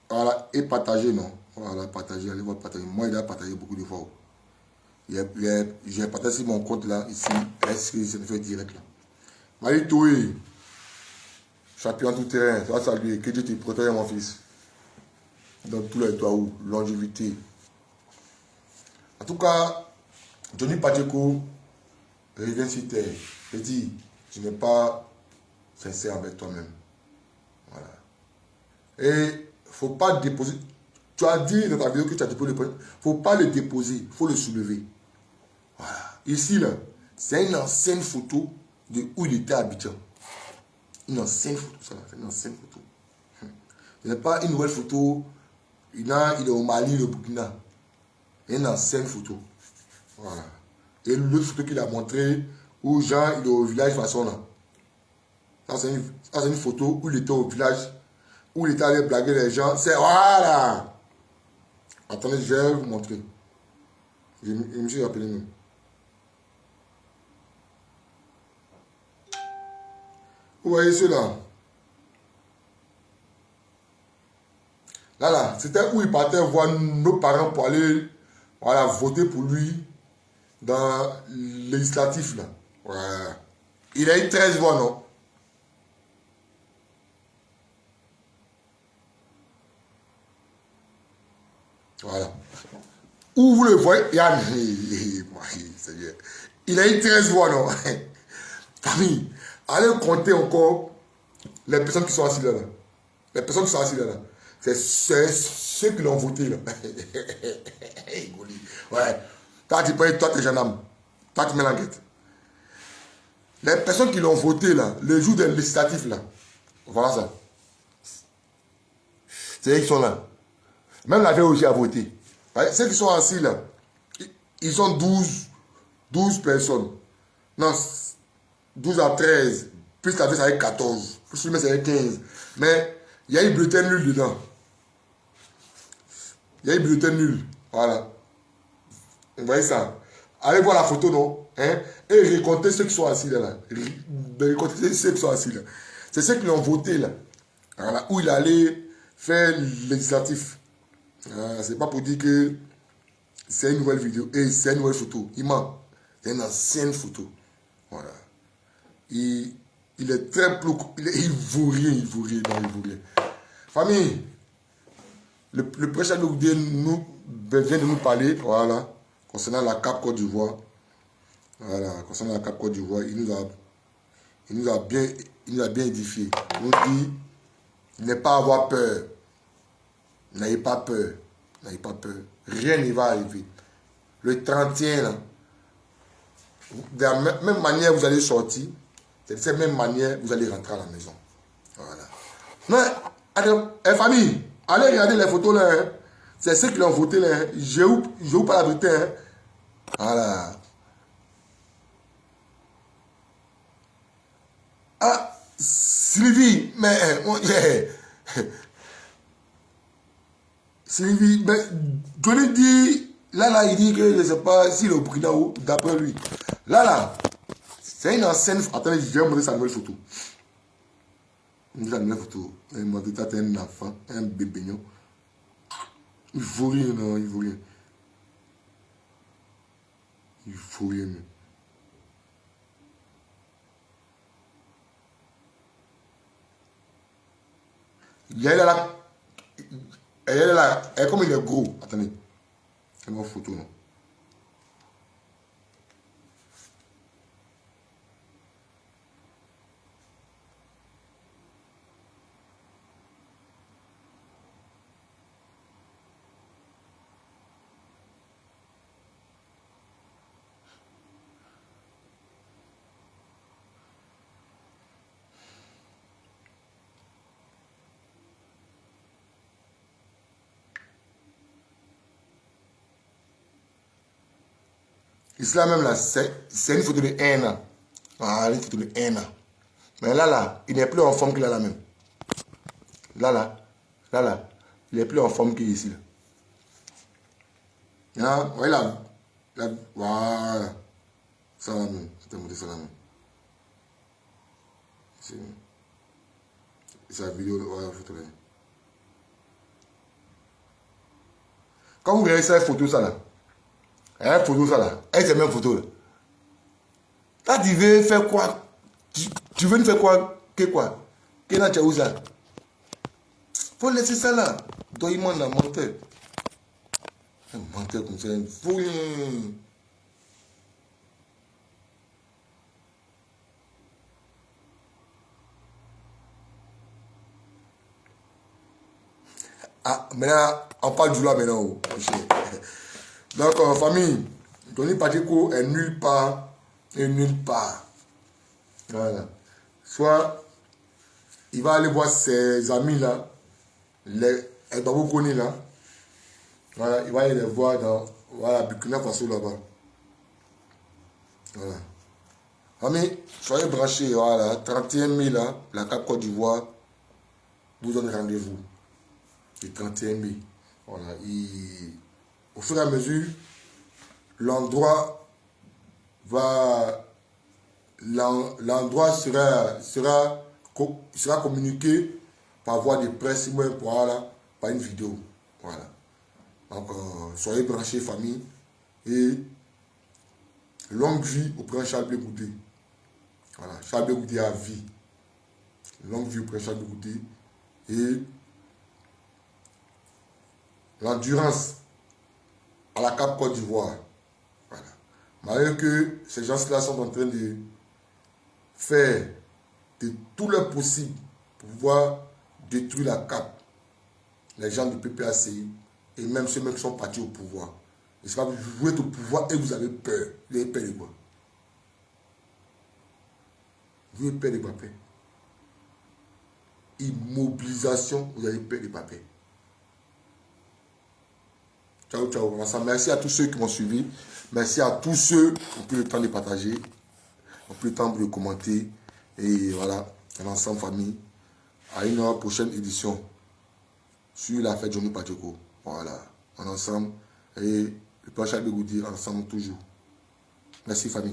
voilà, et partager, non. Voilà, partager, allez voir partager. Moi, il a partagé beaucoup de fois. J'ai partagé mon compte là, ici. Est-ce que c'est fait direct là? Allez, toi. Champion tout terrain, ça va saluer. Que Dieu te protège, mon fils. Dans tous les toits où longévité. En tout cas, Johnny Pacheco revient sur terre. Je dis, tu n'es pas sincère avec toi-même. Voilà. Et il ne faut pas déposer. Tu as dit dans ta vidéo que tu as déposé le point. Il ne faut pas le déposer, il faut le soulever. Voilà. Ici, là, c'est une ancienne photo de où il était à Abidjan. Une ancienne photo, ça, c'est une ancienne photo. Ce n'est pas une nouvelle photo. Il est au Mali, le Burkina. Une ancienne photo. Voilà. Et l'autre photo qu'il a montré, où Jean il est au village façon là. Ça, c'est une photo où il était au village, où il était allé blaguer les gens. C'est voilà. Attendez, je vais vous montrer. Je me suis rappelé même. Vous voyez cela? Là, c'était où il partait voir nos parents pour aller voilà, voter pour lui dans le législatif. Là. Voilà. Il a eu 13 voix, non? Voilà. Où vous le voyez? Il a eu 13 voix, non? Famille, allez compter encore les personnes qui sont assises là. Les personnes qui sont assises là. C'est ceux qui l'ont voté là. Ouais. Toi, tu peux, toi, t'es jeune homme. Toi, tu mets l'enquête. Les personnes qui l'ont voté là, le jour des législatifs là. Voilà ça. C'est eux qui sont là. Même la VOG a voté. Ouais, ceux qui sont assis là, ils sont 12 personnes. Non, 12 à 13. Plus la VOG, ça va être 14. Plus le mec, ça va être 15. Mais il y a eu bulletin nul dedans. Il y a eu bulletin nul. Voilà. Vous voyez ça? Allez voir la photo, non? Hein? Et récomptez ceux qui sont assis là. Récomptez ceux qui sont assis là. C'est ceux qui l'ont voté là. Voilà. Où il allait faire législatif. C'est pas pour dire que c'est une nouvelle vidéo. Et c'est une nouvelle photo. Il ment. C'est une ancienne photo. Voilà. Il est très plouc. Il vaut rien. Il vaut rien. Non, il vaut rien. Famille. Le prêtre Bégoudé vient de nous parler. Voilà. Concernant la Cap Côte d'Ivoire. Voilà. Concernant la Cap Côte d'Ivoire. Il nous a bien édifié. Il nous dit, ne pas avoir peur. N'ayez pas peur. N'ayez pas peur. Rien ne va arriver. Le 31, là, de la même manière vous allez sortir, c'est de cette même manière vous allez rentrer à la maison. Voilà. Mais, famille, allez regarder les photos là. Hein. C'est ceux qui l'ont voté là. Hein. Je vous pas la vérité. Hein. Voilà. Ah, Sylvie, mais... Sylvie, mais Johnny dit, là, il dit que je ne sais pas si le Burkina ou d'après lui. Là, c'est une ancienne. Attendez, je vais vous montrer sa nouvelle photo. Sa nouvelle photo. Elle m'a dit, t'as un enfant, un bébé. Il faut rien, non, il faut rien. Il faut rien. Il est là. Elle est là. Elle est comme il est gros. Attendez. C'est une photo, non? Ici là même là, c'est une photo de 1 an. Ah, une photo de 1 an. Mais là, il n'est plus en forme qu'il a là même. Là, il n'est plus en forme qu'il est ici. Là, voyez là, voilà. Ça là même, c'est un modèle ça là même. C'est la vidéo, voilà la photo là. Quand vous regardez cette photo ça là, elle photo ça là, elle c'est la même photo là. Là, tu veux faire quoi? Tu veux nous faire quoi? Que quoi? Que là, tu as où ça? Faut laisser ça là. Donc, il m'en a menteur. Un menteur comme ça, il faut rien. Ah, maintenant, on parle du là maintenant. Donc, famille, Tony Pacheco est nulle part et nulle part. Voilà. Soit, il va aller voir ses amis là, les Babokoni là. Voilà, il va aller les voir dans Burkina Faso là-bas. Voilà. Famille, soyez branchés, voilà, 31 mai là, la Cap Côte d'Ivoire vous donne rendez-vous. Le 31 mai. Voilà. Au fur et à mesure, l'endroit sera communiqué par voie de presse, voilà, par une vidéo. Voilà. Donc, soyez branchés, famille, et longue vie au prince Charles Blé Goudé. Voilà, Charles Blé Goudé à vie. Longue vie au prince Charles Blé Goudé. Et l'endurance à la Cap Côte d'Ivoire. Voilà. Malgré que ces gens-là sont en train de faire de tout leur possible pour pouvoir détruire la Cap, les gens du PPACI et même ceux qui sont partis au pouvoir. Et c'est pas que vous êtes au pouvoir et vous avez peur. Vous avez peur de quoi? Vous avez peur des papiers. Immobilisation, vous avez peur des papiers. Ciao, ciao. Merci à tous ceux qui m'ont suivi. Merci à tous ceux qui ont pris le temps de partager, qui ont pris le temps de commenter. Et voilà, l'ensemble famille. À une prochaine édition sur la fête Johnny Pacheco. Voilà, en ensemble. Et le planche à Bégoudi, ensemble toujours. Merci famille.